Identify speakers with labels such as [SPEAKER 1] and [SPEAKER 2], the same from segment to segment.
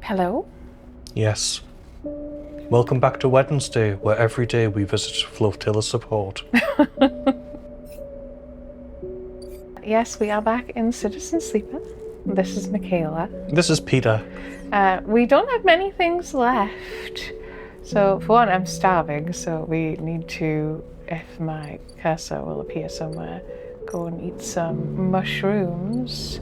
[SPEAKER 1] Hello?
[SPEAKER 2] Yes. Welcome back to Wednesday, where every day we visit Flotilla support.
[SPEAKER 1] Yes, we are back in Citizen Sleeper. This is Michaela.
[SPEAKER 2] This is Peter.
[SPEAKER 1] We don't have many things left. So, for one, I'm starving, so we need to, if my cursor will appear somewhere, go and eat some mushrooms.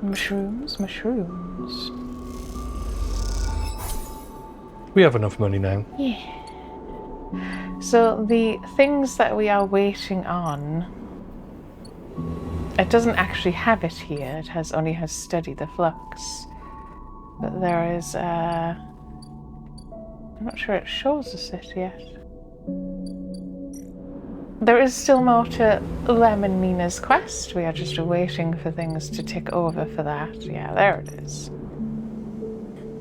[SPEAKER 1] Mushrooms.
[SPEAKER 2] We have enough money now.
[SPEAKER 1] Yeah. So the things that we are waiting on, it doesn't actually have it here. It only has study the flux. But there is I'm not sure it shows us it yet. There is still more to Lem and Mina's quest. We are just waiting for things to tick over for that. Yeah, there it is.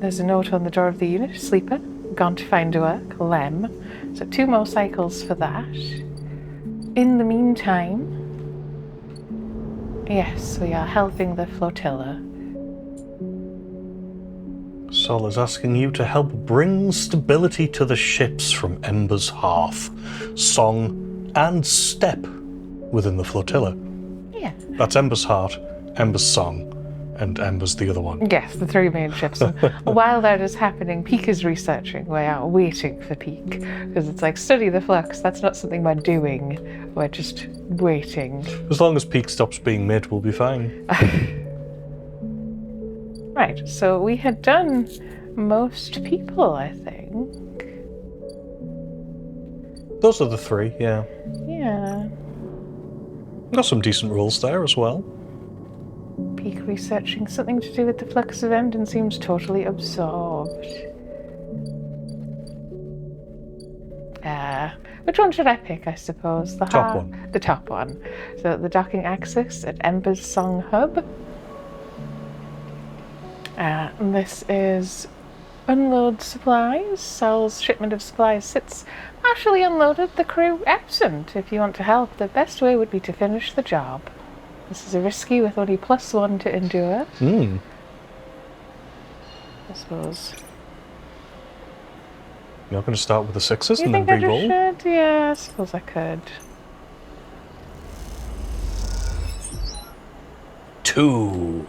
[SPEAKER 1] There's a note on the door of the unit. Sleeper, gone to find work. Lem. So 2 more cycles for that. In the meantime, yes, we are helping the Flotilla.
[SPEAKER 2] Sol is asking you to help bring stability to the ships from Ember's hearth, song, and step within the Flotilla.
[SPEAKER 1] Yeah.
[SPEAKER 2] That's Ember's heart, Ember's song, and Ember's the other one.
[SPEAKER 1] Yes, the 3 main ships. And while that is happening, Peak is researching. We are waiting for Peak. Because it's like, study the flux. That's not something we're doing. We're just waiting.
[SPEAKER 2] As long as Peak stops being mid, we'll be fine.
[SPEAKER 1] Right, so we had done most people, I think.
[SPEAKER 2] Those are the 3, yeah.
[SPEAKER 1] Yeah.
[SPEAKER 2] Got some decent rolls there as well.
[SPEAKER 1] Peak researching something to do with the flux of Emden seems totally absorbed. Which one should I pick, I suppose? The
[SPEAKER 2] top one.
[SPEAKER 1] The top one. So the docking axis at Ember's Song Hub. This is unload supplies. Sal's shipment of supplies sits partially unloaded, the crew absent. If you want to help, the best way would be to finish the job. This is a risky with only +1 to endure. I suppose.
[SPEAKER 2] You're not going to start with the 6s
[SPEAKER 1] You
[SPEAKER 2] and
[SPEAKER 1] think
[SPEAKER 2] then
[SPEAKER 1] I just
[SPEAKER 2] re-roll?
[SPEAKER 1] should? Yeah, I suppose I could.
[SPEAKER 2] 2.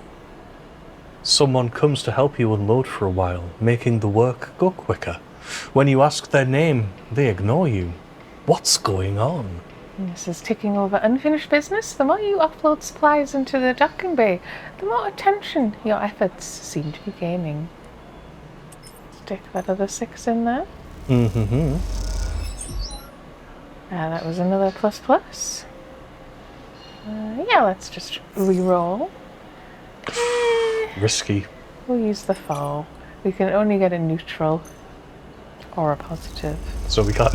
[SPEAKER 2] Someone comes to help you unload for a while, making the work go quicker. When you ask their name, they ignore you. What's going on?
[SPEAKER 1] This is ticking over unfinished business. The more you offload supplies into the docking bay, the more attention your efforts seem to be gaining. Stick that other 6 in there. That was another ++. Yeah, let's just re-roll.
[SPEAKER 2] Risky.
[SPEAKER 1] We'll use the fall. We can only get a neutral or a positive.
[SPEAKER 2] So we got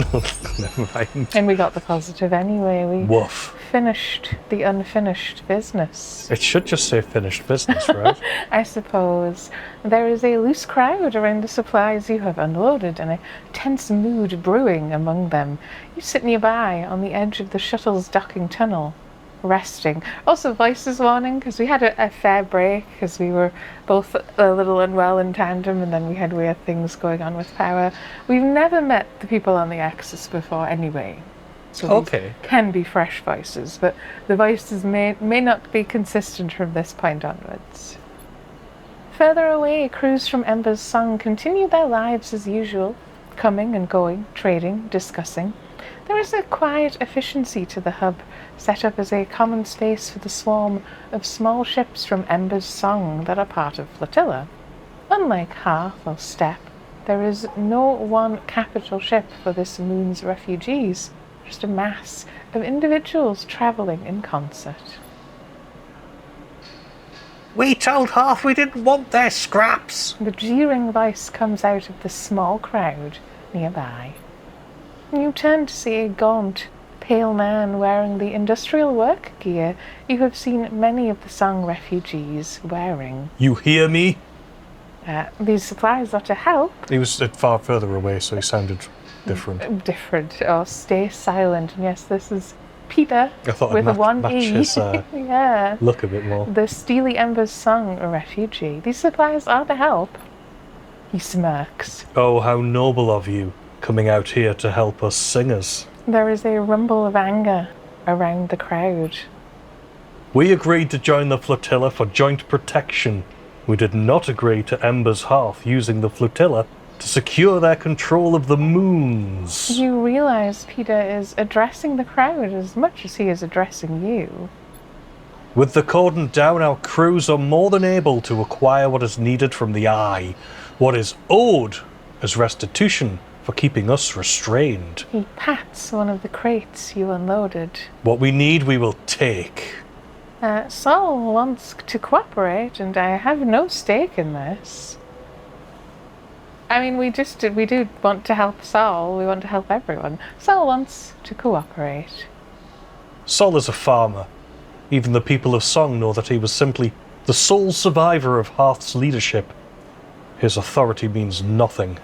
[SPEAKER 2] never mind.
[SPEAKER 1] And we got the positive anyway. We
[SPEAKER 2] Woof.
[SPEAKER 1] finished the unfinished business.
[SPEAKER 2] It should just say finished business, right?
[SPEAKER 1] I suppose. There is a loose crowd around the supplies you have unloaded and a tense mood brewing among them. You sit nearby on the edge of the shuttle's docking tunnel, resting. Also, voices warning, because we had a fair break, because we were both a little unwell in tandem, and then we had weird things going on with power. We've never met the people on the Axis before anyway. So
[SPEAKER 2] Okay.
[SPEAKER 1] Can be fresh voices, but the voices may not be consistent from this point onwards. Further away, crews from Ember's Song continue their lives as usual, coming and going, trading, discussing. There is a quiet efficiency to the hub, set up as a common space for the swarm of small ships from Ember's Song that are part of Flotilla. Unlike Hearth or Step, there is no one capital ship for this moon's refugees, just a mass of individuals travelling in concert.
[SPEAKER 2] We told Hearth we didn't want their scraps.
[SPEAKER 1] The jeering voice comes out of the small crowd nearby. You turn to see a gaunt, pale man wearing the industrial work gear you have seen many of the Song refugees wearing.
[SPEAKER 2] You hear me?
[SPEAKER 1] These supplies are to help.
[SPEAKER 2] He was far further away, so he sounded different.
[SPEAKER 1] Different, or stay silent. And yes, this is Peter,
[SPEAKER 2] I thought
[SPEAKER 1] with
[SPEAKER 2] I'd
[SPEAKER 1] a one
[SPEAKER 2] match
[SPEAKER 1] E.
[SPEAKER 2] his
[SPEAKER 1] Yeah.
[SPEAKER 2] look a bit more.
[SPEAKER 1] The Steely Embers sung a refugee. These supplies are to help. He smirks.
[SPEAKER 2] Oh, how noble of you, coming out here to help us singers.
[SPEAKER 1] There is a rumble of anger around the crowd.
[SPEAKER 2] We agreed to join the flotilla for joint protection. We did not agree to Ember's Hearth using the flotilla to secure their control of the moons.
[SPEAKER 1] You realize Peter is addressing the crowd as much as he is addressing you.
[SPEAKER 2] With the cordon down, our crews are more than able to acquire what is needed from the Eye, what is owed as restitution for keeping us restrained.
[SPEAKER 1] He pats one of the crates you unloaded.
[SPEAKER 2] What we need, we will take.
[SPEAKER 1] Saul wants to cooperate, and I have no stake in this. I mean, we do want to help Saul. We want to help everyone. Saul wants to cooperate.
[SPEAKER 2] Sol is a farmer. Even the people of Song know that he was simply the sole survivor of Hearth's leadership. His authority means nothing.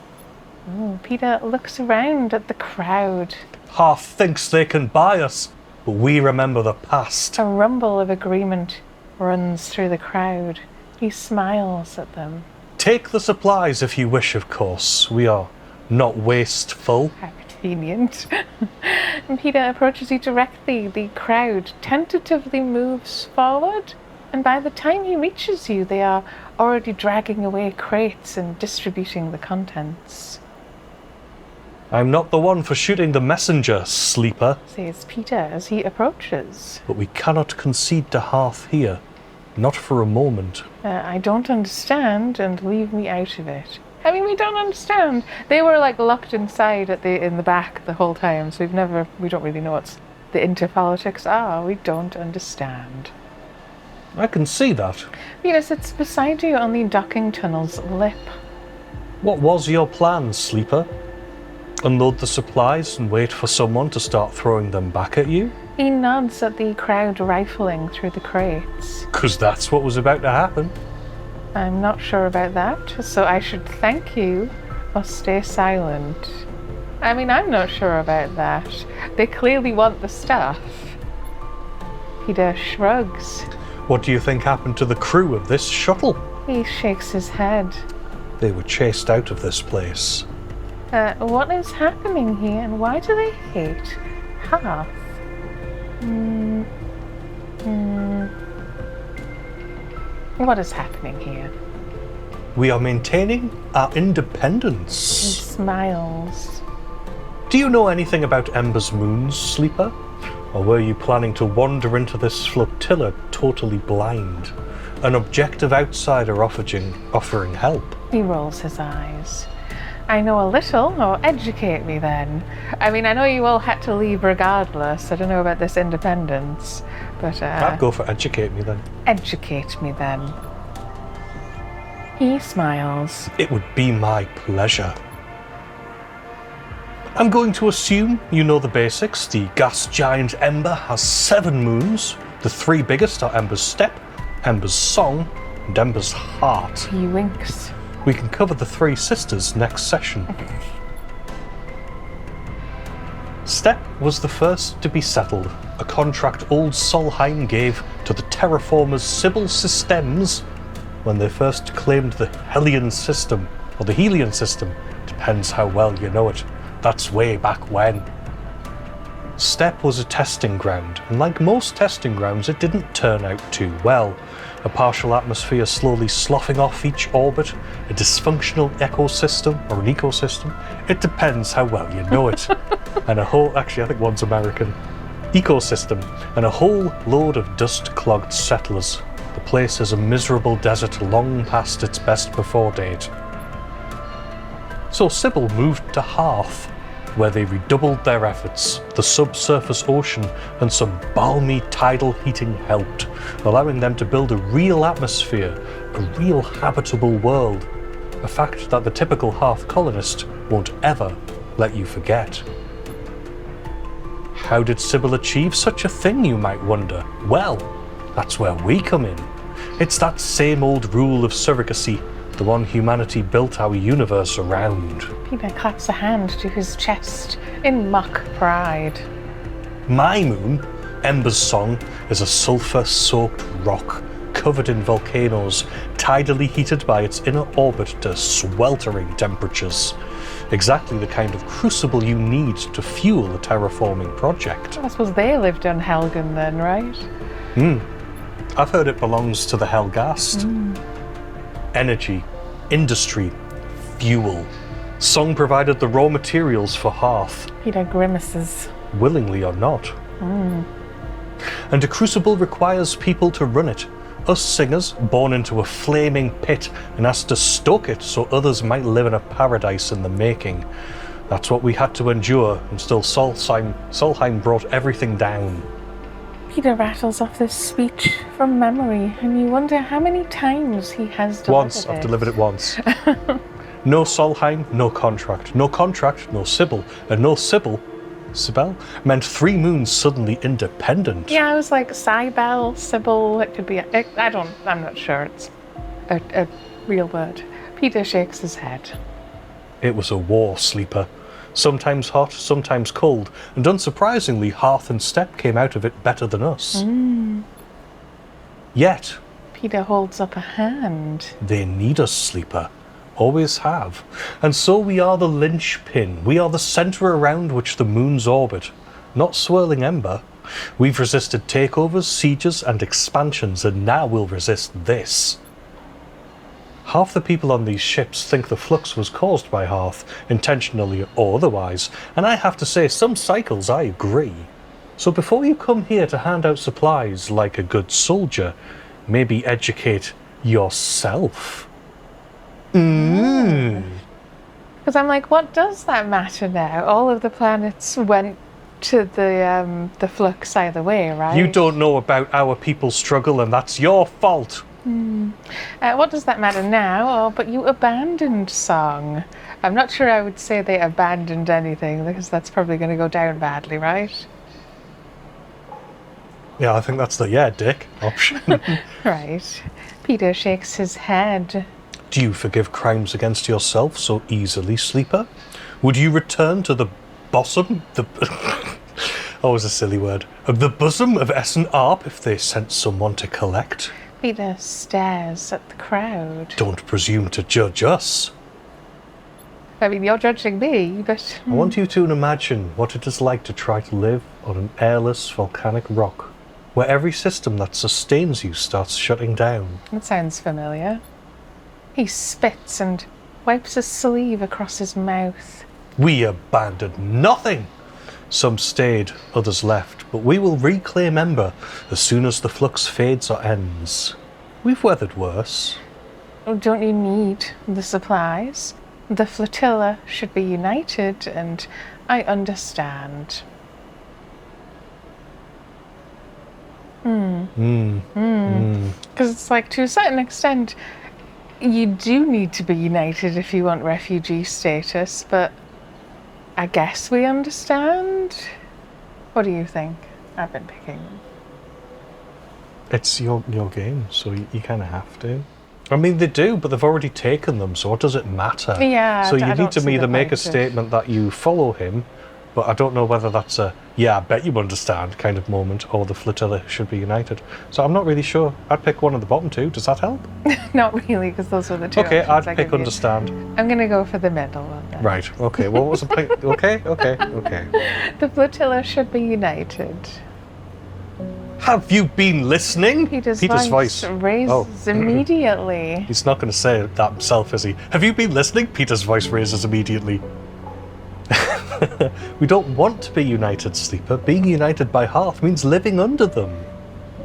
[SPEAKER 1] Peter looks around at the crowd.
[SPEAKER 2] Hearth thinks they can buy us, but we remember the past.
[SPEAKER 1] A rumble of agreement runs through the crowd. He smiles at them.
[SPEAKER 2] Take the supplies if you wish, of course. We are not wasteful.
[SPEAKER 1] How convenient. And Peter approaches you directly. The crowd tentatively moves forward, and by the time he reaches you, they are already dragging away crates and distributing the contents.
[SPEAKER 2] I'm not the one for shooting the messenger, sleeper.
[SPEAKER 1] Says Peter as he approaches.
[SPEAKER 2] But we cannot concede to Hearth here. Not for a moment.
[SPEAKER 1] I don't understand, and leave me out of it. I mean, we don't understand. They were like locked inside in the back the whole time, so we don't really know what the interpolitics are. We don't understand.
[SPEAKER 2] I can see that.
[SPEAKER 1] Peter sits beside you on the docking tunnel's lip.
[SPEAKER 2] What was your plan, sleeper? Unload the supplies and wait for someone to start throwing them back at you?
[SPEAKER 1] He nods at the crowd rifling through the crates.
[SPEAKER 2] 'Cause that's what was about to happen.
[SPEAKER 1] I'm not sure about that, so I should thank you or stay silent. I mean, I'm not sure about that. They clearly want the stuff. Peter shrugs.
[SPEAKER 2] What do you think happened to the crew of this shuttle?
[SPEAKER 1] He shakes his head.
[SPEAKER 2] They were chased out of this place.
[SPEAKER 1] What is happening here, and why do they hate Hearth? What is happening here?
[SPEAKER 2] We are maintaining our
[SPEAKER 1] He
[SPEAKER 2] independence.
[SPEAKER 1] smiles.
[SPEAKER 2] Do you know anything about Ember's moons, sleeper? Or were you planning to wander into this flotilla totally blind? An objective outsider offering help?
[SPEAKER 1] He rolls his eyes. I know a little, or educate me then. I mean, I know you all had to leave regardless. I don't know about this independence, but
[SPEAKER 2] I'd go for educate me then.
[SPEAKER 1] educate me then. He smiles.
[SPEAKER 2] It would be my pleasure. I'm going to assume you know the basics. The gas giant Ember has 7 moons. The 3 biggest are Ember's Step, Ember's Song, and Ember's Heart.
[SPEAKER 1] He winks.
[SPEAKER 2] We can cover the 3 sisters next session. Step was the first to be settled, a contract old Solheim gave to the terraformers Sybil Systems when they first claimed the Helion system, or the Helion system, depends how well you know it. That's way back when. Step was a testing ground, and like most testing grounds, it didn't turn out too well. A partial atmosphere slowly sloughing off each orbit, a dysfunctional ecosystem, or an ecosystem. It depends how well you know it. And a whole, actually I think one's American, ecosystem, and a whole load of dust-clogged settlers. The place is a miserable desert long past its best before date. So Sybil moved to Hearth, where they redoubled their efforts. The subsurface ocean and some balmy tidal heating helped, allowing them to build a real atmosphere, a real habitable world, a fact that the typical Hearth colonist won't ever let you forget. How did Sybil achieve such a thing, you might wonder? Well, that's where we come in. It's that same old rule of surrogacy, the one humanity built our universe around.
[SPEAKER 1] Peter claps a hand to his chest in mock pride.
[SPEAKER 2] My moon Ember's song is a sulfur-soaked rock covered in volcanoes, tidally heated by its inner orbit to sweltering temperatures. Exactly the kind of crucible you need to fuel a terraforming project.
[SPEAKER 1] I suppose they lived on Helgen then, right?
[SPEAKER 2] I've heard it belongs to the Helgast. Energy, industry, fuel. Song provided the raw materials for Hearth.
[SPEAKER 1] Peter grimaces.
[SPEAKER 2] Willingly or not. And a crucible requires people to run it. Us singers, born into a flaming pit and asked to stoke it so others might live in a paradise in the making. That's what we had to endure, and still Solheim brought everything down.
[SPEAKER 1] Peter rattles off this speech from memory, and you wonder how many times he has delivered
[SPEAKER 2] Once, I've delivered it once. No Solheim, no contract. No contract, no Sybil. And no Sybil meant 3 moons suddenly independent.
[SPEAKER 1] Yeah, I was like, Cybele, Sybil, it could be, I'm not sure it's a real word. Peter shakes his head.
[SPEAKER 2] It was a war, Sleeper. Sometimes hot, sometimes cold, and unsurprisingly, Hearth and Step came out of it better than us. Yet,
[SPEAKER 1] Peter holds up a hand.
[SPEAKER 2] they need us, Sleeper. Always have. And so we are the linchpin. We are the centre around which the moons orbit. Not swirling ember. We've resisted takeovers, sieges, and expansions, and now we'll resist this. Half the people on these ships think the flux was caused by Hearth, intentionally or otherwise, and I have to say, some cycles I agree. So before you come here to hand out supplies like a good soldier, maybe educate yourself.
[SPEAKER 1] Because I'm like, what does that matter now? All of the planets went to the flux either way, right?
[SPEAKER 2] You don't know about our people's struggle, and that's your fault.
[SPEAKER 1] What does that matter now? Oh, but you abandoned Song. I'm not sure I would say they abandoned anything, because that's probably going to go down badly, right?
[SPEAKER 2] Yeah, I think that's the dick option.
[SPEAKER 1] Right. Peter shakes his head.
[SPEAKER 2] Do you forgive crimes against yourself so easily, Sleeper? Would you return to the bosom? Always a silly word. Of the bosom of Essen Arp if they sent someone to collect?
[SPEAKER 1] Peter stares at the crowd.
[SPEAKER 2] Don't presume to judge us.
[SPEAKER 1] I mean, you're judging me, but...
[SPEAKER 2] I want you to imagine what it is like to try to live on an airless volcanic rock, where every system that sustains you starts shutting down.
[SPEAKER 1] That sounds familiar. He spits and wipes his sleeve across his mouth.
[SPEAKER 2] We abandoned nothing. Some stayed, others left, but we will reclaim Ember as soon as the flux fades or ends. We've weathered worse.
[SPEAKER 1] Oh, don't you need the supplies? The Flotilla should be united, and I understand. Because it's like, to a certain extent, you do need to be united if you want refugee status, but I guess we understand. What do you think? I've been picking them.
[SPEAKER 2] It's your game, so you kind of have to. I mean, they do, but they've already taken them, so what does it matter?
[SPEAKER 1] Yeah,
[SPEAKER 2] so you
[SPEAKER 1] I
[SPEAKER 2] need
[SPEAKER 1] don't
[SPEAKER 2] to
[SPEAKER 1] see
[SPEAKER 2] either
[SPEAKER 1] the
[SPEAKER 2] make a
[SPEAKER 1] point of-
[SPEAKER 2] statement that you follow him, but I don't know whether that's a, I bet you understand kind of moment, or the Flotilla should be united. So I'm not really sure. I'd pick one of the bottom two. Does that help?
[SPEAKER 1] Not really, because those were the two
[SPEAKER 2] Okay,
[SPEAKER 1] options I
[SPEAKER 2] I'd pick
[SPEAKER 1] gave you.
[SPEAKER 2] understand.
[SPEAKER 1] I'm going to go for the middle one then.
[SPEAKER 2] Right, okay. Well, what was the point? Okay.
[SPEAKER 1] The Flotilla should be united.
[SPEAKER 2] Have you been listening?
[SPEAKER 1] Peter's
[SPEAKER 2] voice.
[SPEAKER 1] raises immediately.
[SPEAKER 2] He's not going to say that himself, is he? Have you been listening? Peter's voice raises immediately. We don't want to be united, Sleeper. Being united by Hearth means living under them.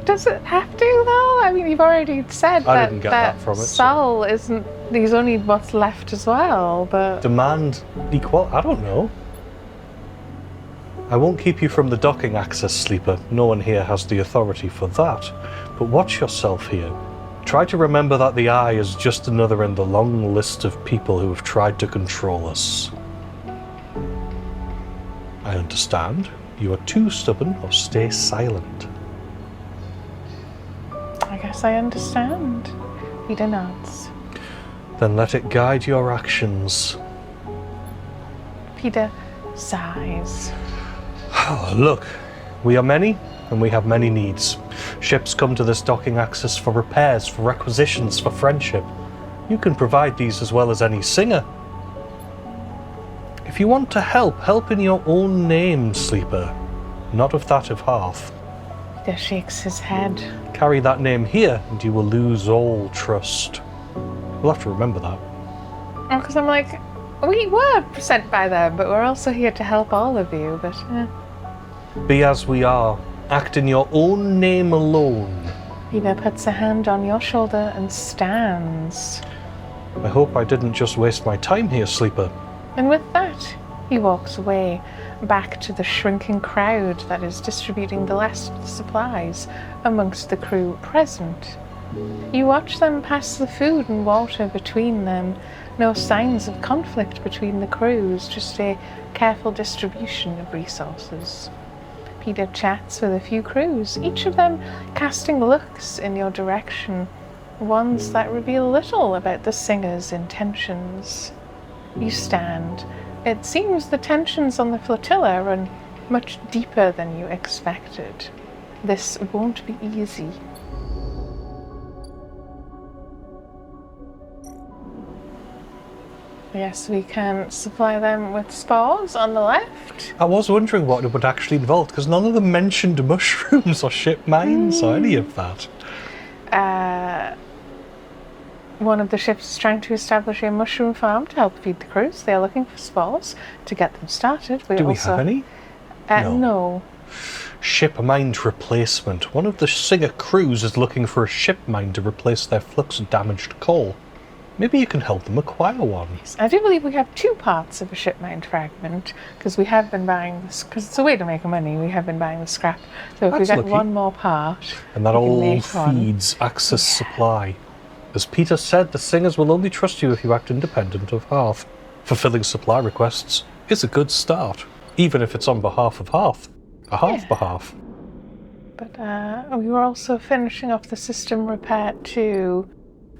[SPEAKER 1] Does it have to, though? I mean, you've already said
[SPEAKER 2] I didn't get that from it, so-
[SPEAKER 1] Sol isn't... He's only what's left as well, but...
[SPEAKER 2] Demand equal. I don't know. I won't keep you from the docking access, Sleeper. No one here has the authority for that. But watch yourself here. Try to remember that the Eye is just another in the long list of people who have tried to control us. I understand. You are too stubborn, or stay silent.
[SPEAKER 1] I guess I understand. Peter nods.
[SPEAKER 2] Then let it guide your actions.
[SPEAKER 1] Peter sighs.
[SPEAKER 2] Oh, look, We are many, and we have many needs. Ships come to this docking access for repairs, for requisitions, for friendship. You can provide these as well as any singer. If you want to help in your own name, Sleeper, not of that of Hearth.
[SPEAKER 1] Peter shakes his head.
[SPEAKER 2] Carry that name here, and you will lose all trust. We'll have to remember that.
[SPEAKER 1] Because I'm like, we were sent by them, but we're also here to help all of you, but...
[SPEAKER 2] Be as we are. Act in your own name alone.
[SPEAKER 1] Peter puts a hand on your shoulder and stands.
[SPEAKER 2] I hope I didn't just waste my time here, Sleeper.
[SPEAKER 1] And with that, he walks away, back to the shrinking crowd that is distributing the last supplies amongst the crew present. You watch them pass the food and water between them. No signs of conflict between the crews, just a careful distribution of resources. Peter chats with a few crews, each of them casting looks in your direction, ones that reveal little about the singer's intentions. You stand. It seems the tensions on the flotilla run much deeper than you expected. This won't be easy. Yes, we can supply them with spores on the left.
[SPEAKER 2] I was wondering what it would actually involve, because none of them mentioned mushrooms or ship mines or any of that.
[SPEAKER 1] One of the ships is trying to establish a mushroom farm to help feed the crews. They are looking for spores to get them started.
[SPEAKER 2] Do we have any?
[SPEAKER 1] No.
[SPEAKER 2] Ship mine replacement. One of the Singer crews is looking for a ship mine to replace their flux-damaged coal. Maybe you can help them acquire one.
[SPEAKER 1] Yes, I do believe we have 2 parts of a ship mine fragment, because we have been buying this, because it's a way to make money, we have been buying the scrap. So if we get one more part,
[SPEAKER 2] and that all feeds access supply. As Peter said, the Singers will only trust you if you act independent of Hearth. Fulfilling supply requests is a good start, even if it's on behalf of Hearth. A half behalf.
[SPEAKER 1] But we were also finishing off the system repair to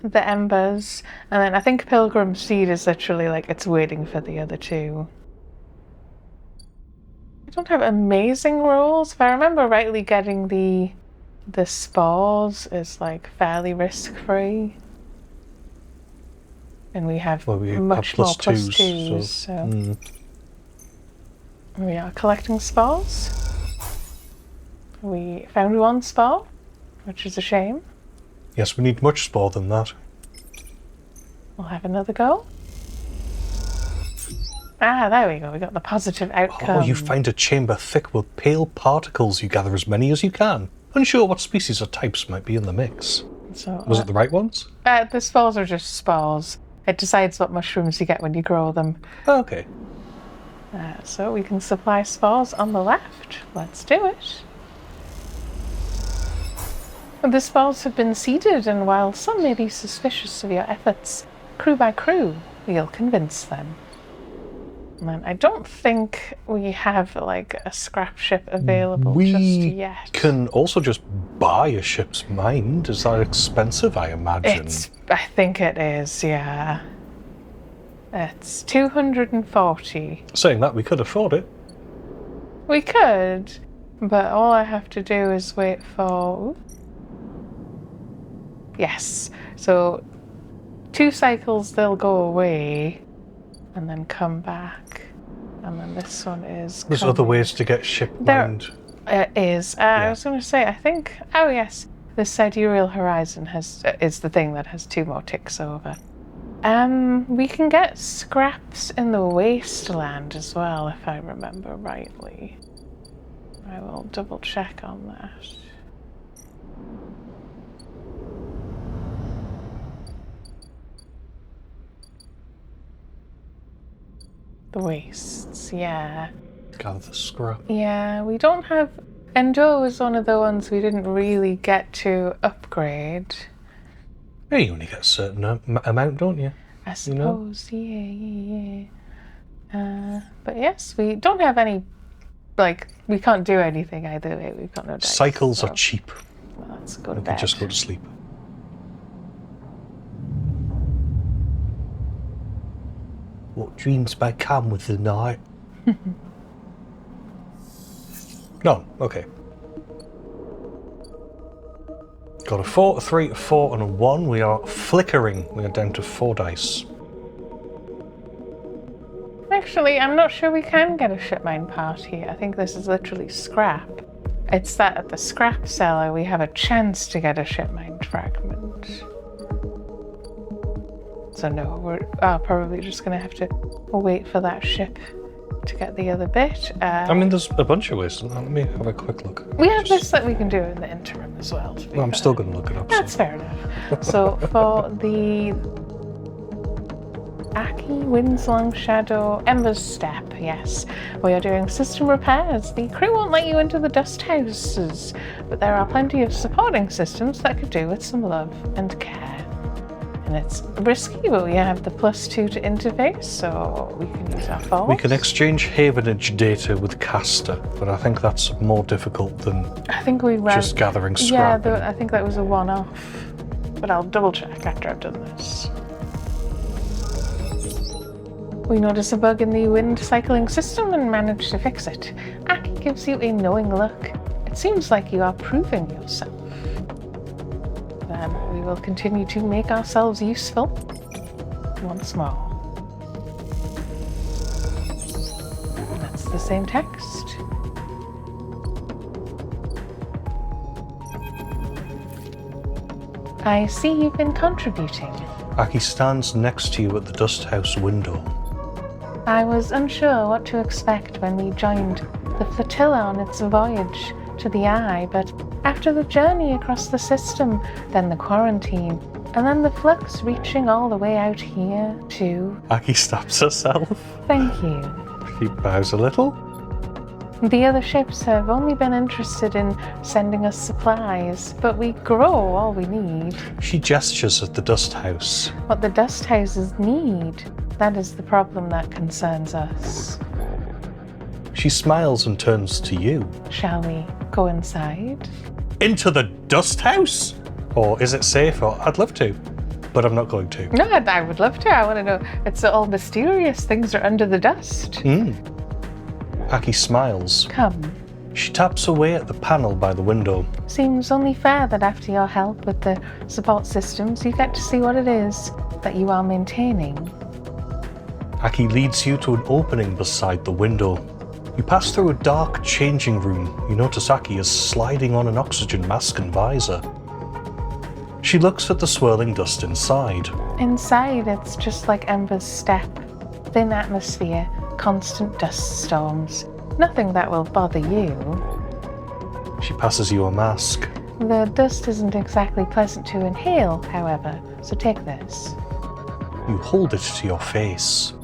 [SPEAKER 1] the embers, and then I think Pilgrim Seed is literally like it's waiting for the other 2. I don't have amazing rolls. If I remember rightly, getting the spores is like fairly risk-free. And we have much more plus twos. So. We are collecting spores. We found 1 spore, which is a shame.
[SPEAKER 2] Yes, we need much spore than that.
[SPEAKER 1] We'll have another go. There we go. We got the positive outcome.
[SPEAKER 2] Oh, you find a chamber thick with pale particles. You gather as many as you can. Unsure what species or types might be in the mix.
[SPEAKER 1] So,
[SPEAKER 2] was it the right ones?
[SPEAKER 1] The spores are just spores. It decides what mushrooms you get when you grow them.
[SPEAKER 2] Oh, okay.
[SPEAKER 1] So we can supply spores on the left. Let's do it. The spores have been seeded, and while some may be suspicious of your efforts, crew by crew, we'll convince them. And I don't think we have like a scrap ship available just yet.
[SPEAKER 2] We can also just buy a ship's mind. Is that expensive, I imagine?
[SPEAKER 1] I think it is, yeah. It's 240.
[SPEAKER 2] Saying that, we could afford it.
[SPEAKER 1] We could, but all I have to do is wait for... Yes, so 2 cycles they'll go away and then come back, and then this one is
[SPEAKER 2] There's other ways to get ship mind.
[SPEAKER 1] There is. I was going to say, I think, oh yes, the Sidereal Horizon is the thing that has 2 more ticks over. We can get scraps in the Wasteland as well, if I remember rightly. I will double check on that. The wastes, yeah.
[SPEAKER 2] Gather the scrap.
[SPEAKER 1] Yeah, we don't have... Endure was one of the ones we didn't really get to upgrade.
[SPEAKER 2] Yeah, you only get a certain amount, don't you?
[SPEAKER 1] I suppose, yeah. But yes, we don't have any... Like, we can't do anything either way. We've got no dice.
[SPEAKER 2] Cycles are cheap.
[SPEAKER 1] Well, let's go to
[SPEAKER 2] We
[SPEAKER 1] bed.
[SPEAKER 2] can just go to sleep. What dreams may come with the night? No, okay. Got a 4, a 3, a 4, and a 1. We are flickering. We are down to 4 dice.
[SPEAKER 1] Actually, I'm not sure we can get a ship mine part here. I think this is literally scrap. It's that at the scrap cellar we have a chance to get a ship mine fragment. So no, we're probably just going to have to wait for that ship to get the other bit.
[SPEAKER 2] I mean, there's a bunch of ways. Let me have a quick look.
[SPEAKER 1] We have this that we can do in the interim as well.
[SPEAKER 2] I'm still going to look it up.
[SPEAKER 1] That's fair enough. So for the Aki, Wind's Long Shadow, Ember's Step, yes. We are doing system repairs. The crew won't let you into the dust houses, but there are plenty of supporting systems that could do with some love and care. And it's risky, but we have the +2 to interface, so we can use our force.
[SPEAKER 2] We can exchange Havenage data with Caster, but I think that's more difficult than just gathering scrap.
[SPEAKER 1] Yeah, I think that was a one-off, but I'll double check after I've done this. We notice a bug in the wind cycling system and manage to fix it. Aki gives you a knowing look. It seems like you are proving yourself. Then we will continue to make ourselves useful once more. That's the same text. I see you've been contributing.
[SPEAKER 2] Aki stands next to you at the dust house window.
[SPEAKER 1] I was unsure what to expect when we joined the Flotilla on its voyage to the Eye, but after the journey across the system, then the quarantine, and then the flux reaching all the way out here too.
[SPEAKER 2] Aki stops herself.
[SPEAKER 1] Thank you.
[SPEAKER 2] She bows a little.
[SPEAKER 1] The other ships have only been interested in sending us supplies, but we grow all we need.
[SPEAKER 2] She gestures at the dust house.
[SPEAKER 1] What the dust houses need, that is the problem that concerns us.
[SPEAKER 2] She smiles and turns to you.
[SPEAKER 1] Shall we go inside?
[SPEAKER 2] Into the dust house? Or is it safe? Or I'd love to, but I'm not going to.
[SPEAKER 1] No, I would love to. I want to know. It's all mysterious. Things are under the dust.
[SPEAKER 2] Aki smiles.
[SPEAKER 1] Come.
[SPEAKER 2] She taps away at the panel by the window.
[SPEAKER 1] Seems only fair that after your help with the support systems, you get to see what it is that you are maintaining.
[SPEAKER 2] Aki leads you to an opening beside the window. You pass through a dark changing room. You notice Aki is sliding on an oxygen mask and visor. She looks at the swirling dust inside.
[SPEAKER 1] Inside, it's just like Ember's Step. Thin atmosphere, constant dust storms. Nothing that will bother you.
[SPEAKER 2] She passes you a mask.
[SPEAKER 1] The dust isn't exactly pleasant to inhale, however, so take this.
[SPEAKER 2] You hold it to your face.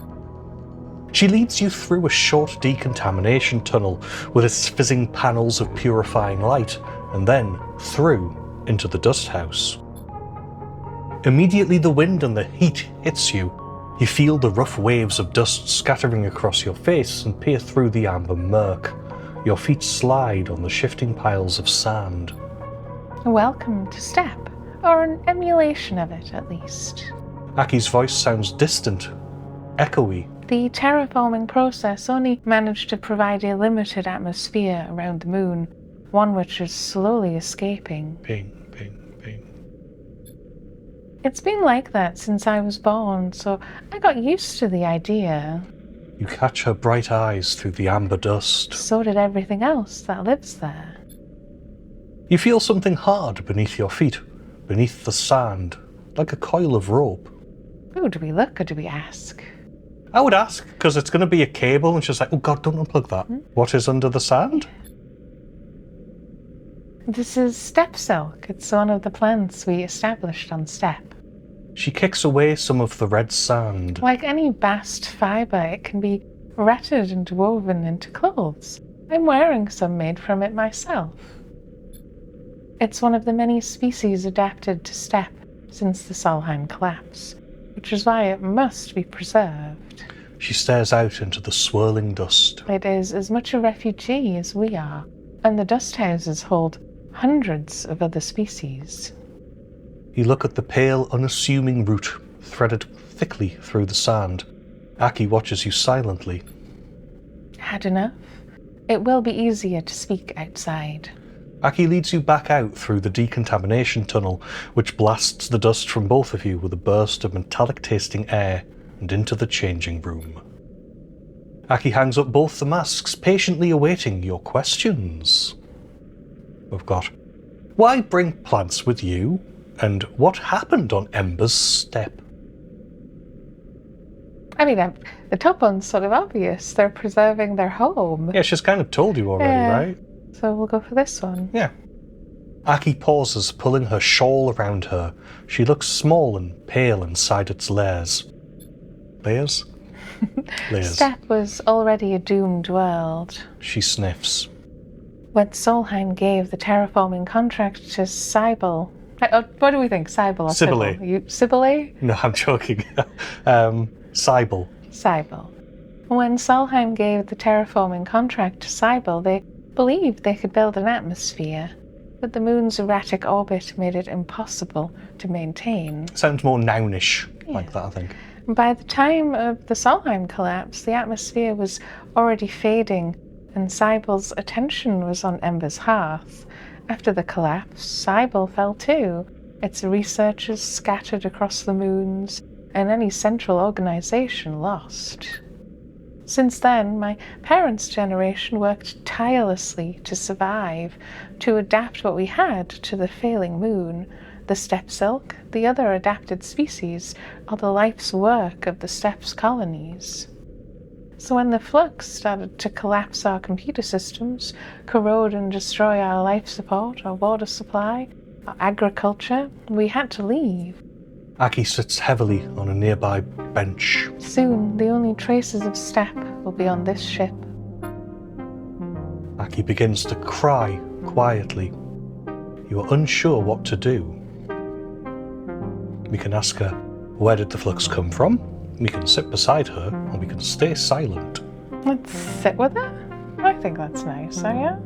[SPEAKER 2] She leads you through a short decontamination tunnel with its fizzing panels of purifying light, and then through into the dust house. Immediately the wind and the heat hits you. You feel the rough waves of dust scattering across your face and peer through the amber murk. Your feet slide on the shifting piles of sand.
[SPEAKER 1] Welcome to Step, or an emulation of it at least.
[SPEAKER 2] Aki's voice sounds distant, echoey.
[SPEAKER 1] The terraforming process only managed to provide a limited atmosphere around the moon, one which is slowly escaping.
[SPEAKER 2] Ping, ping, ping.
[SPEAKER 1] It's been like that since I was born, so I got used to the idea.
[SPEAKER 2] You catch her bright eyes through the amber dust.
[SPEAKER 1] So did everything else that lives there.
[SPEAKER 2] You feel something hard beneath your feet, beneath the sand, like a coil of rope.
[SPEAKER 1] Oh, do we look or do we ask?
[SPEAKER 2] I would ask, because it's going to be a cable, and she's like, oh God, don't unplug that. What is under the sand?
[SPEAKER 1] This is step silk. It's one of the plants we established on Step.
[SPEAKER 2] She kicks away some of the red sand.
[SPEAKER 1] Like any bast fibre, it can be retted and woven into clothes. I'm wearing some made from it myself. It's one of the many species adapted to Step since the Solheim collapse, which is why it must be preserved.
[SPEAKER 2] She stares out into the swirling dust.
[SPEAKER 1] It is as much a refugee as we are, and the dust houses hold hundreds of other species.
[SPEAKER 2] You look at the pale, unassuming root threaded thickly through the sand. Aki watches you silently.
[SPEAKER 1] Had enough? It will be easier to speak outside.
[SPEAKER 2] Aki leads you back out through the decontamination tunnel, which blasts the dust from both of you with a burst of metallic-tasting air and into the changing room. Aki hangs up both the masks, patiently awaiting your questions. We've got, why bring plants with you? And what happened on Ember's step?
[SPEAKER 1] I mean, the top one's sort of obvious. They're preserving their home.
[SPEAKER 2] Yeah, she's kind of told you already, right?
[SPEAKER 1] So we'll go for this one.
[SPEAKER 2] Yeah. Aki pauses, pulling her shawl around her. She looks small and pale inside its layers. Layers? Layers.
[SPEAKER 1] Step was already a doomed world.
[SPEAKER 2] She sniffs.
[SPEAKER 1] When Solheim gave the terraforming contract to Cybele... what do we think? Cybele or
[SPEAKER 2] Cybele.
[SPEAKER 1] Cybele?
[SPEAKER 2] No, I'm joking. Cybele.
[SPEAKER 1] Cybele. When Solheim gave the terraforming contract to Cybele, they believed they could build an atmosphere, but the moon's erratic orbit made it impossible to maintain.
[SPEAKER 2] Sounds more nounish like that, I think.
[SPEAKER 1] By the time of the Solheim collapse, the atmosphere was already fading, and Cybele's attention was on Ember's hearth. After the collapse, Cybele fell too, its researchers scattered across the moons, and any central organization lost. Since then, my parents' generation worked tirelessly to survive, to adapt what we had to the failing moon. The steppe silk, the other adapted species, are the life's work of the steppe's colonies. So when the flux started to collapse our computer systems, corrode and destroy our life support, our water supply, our agriculture, we had to leave.
[SPEAKER 2] Aki sits heavily on a nearby bench.
[SPEAKER 1] Soon, the only traces of steppe will be on this ship.
[SPEAKER 2] Aki begins to cry quietly. You are unsure what to do. We can ask her, where did the flux come from? We can sit beside her, or we can stay silent.
[SPEAKER 1] Let's sit with her? I think that's nice, yeah?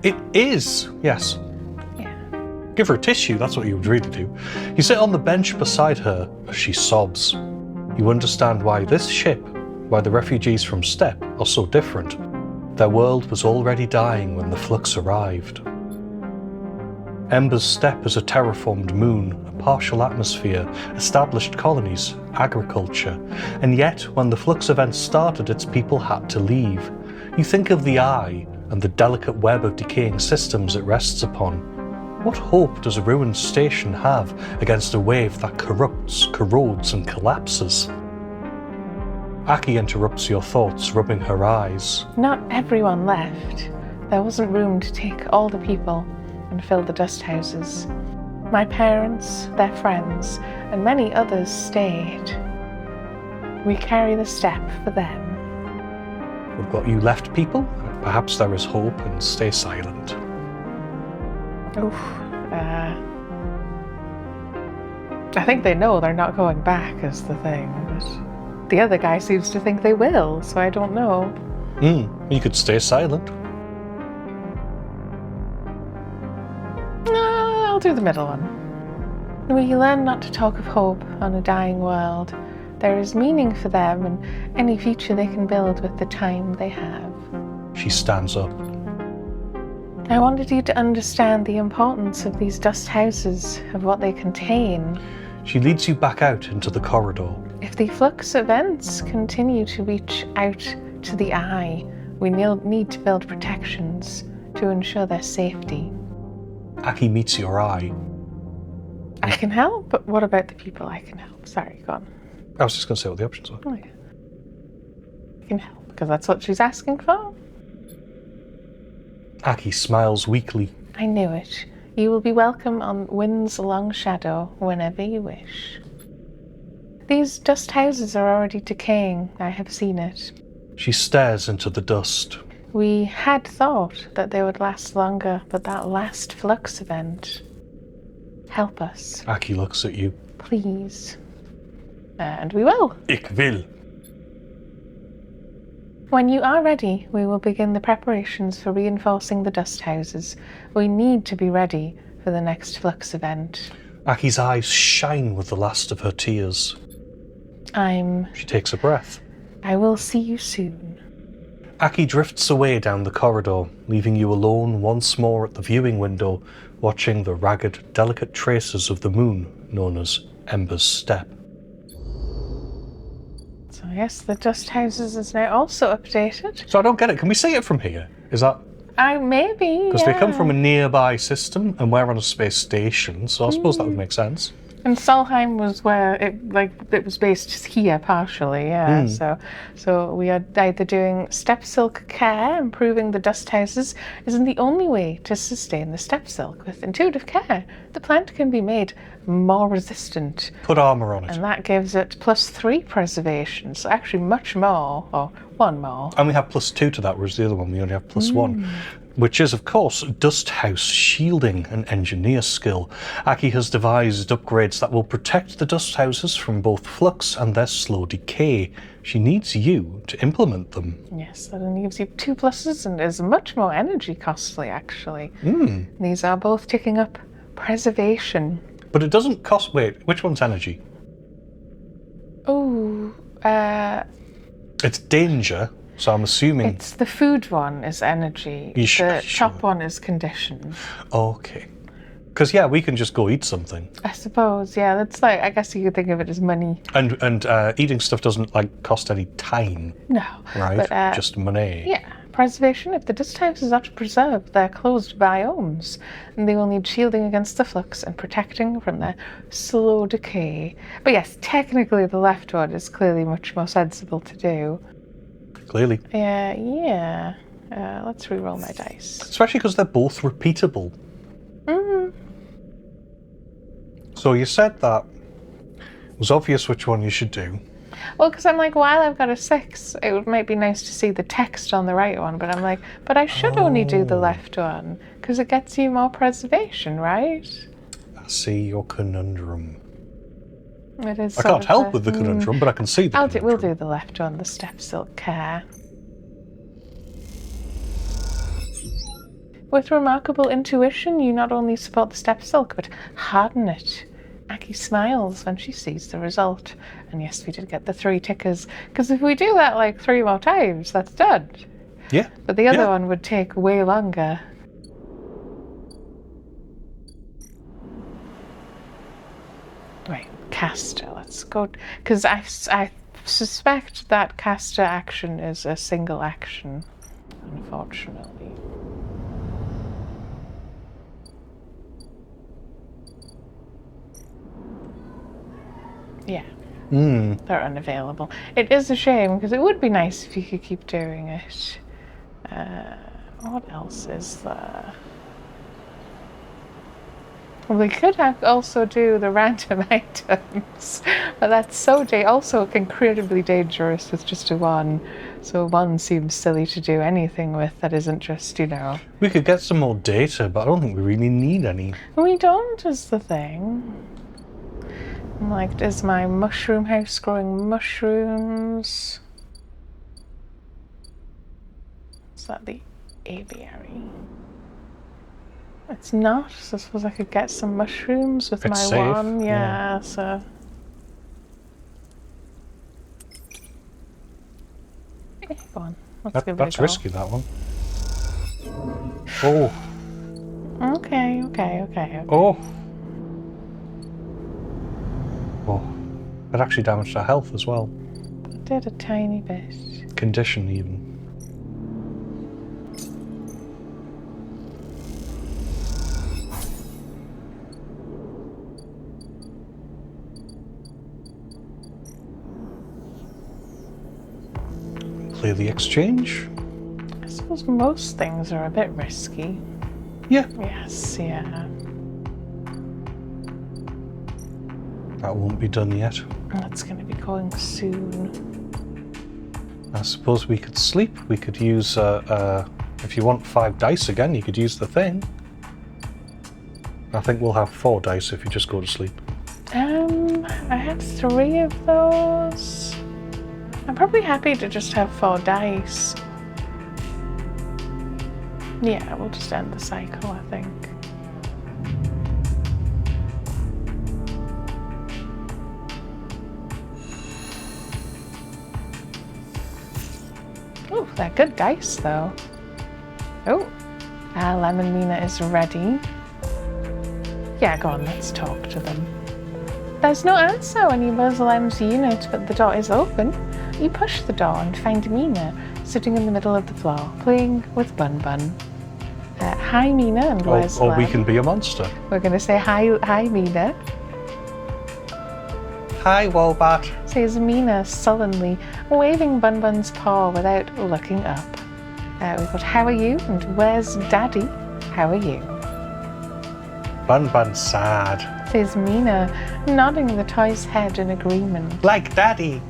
[SPEAKER 2] It is, yes.
[SPEAKER 1] Yeah.
[SPEAKER 2] Give her a tissue, that's what you would really do. You sit on the bench beside her as she sobs. You understand why this ship, why the refugees from Steppe are so different. Their world was already dying when the flux arrived. Ember's Steppe is a terraformed moon, a partial atmosphere, established colonies, agriculture, and yet when the flux event started, its people had to leave. You think of the eye and the delicate web of decaying systems it rests upon. What hope does a ruined station have against a wave that corrupts, corrodes, and collapses? Aki interrupts your thoughts, rubbing her eyes.
[SPEAKER 1] Not everyone left. There wasn't room to take all the people and fill the dust houses. My parents, their friends, and many others stayed. We carry the steppe for them.
[SPEAKER 2] We've got you left, people. Perhaps there is hope, and stay silent.
[SPEAKER 1] Oof. I think they know they're not going back is the thing, but the other guy seems to think they will, so I don't know.
[SPEAKER 2] You could stay silent.
[SPEAKER 1] I'll do the middle one. We learn not to talk of hope on a dying world. There is meaning for them and any future they can build with the time they have.
[SPEAKER 2] She stands up.
[SPEAKER 1] I wanted you to understand the importance of these dust houses, of what they contain.
[SPEAKER 2] She leads you back out into the corridor.
[SPEAKER 1] If the flux events continue to reach out to the eye, we need to build protections to ensure their safety.
[SPEAKER 2] Aki meets your eye.
[SPEAKER 1] I can help, but what about the people I can help? Sorry, go on.
[SPEAKER 2] I was just going to say what the options were.
[SPEAKER 1] Oh, yeah. I can help, because that's what she's asking for.
[SPEAKER 2] Aki smiles weakly.
[SPEAKER 1] I knew it. You will be welcome on Wind's Long Shadow whenever you wish. These dust houses are already decaying. I have seen it.
[SPEAKER 2] She stares into the dust.
[SPEAKER 1] We had thought that they would last longer, but that last flux event... Help us.
[SPEAKER 2] Aki looks at you.
[SPEAKER 1] Please. And we will.
[SPEAKER 2] Ik wil.
[SPEAKER 1] When you are ready, we will begin the preparations for reinforcing the dust houses. We need to be ready for the next flux event.
[SPEAKER 2] Aki's eyes shine with the last of her tears. She takes a breath.
[SPEAKER 1] I will see you soon.
[SPEAKER 2] Aki drifts away down the corridor, leaving you alone once more at the viewing window, watching the ragged, delicate traces of the moon known as Ember's Step.
[SPEAKER 1] So yes, the dust houses is now also updated.
[SPEAKER 2] So I don't get it. Can we see it from here? Is that...
[SPEAKER 1] Maybe,
[SPEAKER 2] Because they come from a nearby system, and we're on a space station, so I suppose that would make sense.
[SPEAKER 1] And Solheim was where it was based here partially, yeah. So we are either doing step silk care, improving the dust houses, isn't the only way to sustain the step silk. With intuitive care, the plant can be made more resistant.
[SPEAKER 2] Put armor on it.
[SPEAKER 1] And that gives it +3 preservation, so actually much more, or 1 more.
[SPEAKER 2] And we have +2 to that, whereas the other one we only have +1. Which is, of course, Dust House Shielding, an engineer skill. Aki has devised upgrades that will protect the dust houses from both flux and their slow decay. She needs you to implement them.
[SPEAKER 1] Yes, that only gives you 2 pluses and is much more energy costly, actually. These are both ticking up preservation.
[SPEAKER 2] But it doesn't cost... Wait, which one's energy?
[SPEAKER 1] Oh,
[SPEAKER 2] It's danger, so I'm assuming...
[SPEAKER 1] It's the food one is energy. The top one is condition.
[SPEAKER 2] Okay. Because, yeah, we can just go eat something.
[SPEAKER 1] I suppose, yeah. That's like, I guess you could think of it as money.
[SPEAKER 2] And eating stuff doesn't, like, cost any time.
[SPEAKER 1] No.
[SPEAKER 2] Right? But, just money.
[SPEAKER 1] Yeah. Preservation. If the dust houses are to preserve their closed biomes, and they will need shielding against the flux and protecting from their slow decay. But yes, technically the left one is clearly much more sensible to do.
[SPEAKER 2] Clearly.
[SPEAKER 1] Yeah. Let's re-roll my dice.
[SPEAKER 2] Especially because they're both repeatable. So you said that it was obvious which one you should do.
[SPEAKER 1] Well, because I'm like, while I've got a 6, it might be nice to see the text on the right one, but I'm like, but I should only do the left one, because it gets you more preservation, right?
[SPEAKER 2] I see your conundrum.
[SPEAKER 1] It is.
[SPEAKER 2] I can't help with the conundrum, but I can see the conundrum.
[SPEAKER 1] We'll do the left one, the step silk care. With remarkable intuition, you not only support the step silk, but harden it. Aki smiles when she sees the result. And yes, we did get the 3 tickers, because if we do that like 3 more times, that's done.
[SPEAKER 2] Yeah.
[SPEAKER 1] But the other one would take way longer. Right, caster, let's go, because I suspect that caster action is a single action, unfortunately. Yeah. They're unavailable. It is a shame, because it would be nice if you could keep doing it. What else is there? Well, we could also do the random items, but that's so also incredibly dangerous with just a 1. So 1 seems silly to do anything with that isn't just,
[SPEAKER 2] We could get some more data, but I don't think we really need any.
[SPEAKER 1] We don't, is the thing. I'm like, is my mushroom house growing mushrooms? Is that the aviary? It's not, so I suppose I could get some mushrooms with my
[SPEAKER 2] safe.
[SPEAKER 1] 1. Yeah, so... Okay, go on. Let's give it a go.
[SPEAKER 2] That's risky, that one. Oh.
[SPEAKER 1] Okay.
[SPEAKER 2] Oh. Oh. It actually damaged our health as well.
[SPEAKER 1] It did a tiny bit.
[SPEAKER 2] Condition, even. Play the exchange.
[SPEAKER 1] I suppose most things are a bit risky.
[SPEAKER 2] Yeah.
[SPEAKER 1] Yes, yeah.
[SPEAKER 2] That won't be done yet.
[SPEAKER 1] That's going to be going soon.
[SPEAKER 2] I suppose we could sleep. We could use, if you want 5 dice again, you could use the thing. I think we'll have 4 dice if you just go to sleep.
[SPEAKER 1] I have 3 of those. I'm probably happy to just have 4 dice. Yeah, we'll just end the cycle, I think. Oh, they're good dice, though. Oh, Lem and Mina is ready. Yeah, go on, let's talk to them. There's no answer when you buzz Lem's unit, but the door is open. You push the door and find Mina sitting in the middle of the floor, playing with Bun Bun. Hi, Mina, and where's
[SPEAKER 2] Or
[SPEAKER 1] Lem?
[SPEAKER 2] we can be a monster.
[SPEAKER 1] We're going to say hi, Mina.
[SPEAKER 2] Hi, Wobat.
[SPEAKER 1] Says Mina sullenly, waving Bun Bun's paw without looking up. We've got how are you, and where's Daddy? How are you?
[SPEAKER 2] Bun Bun's sad.
[SPEAKER 1] Says Mina, nodding the toy's head in agreement.
[SPEAKER 2] Like Daddy.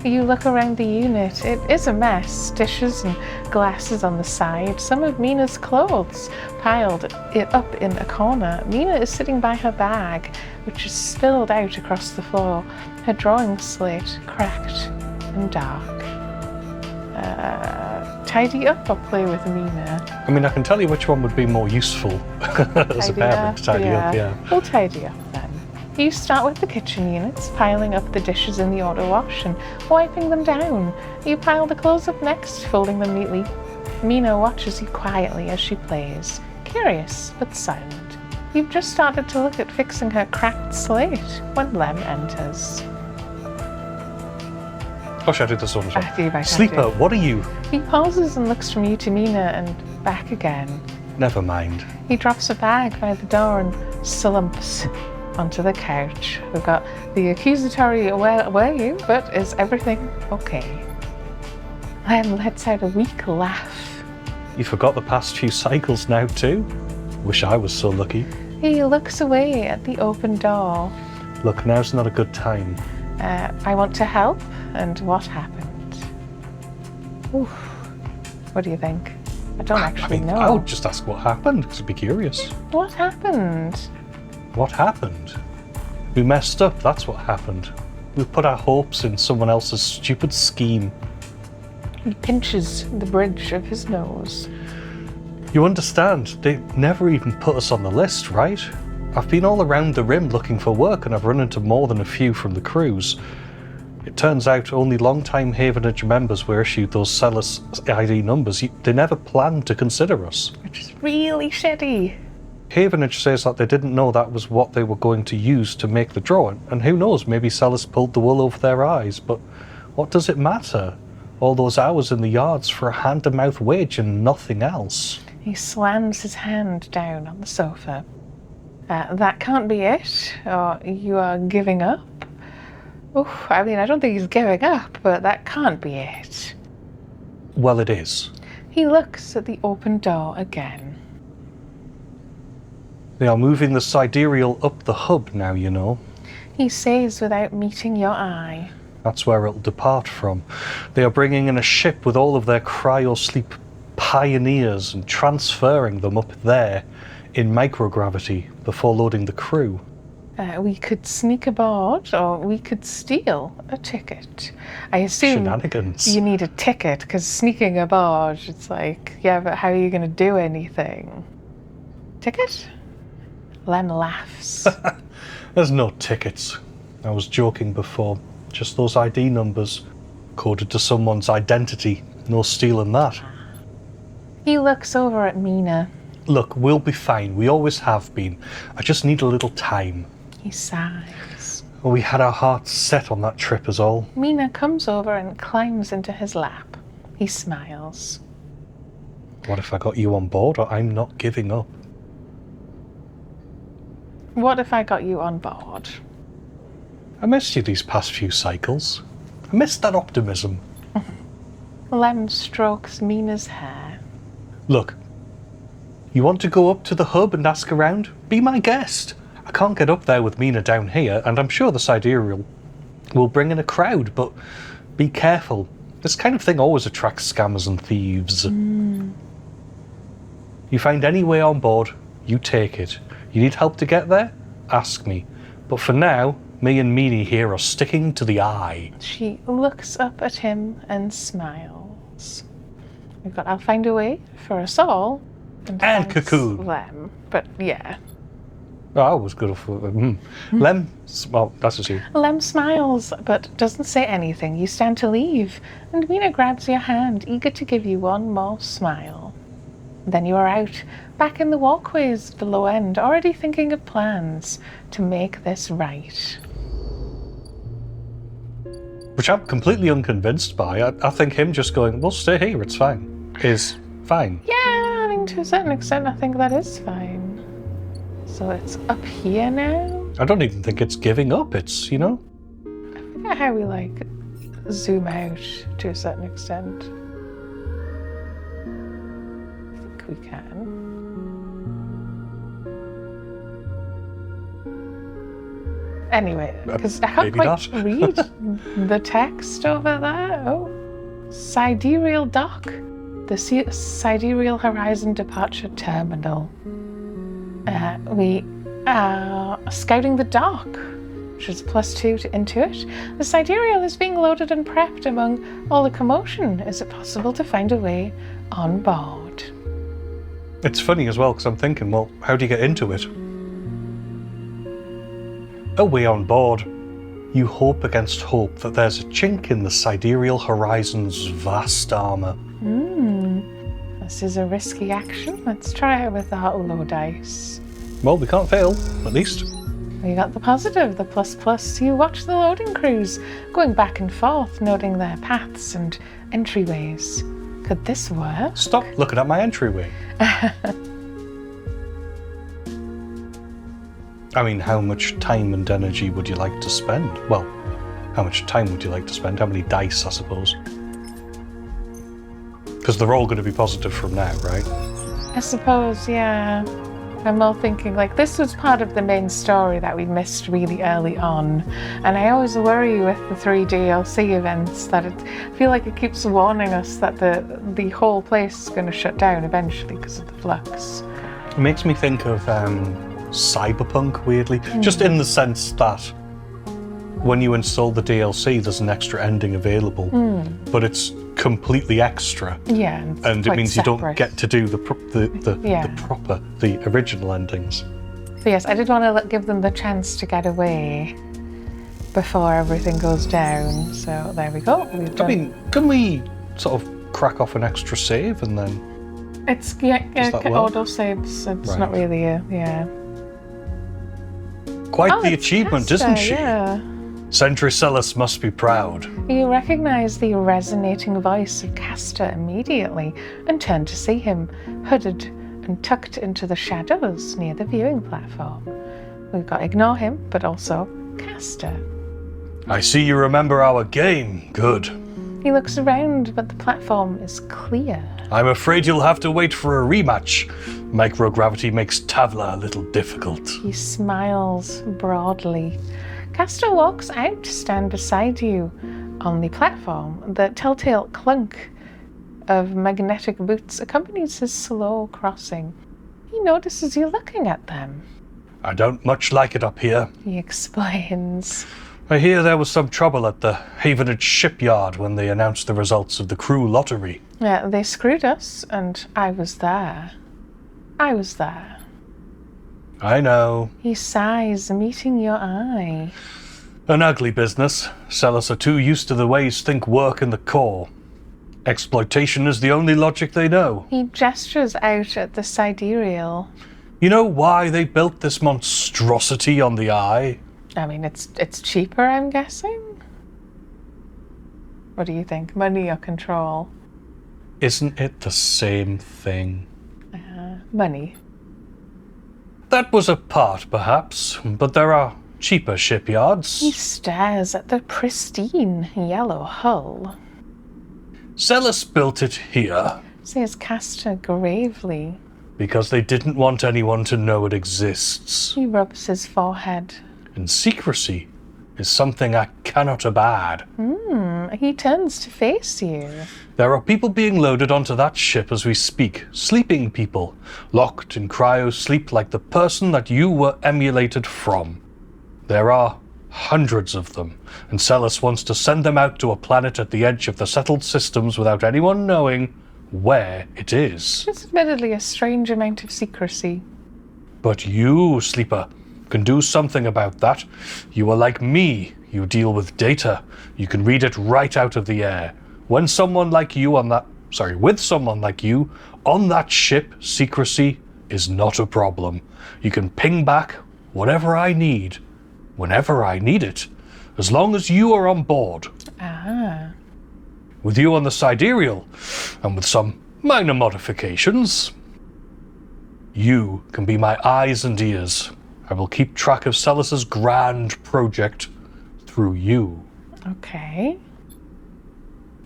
[SPEAKER 1] You look around the unit. It is a mess. Dishes and glasses on the side. Some of Mina's clothes piled up in a corner. Mina is sitting by her bag, which is spilled out across the floor. Her drawing slate cracked and dark. Tidy up or play with Mina?
[SPEAKER 2] I mean, I can tell you which one would be more useful as a parent to tidy up, yeah.
[SPEAKER 1] We'll tidy up then. You start with the kitchen units, piling up the dishes in the auto wash and wiping them down. You pile the clothes up next, folding them neatly. Mina watches you quietly as she plays, curious but silent. You've just started to look at fixing her cracked slate when Lem enters.
[SPEAKER 2] Oh, should I do this one as well?
[SPEAKER 1] I
[SPEAKER 2] Sleeper, what are you?
[SPEAKER 1] He pauses and looks from you to Mina and back again.
[SPEAKER 2] Never mind.
[SPEAKER 1] He drops a bag by the door and slumps onto the couch. We've got the accusatory, where were you? But is everything okay? Lem lets out a weak laugh.
[SPEAKER 2] You forgot the past few cycles now too? Wish I was so lucky.
[SPEAKER 1] He looks away at the open door.
[SPEAKER 2] Look, now's not a good time.
[SPEAKER 1] I want to help, and what happened? Oof. What do you think? I don't actually know.
[SPEAKER 2] I would just ask what happened, because I'd be curious.
[SPEAKER 1] What happened?
[SPEAKER 2] What happened? We messed up, that's what happened. We put our hopes in someone else's stupid scheme.
[SPEAKER 1] He pinches the bridge of his nose.
[SPEAKER 2] You understand, they never even put us on the list, right? I've been all around the rim looking for work and I've run into more than a few from the cruise. It turns out only long-time Havenage members were issued those seller's ID numbers. They never planned to consider us.
[SPEAKER 1] Which is really shitty.
[SPEAKER 2] Havenage says that they didn't know that was what they were going to use to make the drawing, and who knows, maybe sellers pulled the wool over their eyes, but what does it matter? All those hours in the yards for a hand-to-mouth wage and nothing else.
[SPEAKER 1] He slams his hand down on the sofa. That can't be it, or you are giving up? Oof, I mean, I don't think he's giving up, but that can't be it.
[SPEAKER 2] Well, it is.
[SPEAKER 1] He looks at the open door again.
[SPEAKER 2] They are moving the sidereal up the hub now, you know.
[SPEAKER 1] He says without meeting your eye.
[SPEAKER 2] That's where it'll depart from. They are bringing in a ship with all of their cryo-sleep pioneers and transferring them up there in microgravity before loading the crew.
[SPEAKER 1] We could sneak aboard, or we could steal a ticket. I assume
[SPEAKER 2] Shenanigans.
[SPEAKER 1] you need a ticket, because sneaking aboard, it's like, yeah, but how are you going to do anything? Ticket? Lem laughs.
[SPEAKER 2] There's no tickets. I was joking before. Just those ID numbers coded to someone's identity. No stealing that.
[SPEAKER 1] He looks over at Mina.
[SPEAKER 2] Look, we'll be fine. We always have been. I just need a little time.
[SPEAKER 1] He sighs.
[SPEAKER 2] We had our hearts set on that trip is all.
[SPEAKER 1] Mina comes over and climbs into his lap. He smiles.
[SPEAKER 2] What if I got you on board, or I'm not giving up?
[SPEAKER 1] What if I got you on board?
[SPEAKER 2] I missed you these past few cycles. I missed that optimism.
[SPEAKER 1] Lem strokes Mina's hair.
[SPEAKER 2] Look, you want to go up to the hub and ask around? Be my guest. I can't get up there with Mina down here, and I'm sure the sidereal will bring in a crowd, but be careful. This kind of thing always attracts scammers and thieves. You find any way on board, you take it. You need help to get there? Ask me. But for now, me and Meanie here are sticking to the eye.
[SPEAKER 1] She looks up at him and smiles. We've got I'll find a way for us all. And
[SPEAKER 2] Cocoon.
[SPEAKER 1] Lem. But yeah.
[SPEAKER 2] I was good for Lem. Well, that's just you.
[SPEAKER 1] Lem smiles, but doesn't say anything. You stand to leave, and Mina grabs your hand, eager to give you one more smile. Then you are out, back in the walkways at the low end, already thinking of plans to make this right.
[SPEAKER 2] Which I'm completely unconvinced by. I think him just going, "We'll stay here, it's fine," is fine.
[SPEAKER 1] Yeah, I mean, to a certain extent, I think that is fine. So it's up here now?
[SPEAKER 2] I don't even think it's giving up. It's,
[SPEAKER 1] I forget how we, zoom out to a certain extent. I think we can. Anyway, because I can't quite read the text over there. Oh, Sidereal Dock. The Sidereal Horizon Departure Terminal. We are scouting the dock, which is +2 to intuit. The Sidereal is being loaded and prepped among all the commotion. Is it possible to find a way on board?
[SPEAKER 2] It's funny as well, because I'm thinking, well, how do you get into it? A way on board. You hope against hope that there's a chink in the Sidereal Horizon's vast armour.
[SPEAKER 1] This is a risky action. Let's try it with our low dice.
[SPEAKER 2] Well, we can't fail, at least.
[SPEAKER 1] We got the positive, the ++. You watch the loading crews going back and forth, noting their paths and entryways. Could this work?
[SPEAKER 2] Stop looking at my entryway. I mean, how much time and energy would you like to spend? Well, how much time would you like to spend? How many dice, I suppose? Because they're all going to be positive from now, right?
[SPEAKER 1] I suppose, yeah. I'm all thinking, this was part of the main story that we missed really early on. And I always worry with the 3 DLC events that I feel like it keeps warning us that the whole place is going to shut down eventually because of the flux.
[SPEAKER 2] It makes me think of Cyberpunk, weirdly. Just in the sense that when you install the DLC, there's an extra ending available. But it's completely extra.
[SPEAKER 1] Yeah,
[SPEAKER 2] and it means
[SPEAKER 1] separate.
[SPEAKER 2] You don't get to do the original endings.
[SPEAKER 1] So yes, I did want to give them the chance to get away before everything goes down. So there we go.
[SPEAKER 2] I mean, can we sort of crack off an extra save and then?
[SPEAKER 1] It's auto saves. It's
[SPEAKER 2] right.
[SPEAKER 1] Not really a
[SPEAKER 2] Quite the achievement,
[SPEAKER 1] Casta,
[SPEAKER 2] isn't she?
[SPEAKER 1] Yeah.
[SPEAKER 2] Sentry Celis must be proud.
[SPEAKER 1] You recognize the resonating voice of Casta immediately and turn to see him, hooded and tucked into the shadows near the viewing platform. We've got ignore him, but also Casta.
[SPEAKER 2] I see you remember our game. Good.
[SPEAKER 1] He looks around, but the platform is clear.
[SPEAKER 2] I'm afraid you'll have to wait for a rematch. Microgravity makes Tavla a little difficult.
[SPEAKER 1] He smiles broadly. Casta walks out to stand beside you on the platform. The telltale clunk of magnetic boots accompanies his slow crossing. He notices you looking at them.
[SPEAKER 2] I don't much like it up here.
[SPEAKER 1] He explains.
[SPEAKER 2] I hear there was some trouble at the Havenage shipyard when they announced the results of the crew lottery.
[SPEAKER 1] Yeah, they screwed us, and I was there. I was there.
[SPEAKER 2] I know.
[SPEAKER 1] He sighs, meeting your eye.
[SPEAKER 2] An ugly business. Sellers are too used to the ways think work in the core. Exploitation is the only logic they know.
[SPEAKER 1] He gestures out at the sidereal.
[SPEAKER 2] You know why they built this monstrosity on the eye?
[SPEAKER 1] I mean, it's cheaper, I'm guessing? What do you think? Money or control?
[SPEAKER 2] Isn't it the same thing?
[SPEAKER 1] Money.
[SPEAKER 2] That was a part, perhaps, but there are cheaper shipyards.
[SPEAKER 1] He stares at the pristine yellow hull.
[SPEAKER 2] Celis built it here.
[SPEAKER 1] Says Casta gravely.
[SPEAKER 2] Because they didn't want anyone to know it exists.
[SPEAKER 1] He rubs his forehead.
[SPEAKER 2] And secrecy is something I cannot abide.
[SPEAKER 1] He turns to face you.
[SPEAKER 2] There are people being loaded onto that ship as we speak. Sleeping people. Locked in cryo-sleep like the person that you were emulated from. There are hundreds of them, and Celis wants to send them out to a planet at the edge of the settled systems without anyone knowing where it is.
[SPEAKER 1] It's admittedly a strange amount of secrecy.
[SPEAKER 2] But you, Sleeper, can do something about that. You are like me. You deal with data. You can read it right out of the air. With someone like you on that ship, secrecy is not a problem. You can ping back whatever I need, whenever I need it, as long as you are on board.
[SPEAKER 1] Ah.
[SPEAKER 2] With you on the sidereal, and with some minor modifications, you can be my eyes and ears. I will keep track of Celis's grand project through you.
[SPEAKER 1] Okay.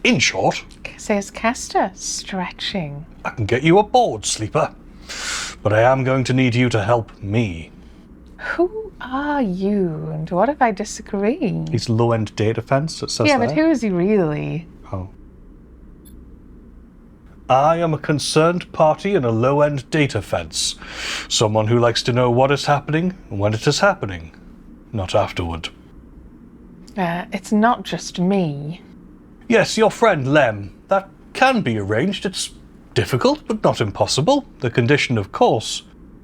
[SPEAKER 2] In short,
[SPEAKER 1] Says Castor, stretching.
[SPEAKER 2] I can get you aboard, Sleeper. But I am going to need you to help me.
[SPEAKER 1] Who are you, and what if I disagree?
[SPEAKER 2] He's low-end data fence, it says
[SPEAKER 1] Yeah,
[SPEAKER 2] there.
[SPEAKER 1] but who is he really?
[SPEAKER 2] Oh. I am a concerned party in a low-end data fence. Someone who likes to know what is happening and when it is happening, not afterward.
[SPEAKER 1] It's not just me.
[SPEAKER 2] Yes, your friend Lem. That can be arranged. It's difficult, but not impossible. The condition, of course,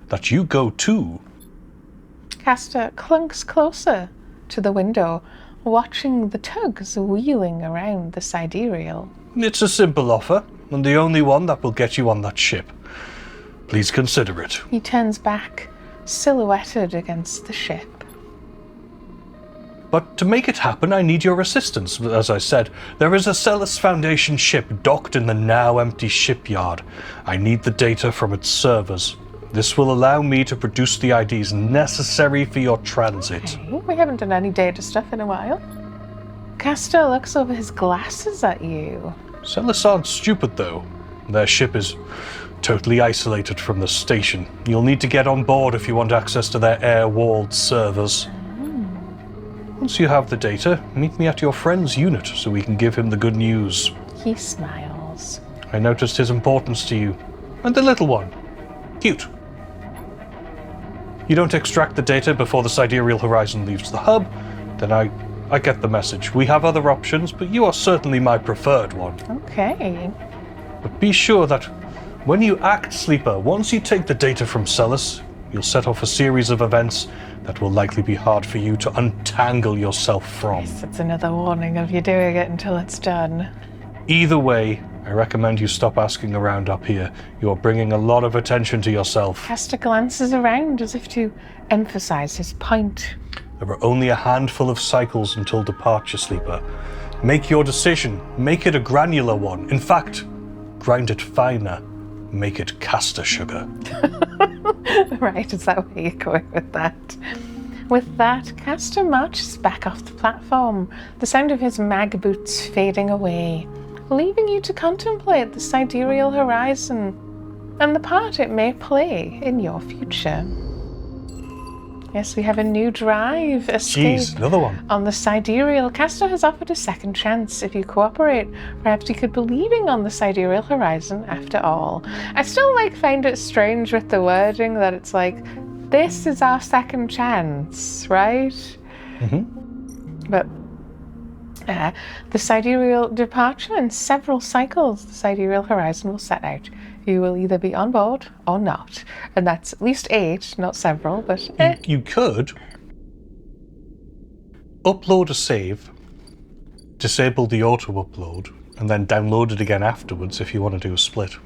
[SPEAKER 2] that you go too.
[SPEAKER 1] Castor clunks closer to the window, watching the tugs wheeling around the sidereal.
[SPEAKER 2] It's a simple offer, and the only one that will get you on that ship. Please consider it.
[SPEAKER 1] He turns back, silhouetted against the ship.
[SPEAKER 2] But to make it happen, I need your assistance. As I said, there is a Celis Foundation ship docked in the now empty shipyard. I need the data from its servers. This will allow me to produce the IDs necessary for your transit.
[SPEAKER 1] Okay, we haven't done any data stuff in a while. Castor looks over his glasses at you.
[SPEAKER 2] Celis aren't stupid, though. Their ship is totally isolated from the station. You'll need to get on board if you want access to their air-walled servers. Once you have the data, meet me at your friend's unit so we can give him the good news.
[SPEAKER 1] He smiles.
[SPEAKER 2] I noticed his importance to you. And the little one. Cute. You don't extract the data before the sidereal horizon leaves the hub, then I get the message. We have other options, but you are certainly my preferred one.
[SPEAKER 1] Okay.
[SPEAKER 2] But be sure that when you act, Sleeper, once you take the data from Celis, you'll set off a series of events that will likely be hard for you to untangle yourself from.
[SPEAKER 1] Yes, it's another warning of you doing it until it's done.
[SPEAKER 2] Either way, I recommend you stop asking around up here. You're bringing a lot of attention to yourself.
[SPEAKER 1] Castor glances around as if to emphasize his point.
[SPEAKER 2] There are only a handful of cycles until departure, Sleeper. Make your decision. Make it a granular one. In fact, grind it finer. Make it castor sugar.
[SPEAKER 1] Right, is that where you're going with that? With that, Castor marches back off the platform, the sound of his mag boots fading away, leaving you to contemplate the sidereal horizon and the part it may play in your future. Yes, we have a new drive escape.
[SPEAKER 2] Jeez, another one.
[SPEAKER 1] On the sidereal, Castor has offered a second chance. If you cooperate, perhaps you could be leaving on the sidereal horizon after all. I still find it strange with the wording that it's like, this is our second chance, right?
[SPEAKER 2] Mm-hmm.
[SPEAKER 1] But the sidereal departure in several cycles, the sidereal horizon will set out. You will either be on board or not. And that's at least 8, not several, but
[SPEAKER 2] You could upload a save, disable the auto-upload, and then download it again afterwards if you want to do a split.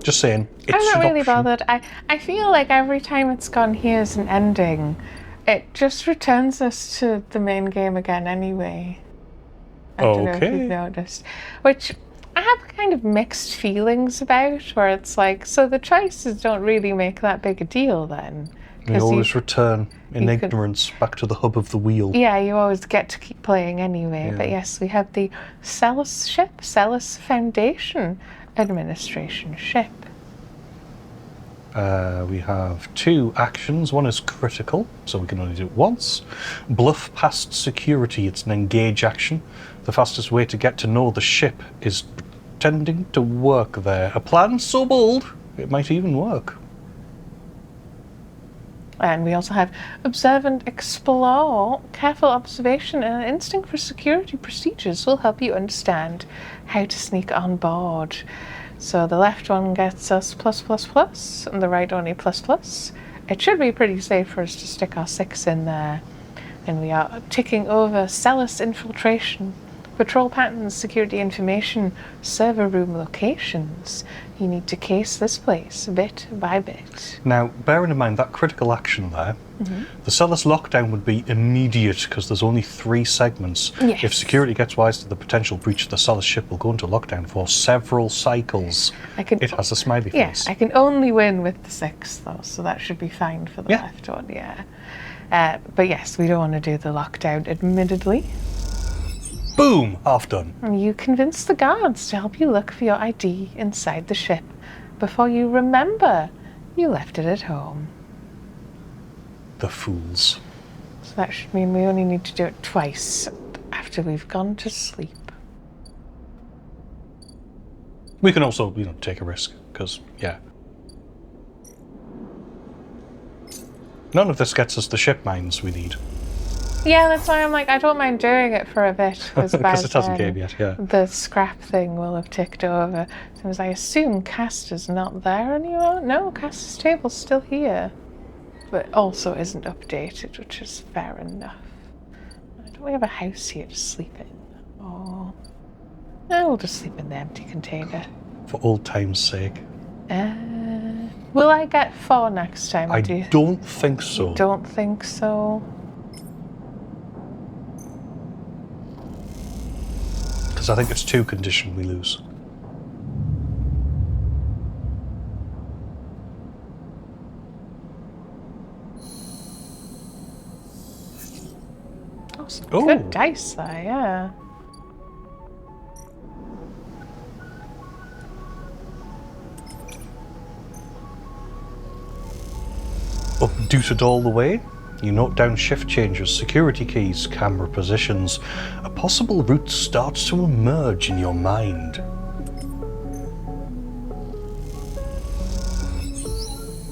[SPEAKER 2] Just saying. It's
[SPEAKER 1] I'm not
[SPEAKER 2] an
[SPEAKER 1] really
[SPEAKER 2] option.
[SPEAKER 1] bothered. I feel like every time it's gone, here's an ending, it just returns us to the main game again anyway. I don't know if
[SPEAKER 2] Okay.
[SPEAKER 1] you've noticed. Which I have kind of mixed feelings about, where it's like, so the choices don't really make that big a deal then.
[SPEAKER 2] We
[SPEAKER 1] 'Cause
[SPEAKER 2] always return in
[SPEAKER 1] you could-
[SPEAKER 2] ignorance back to the hub of the wheel.
[SPEAKER 1] yeah, you always get to keep playing anyway.
[SPEAKER 2] Yeah.
[SPEAKER 1] But yes, we have the Celis ship, Celis Foundation Administration ship.
[SPEAKER 2] We have 2 actions. One is critical, so we can only do it once. Bluff past security. It's an engage action. The fastest way to get to know the ship is pretending to work there. A plan so bold, it might even work.
[SPEAKER 1] And we also have observe and explore. Careful observation and an instinct for security procedures will help you understand how to sneak on board. So the left one gets us +++, and the right only ++. it should be pretty safe for us to stick our 6 in there. And we are ticking over Celis infiltration, patrol patterns, security information, server room locations. You need to case this place bit by bit.
[SPEAKER 2] Now, bearing in mind that critical action there, the Celis lockdown would be immediate because there's only 3 segments.
[SPEAKER 1] Yes.
[SPEAKER 2] If security gets wise to the potential breach, the Celis ship will go into lockdown for several cycles. It has a smiley face.
[SPEAKER 1] Yeah, I can only win with the 6 though, so that should be fine for the left one, yeah. But yes, we don't want to do the lockdown, admittedly.
[SPEAKER 2] Boom! Half done.
[SPEAKER 1] You convince the guards to help you look for your ID inside the ship before you remember you left it at home.
[SPEAKER 2] The fools.
[SPEAKER 1] So that should mean we only need to do it twice after we've gone to sleep.
[SPEAKER 2] We can also, take a risk, because, none of this gets us the ship mines we need.
[SPEAKER 1] Yeah, that's why I'm like, I don't mind doing it for a bit.
[SPEAKER 2] Because it hasn't game yet, yeah.
[SPEAKER 1] The scrap thing will have ticked over. So I assume Castor's not there anymore. No, Castor's table's still here. But also isn't updated, which is fair enough. Don't we have a house here to sleep in? Oh. No, we'll just sleep in the empty container.
[SPEAKER 2] For old time's sake.
[SPEAKER 1] Will I get 4 next time?
[SPEAKER 2] I don't think so.
[SPEAKER 1] Don't think so.
[SPEAKER 2] Because I think it's 2 condition we lose.
[SPEAKER 1] Oh, some good dice there, yeah.
[SPEAKER 2] Updated all the way. You note down shift changes, security keys, camera positions. A possible route starts to emerge in your mind.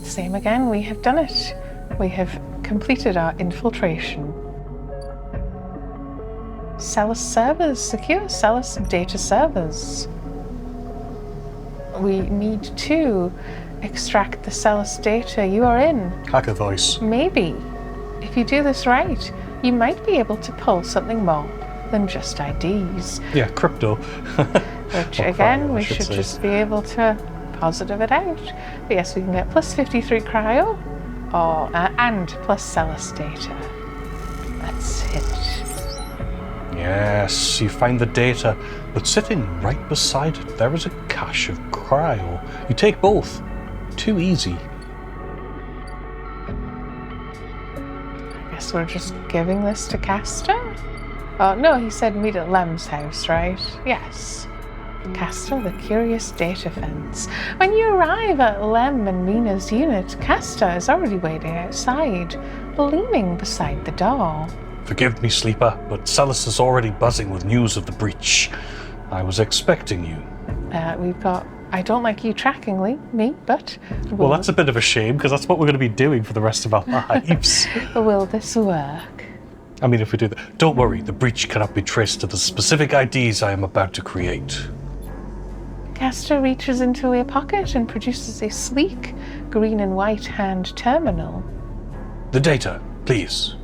[SPEAKER 1] Same again, we have done it. We have completed our infiltration. Celis servers, secure Celis data servers. We need to extract the Celis data you are in.
[SPEAKER 2] Hacker voice.
[SPEAKER 1] Maybe. If you do this right, you might be able to pull something more than just IDs.
[SPEAKER 2] Yeah, crypto.
[SPEAKER 1] Which again, we should just be able to positive it out. But yes, we can get plus 53 cryo and plus Celis data. Let's hit it.
[SPEAKER 2] Yes, you find the data, but sitting right beside it, there is a cache of cryo. You take both. Too easy.
[SPEAKER 1] I guess we're just giving this to Castor? Oh, no, he said meet at Lem's house, right? Yes. Castor, the curious data fence. When you arrive at Lem and Mina's unit, Castor is already waiting outside, leaning beside the door.
[SPEAKER 2] Forgive me, Sleeper, but Celis is already buzzing with news of the breach. I was expecting you.
[SPEAKER 1] We've got I don't like you tracking me, but...
[SPEAKER 2] Well, that's a bit of a shame, because that's what we're going to be doing for the rest of our lives.
[SPEAKER 1] Will this work?
[SPEAKER 2] I mean, if we do that... Don't worry, the breach cannot be traced to the specific IDs I am about to create.
[SPEAKER 1] Castor reaches into a pocket and produces a sleek green and white hand terminal.
[SPEAKER 2] The data, please.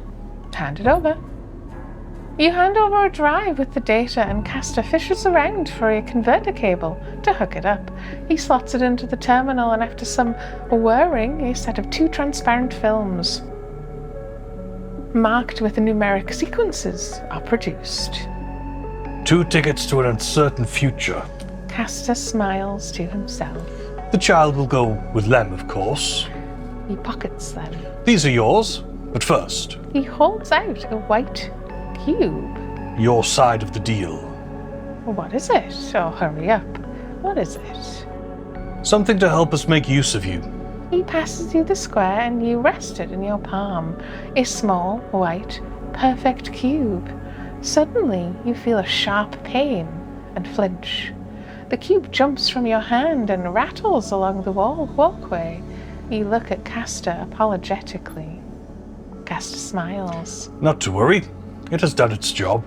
[SPEAKER 1] Hand it over. You hand over a drive with the data and Castor fishes around for a converter cable to hook it up. He slots it into the terminal and after some whirring, a set of 2 transparent films marked with numeric sequences are produced.
[SPEAKER 2] 2 tickets to an uncertain future.
[SPEAKER 1] Castor smiles to himself.
[SPEAKER 2] The child will go with Lem, of course.
[SPEAKER 1] He pockets them.
[SPEAKER 2] These are yours, but first...
[SPEAKER 1] He holds out a white cube.
[SPEAKER 2] Your side of the deal.
[SPEAKER 1] What is it? Oh, hurry up. What is it?
[SPEAKER 2] Something to help us make use of you.
[SPEAKER 1] He passes you the square and you rest it in your palm. A small, white, perfect cube. Suddenly, you feel a sharp pain and flinch. The cube jumps from your hand and rattles along the walkway. You look at Castor apologetically. Castor smiles.
[SPEAKER 2] Not to worry. It has done its job.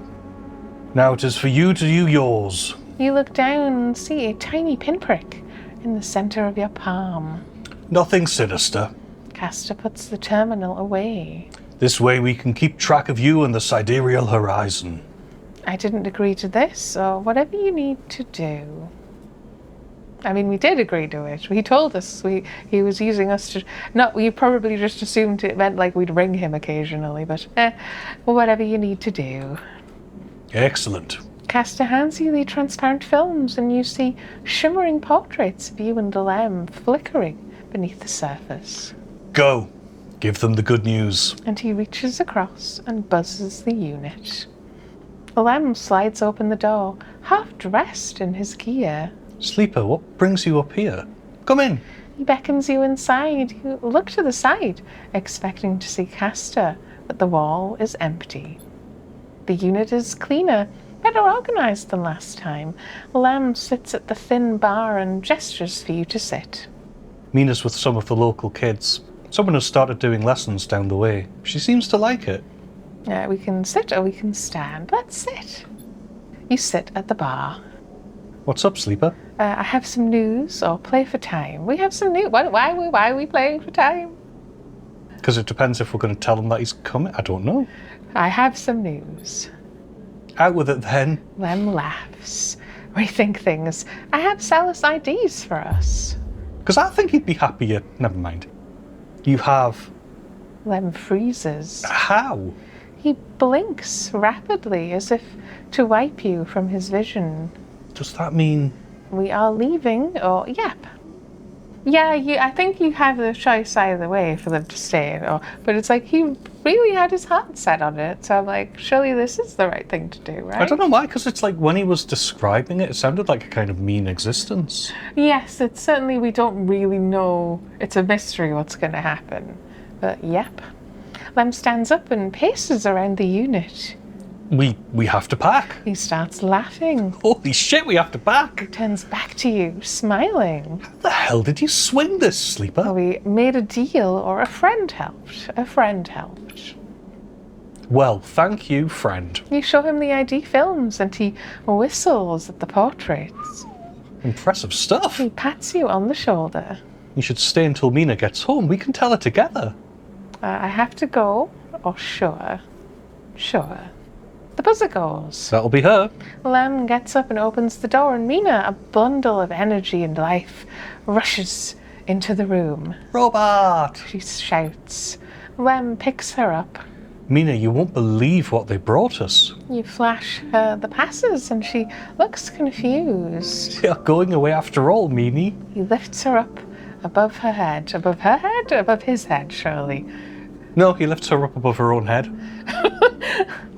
[SPEAKER 2] Now it is for you to do yours.
[SPEAKER 1] You look down and see a tiny pinprick in the center of your palm.
[SPEAKER 2] Nothing sinister.
[SPEAKER 1] Castor puts the terminal away.
[SPEAKER 2] This way we can keep track of you and the sidereal horizon.
[SPEAKER 1] I didn't agree to this, or whatever you need to do. I mean, we did agree to it. He told us he was using us to... Not, we probably just assumed it meant like we'd ring him occasionally, but whatever you need to do.
[SPEAKER 2] Excellent.
[SPEAKER 1] Castor hands you the transparent films, and you see shimmering portraits of you and Lem flickering beneath the surface.
[SPEAKER 2] Go. Give them the good news.
[SPEAKER 1] And he reaches across and buzzes the unit. Lem slides open the door, half dressed in his gear.
[SPEAKER 2] Sleeper, what brings you up here? Come in.
[SPEAKER 1] He beckons you inside. You look to the side, expecting to see Castor, but the wall is empty. The unit is cleaner, better organized than last time. Lem sits at the thin bar and gestures for you to sit.
[SPEAKER 2] Mina's with some of the local kids. Someone has started doing lessons down the way. She seems to like it.
[SPEAKER 1] We can sit or we can stand. Let's sit. You sit at the bar.
[SPEAKER 2] What's up, Sleeper?
[SPEAKER 1] I have some news, or play for time. We have some news. Why are we playing for time?
[SPEAKER 2] Because it depends if we're going to tell him that he's coming. I don't know.
[SPEAKER 1] I have some news.
[SPEAKER 2] Out with it then.
[SPEAKER 1] Lem laughs. Rethink things. I have Salus IDs for us.
[SPEAKER 2] Because I think he'd be happier. Never mind. You have...
[SPEAKER 1] Lem freezes.
[SPEAKER 2] How?
[SPEAKER 1] He blinks rapidly as if to wipe you from his vision.
[SPEAKER 2] Does that mean...
[SPEAKER 1] We are leaving, or yep. Yeah, I think you have the choice either way for them to stay, but it's like he really had his heart set on it, so I'm like, surely this is the right thing to do, right?
[SPEAKER 2] I don't know why, because it's like when he was describing it, it sounded like a kind of mean existence.
[SPEAKER 1] Yes, it's certainly, we don't really know, it's a mystery what's going to happen, but yep. Lem stands up and paces around the unit.
[SPEAKER 2] We have to pack.
[SPEAKER 1] He starts laughing.
[SPEAKER 2] Holy shit, we have to pack.
[SPEAKER 1] He turns back to you, smiling.
[SPEAKER 2] How the hell did you swing this, Sleeper?
[SPEAKER 1] We made a deal, or a friend helped. A friend helped.
[SPEAKER 2] Well, thank you, friend.
[SPEAKER 1] You show him the ID films and he whistles at the portraits.
[SPEAKER 2] Impressive stuff.
[SPEAKER 1] He pats you on the shoulder.
[SPEAKER 2] You should stay until Mina gets home. We can tell her together.
[SPEAKER 1] I have to go, or sure. Sure. The buzzer goes.
[SPEAKER 2] That'll be her.
[SPEAKER 1] Lem gets up and opens the door, and Mina, a bundle of energy and life, rushes into the room.
[SPEAKER 2] Robot!
[SPEAKER 1] She shouts. Lem picks her up.
[SPEAKER 2] Mina, you won't believe what they brought us.
[SPEAKER 1] You flash her the passes, and she looks confused.
[SPEAKER 2] They are going away after all, Mimi.
[SPEAKER 1] He lifts her up above her head. Above her head? Above his head, surely.
[SPEAKER 2] No, he lifts her up above her own head.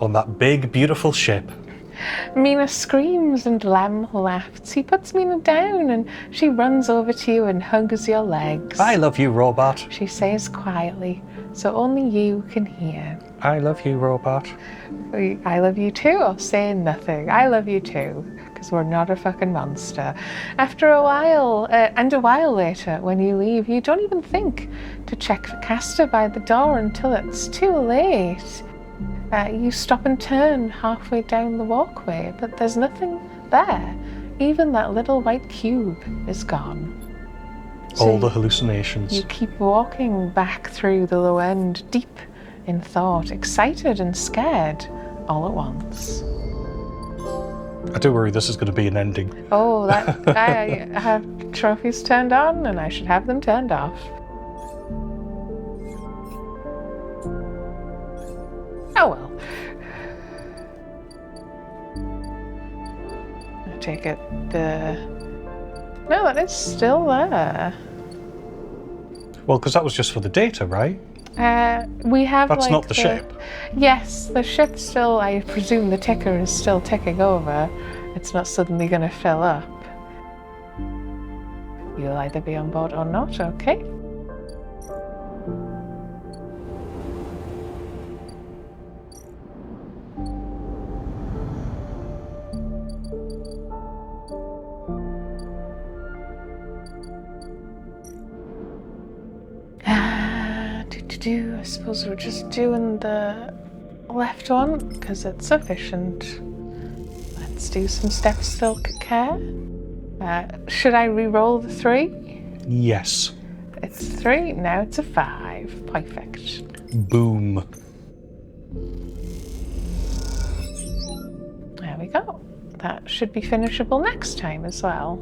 [SPEAKER 2] On that big, beautiful ship.
[SPEAKER 1] Mina screams and Lem laughs. He puts Mina down and she runs over to you and hugs your legs.
[SPEAKER 2] I love you, Robot.
[SPEAKER 1] She says quietly, so only you can hear.
[SPEAKER 2] I love you, Robot.
[SPEAKER 1] I love you too, or say nothing. I love you too, because we're not a fucking monster. After a while, and a while later, when you leave, you don't even think to check for Castor by the door until it's too late. You stop and turn halfway down the walkway, but there's nothing there. Even that little white cube is gone. So
[SPEAKER 2] all the hallucinations.
[SPEAKER 1] You keep walking back through the low end, deep in thought, excited and scared all at once.
[SPEAKER 2] I do worry this is going to be an ending.
[SPEAKER 1] Oh, I have trophies turned on and I should have them turned off. Oh well. I take it no, that is still there.
[SPEAKER 2] Well, because that was just for the data, right?
[SPEAKER 1] We have
[SPEAKER 2] That's
[SPEAKER 1] like
[SPEAKER 2] not the ship.
[SPEAKER 1] Yes, the ship still, I presume the ticker is still ticking over. It's not suddenly going to fill up. You'll either be on board or not, okay? I suppose we're just doing the left one because it's efficient. Let's do some step silk care. Should I re-roll the 3?
[SPEAKER 2] Yes.
[SPEAKER 1] It's 3, now it's a 5. drive. Perfect.
[SPEAKER 2] Boom.
[SPEAKER 1] There we go. That should be finishable next time as well.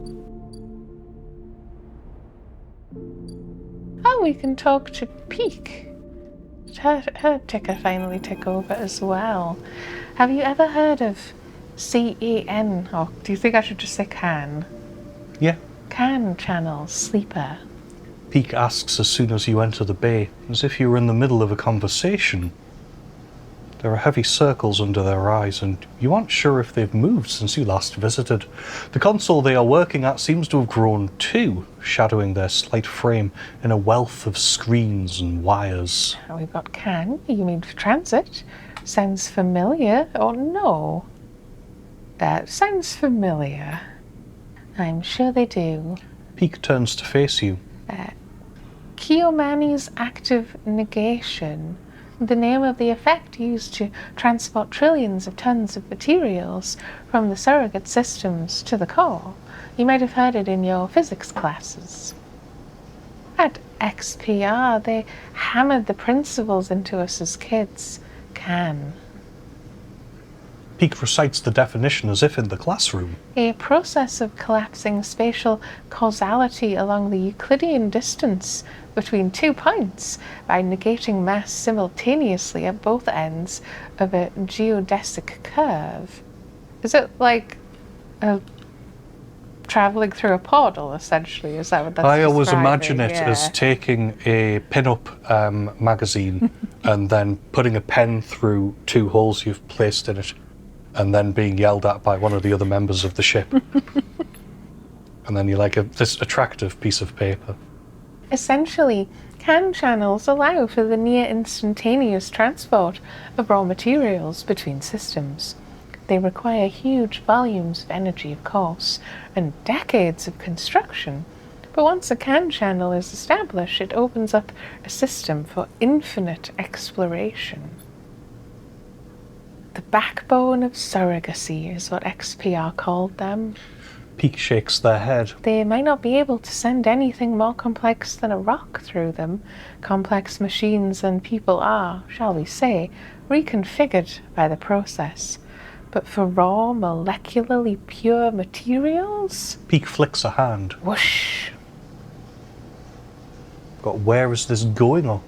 [SPEAKER 1] Oh, we can talk to Peak. Her ticker finally tick over as well. Have you ever heard of CAN? Or do you think I should just say CAN?
[SPEAKER 2] Yeah.
[SPEAKER 1] CAN channel sleeper.
[SPEAKER 2] Peak asks as soon as you enter the bay, as if you were in the middle of a conversation. There are heavy circles under their eyes, and you aren't sure if they've moved since you last visited. The console they are working at seems to have grown too, shadowing their slight frame in a wealth of screens and wires.
[SPEAKER 1] We've got CAN. You mean for transit? Sounds familiar, or no? Sounds familiar. I'm sure they do.
[SPEAKER 2] Peak turns to face you.
[SPEAKER 1] Kiomani's active negation. The name of the effect used to transport trillions of tons of materials from the surrogate systems to the core. You might have heard it in your physics classes. At XPR, they hammered the principles into us as kids. CAN.
[SPEAKER 2] Peak recites the definition as if in the classroom.
[SPEAKER 1] A process of collapsing spatial causality along the Euclidean distance between 2 points by negating mass simultaneously at both ends of a geodesic curve. Is it like travelling through a portal, essentially? Is that what that's
[SPEAKER 2] I always
[SPEAKER 1] describing?
[SPEAKER 2] imagine it as taking a pin-up magazine and then putting a pen through 2 holes you've placed in it, and then being yelled at by one of the other members of the ship. And then you're like this attractive piece of paper.
[SPEAKER 1] Essentially, CAN channels allow for the near instantaneous transport of raw materials between systems. They require huge volumes of energy, of course, and decades of construction. But once a CAN channel is established, it opens up a system for infinite exploration. The backbone of surrogacy is what XPR called them.
[SPEAKER 2] Peak shakes their head.
[SPEAKER 1] They might not be able to send anything more complex than a rock through them. Complex machines and people are, shall we say, reconfigured by the process. But for raw, molecularly pure materials?
[SPEAKER 2] Peak flicks a hand.
[SPEAKER 1] Whoosh.
[SPEAKER 2] But where is this going on?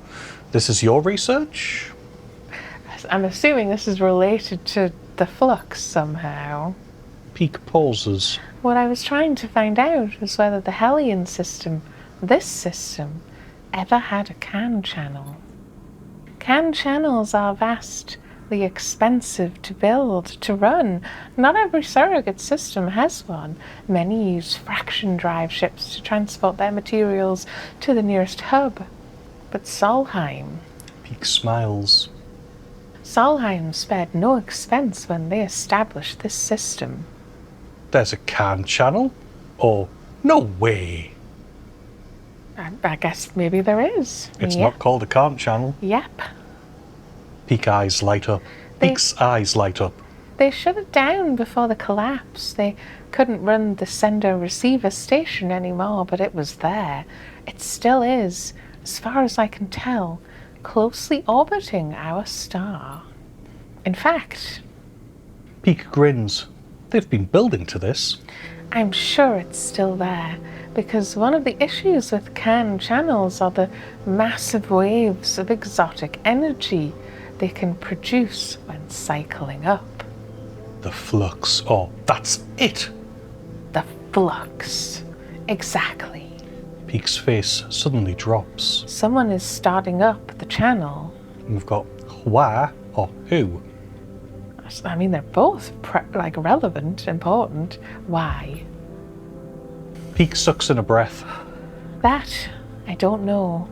[SPEAKER 2] This is your research?
[SPEAKER 1] I'm assuming this is related to the flux somehow.
[SPEAKER 2] Peak pauses.
[SPEAKER 1] What I was trying to find out was whether the Hellion system, this system, ever had a CAN channel. CAN channels are vastly expensive to build, to run. Not every surrogate system has one. Many use fraction drive ships to transport their materials to the nearest hub. But Solheim...
[SPEAKER 2] Peak smiles.
[SPEAKER 1] Solheim spared no expense when they established this system.
[SPEAKER 2] There's a CAN channel? Oh, no way.
[SPEAKER 1] I guess maybe there is.
[SPEAKER 2] It's not called a CAN channel.
[SPEAKER 1] Yep.
[SPEAKER 2] Peak's eyes light up. Peak's eyes light up.
[SPEAKER 1] They shut it down before the collapse. They couldn't run the sender-receiver station anymore, but it was there. It still is, as far as I can tell, closely orbiting our star. In fact...
[SPEAKER 2] Peak grins. They've been building to this.
[SPEAKER 1] I'm sure it's still there, because one of the issues with CAN channels are the massive waves of exotic energy they can produce when cycling up.
[SPEAKER 2] The flux. Oh, that's it!
[SPEAKER 1] The flux. Exactly.
[SPEAKER 2] Peak's face suddenly drops.
[SPEAKER 1] Someone is starting up the channel.
[SPEAKER 2] We've got why or who.
[SPEAKER 1] I mean, they're both relevant, important. Why?
[SPEAKER 2] Peak sucks in a breath.
[SPEAKER 1] That, I don't know.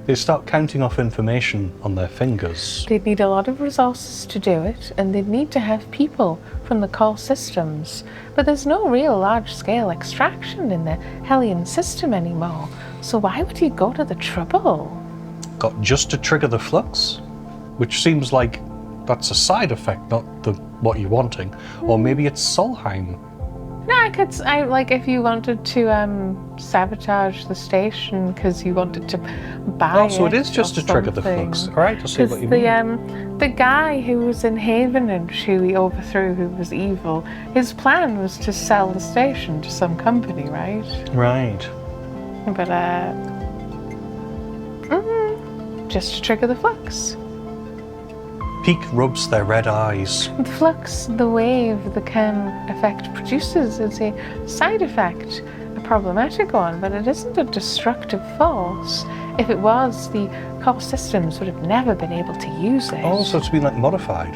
[SPEAKER 2] They start counting off information on their fingers.
[SPEAKER 1] They'd need a lot of resources to do it, and they'd need to have people from the core systems. But there's no real large-scale extraction in the Hellion system anymore, so why would you go to the trouble?
[SPEAKER 2] Got just to trigger the flux? Which seems like that's a side effect, not what you're wanting. Or maybe it's Solheim.
[SPEAKER 1] No, I like if you wanted to sabotage the station because you wanted to buy
[SPEAKER 2] Oh, so it is just
[SPEAKER 1] or
[SPEAKER 2] to trigger the
[SPEAKER 1] something.
[SPEAKER 2] flux. Alright, I see what you mean.
[SPEAKER 1] The guy who was in Havenage, who we overthrew, who was evil, his plan was to sell the station to some company, right?
[SPEAKER 2] Right.
[SPEAKER 1] But just to trigger the flux.
[SPEAKER 2] Peak rubs their red eyes.
[SPEAKER 1] The flux, the wave the Kern effect produces, is a side effect, a problematic one, but it isn't a destructive force. If it was, the core systems would have never been able to use it.
[SPEAKER 2] Oh, so it's been like modified.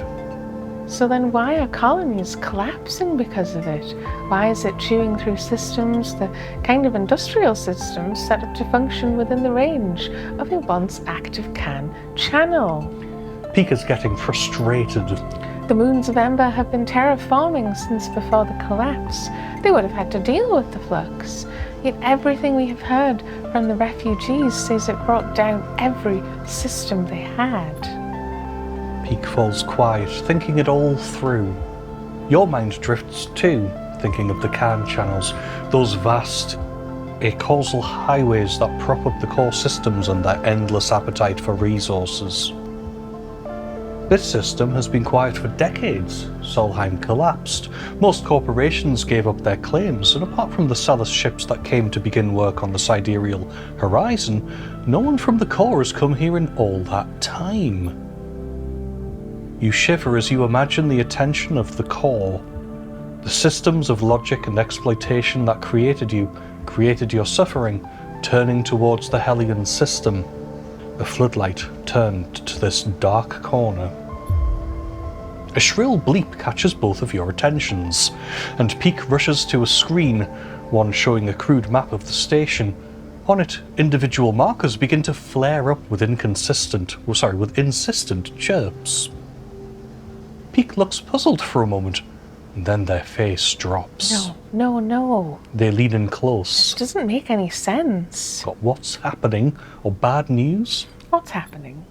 [SPEAKER 1] So then why are colonies collapsing because of it? Why is it chewing through systems, the kind of industrial systems set up to function within the range of a once active Kern channel?
[SPEAKER 2] Peak is getting frustrated.
[SPEAKER 1] The moons of Ember have been terraforming since before the collapse. They would have had to deal with the flux. Yet everything we have heard from the refugees says it brought down every system they had.
[SPEAKER 2] Peak falls quiet, thinking it all through. Your mind drifts too, thinking of the Khan channels, those vast acausal highways that prop up the core systems and their endless appetite for resources. This system has been quiet for decades. Solheim collapsed. Most corporations gave up their claims, and apart from the Celis ships that came to begin work on the sidereal horizon, no one from the core has come here in all that time. You shiver as you imagine the attention of the core. The systems of logic and exploitation that created your suffering, turning towards the Hellion system. The floodlight turned to this dark corner. A shrill bleep catches both of your attentions, and Peak rushes to a screen, one showing a crude map of the station. On it, individual markers begin to flare up with insistent chirps. Peak looks puzzled for a moment, and then their face drops.
[SPEAKER 1] No.
[SPEAKER 2] They lean in close.
[SPEAKER 1] It doesn't make any sense.
[SPEAKER 2] Got what's happening, or bad news?
[SPEAKER 1] What's happening?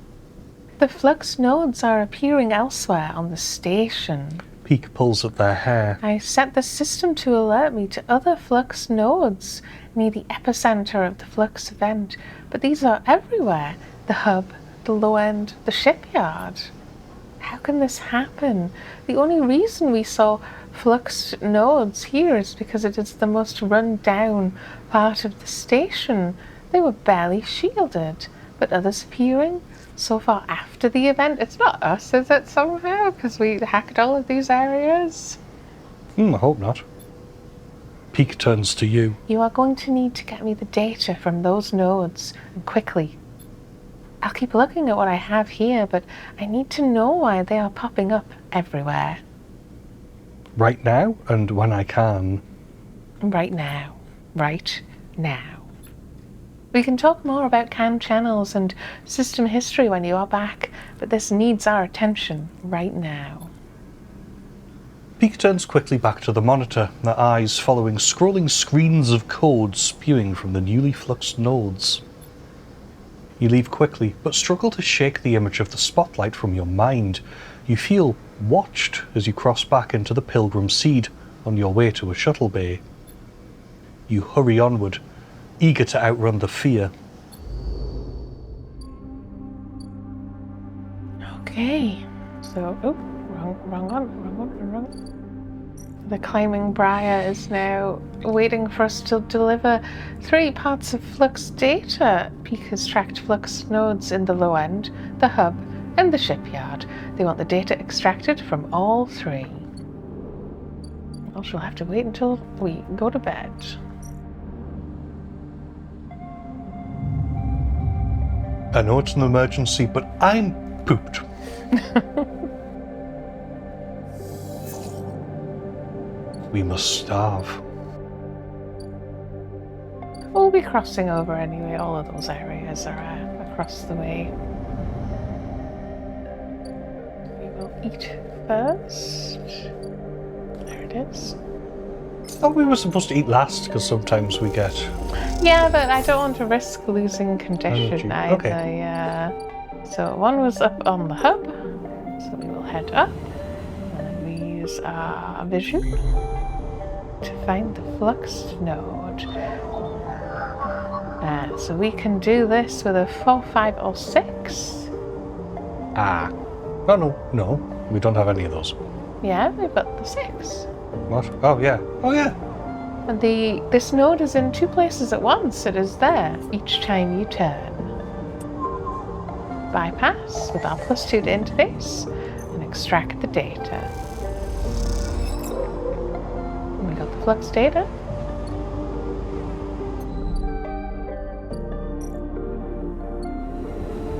[SPEAKER 1] The flux nodes are appearing elsewhere on the station.
[SPEAKER 2] Peak pulls at their hair.
[SPEAKER 1] I set the system to alert me to other flux nodes near the epicenter of the flux event, but these are everywhere. The hub, the low end, the shipyard. How can this happen? The only reason we saw flux nodes here is because it is the most run down part of the station. They were barely shielded, but others appearing so far after the event. It's not us, is it, somehow? Because we hacked all of these areas?
[SPEAKER 2] I hope not. Peak turns to you.
[SPEAKER 1] You are going to need to get me the data from those nodes, and quickly. I'll keep looking at what I have here, but I need to know why they are popping up everywhere.
[SPEAKER 2] Right now, and when I can.
[SPEAKER 1] Right now. Right now. We can talk more about CAN channels and system history when you are back, but this needs our attention right now.
[SPEAKER 2] Peak turns quickly back to the monitor, their eyes following scrolling screens of code spewing from the newly fluxed nodes. You leave quickly, but struggle to shake the image of the spotlight from your mind. You feel watched as you cross back into the Pilgrim Seed on your way to a shuttle bay. You hurry onward, eager to outrun the fear.
[SPEAKER 1] Okay, so, wrong one. The climbing Briar is now waiting for us to deliver 3 parts of flux data. Peak has tracked flux nodes in the low end, the hub, and the shipyard. They want the data extracted from all 3. Well, she'll have to wait until we go to bed.
[SPEAKER 2] I know it's an emergency, but I'm pooped. We must starve.
[SPEAKER 1] We'll be crossing over anyway. All of those areas are across the way. We will eat first. There it is.
[SPEAKER 2] Oh, we were supposed to eat last, because sometimes we get...
[SPEAKER 1] Yeah, but I don't want to risk losing condition
[SPEAKER 2] energy.
[SPEAKER 1] either.
[SPEAKER 2] Okay.
[SPEAKER 1] Yeah. So one was up on the hub, so we will head up. And we use our vision. to find the fluxed node. So we can do this with a 4, 5, or 6.
[SPEAKER 2] Oh, no. We don't have any of those.
[SPEAKER 1] Yeah, we've got the 6.
[SPEAKER 2] What? Oh, yeah.
[SPEAKER 1] And this node is in 2 places at once. It is there each time you turn. Bypass with R+2 to interface and extract the data. And we got the flux data.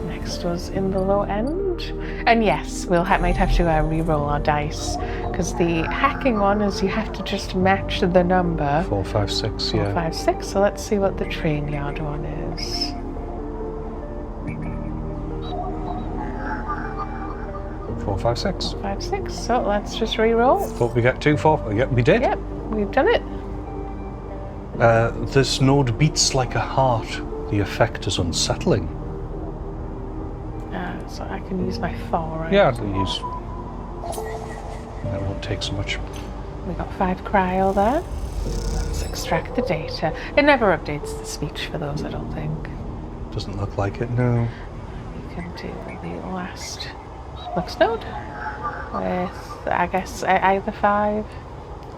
[SPEAKER 1] Next was in the low end. And yes, we'll might have to re-roll our dice, because the hacking one is you have to just match the number.
[SPEAKER 2] 4, 5, 6, yeah.
[SPEAKER 1] 4, 5, 6. So let's see what the train yard one is.
[SPEAKER 2] 4, 5, 6.
[SPEAKER 1] 5, 6. So let's just re-roll.
[SPEAKER 2] Thought we get 2, 4. Yep, we did.
[SPEAKER 1] Yep, we've done it.
[SPEAKER 2] This node beats like a heart. The effect is unsettling.
[SPEAKER 1] So I can use my 4, right?
[SPEAKER 2] Yeah, I'll use. That won't take so much.
[SPEAKER 1] We got 5 cryo there. Let's extract the data. It never updates the speech for those, I don't think.
[SPEAKER 2] Doesn't look like it, no.
[SPEAKER 1] You can do the last flux node with, I guess, either 5.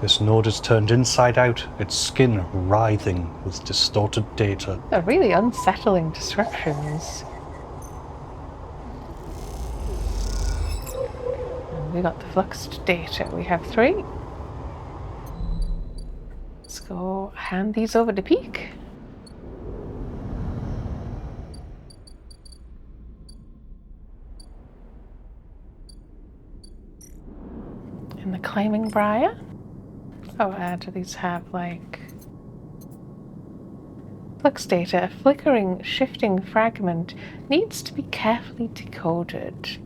[SPEAKER 2] This node is turned inside out, its skin writhing with distorted data.
[SPEAKER 1] They're really unsettling descriptions. We got the fluxed data. We have 3. Let's go hand these over to Peak. In the climbing briar. Oh, do these have like flux data? A flickering, shifting fragment needs to be carefully decoded.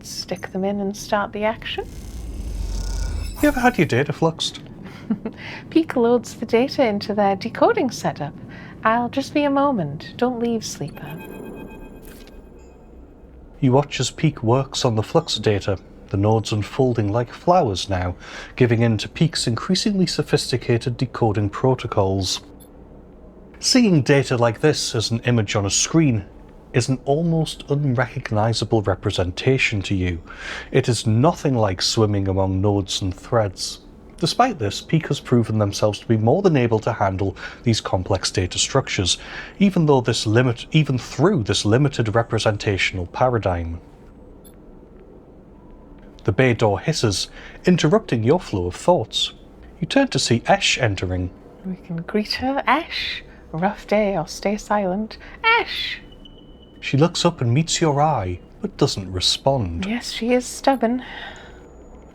[SPEAKER 1] Stick them in and start the action.
[SPEAKER 2] You ever had your data fluxed?
[SPEAKER 1] Peak loads the data into their decoding setup. I'll just be a moment. Don't leave, sleeper.
[SPEAKER 2] You watch as Peak works on the flux data, the nodes unfolding like flowers now, giving in to Peak's increasingly sophisticated decoding protocols. Seeing data like this as an image on a screen is an almost unrecognizable representation to you. It is nothing like swimming among nodes and threads. Despite this, Peak has proven themselves to be more than able to handle these complex data structures, even through this limited representational paradigm. The bay door hisses, interrupting your flow of thoughts. You turn to see Esh entering.
[SPEAKER 1] We can greet her. Ash! Rough day or stay silent. Ash!
[SPEAKER 2] She looks up and meets your eye, but doesn't respond.
[SPEAKER 1] Yes, she is stubborn.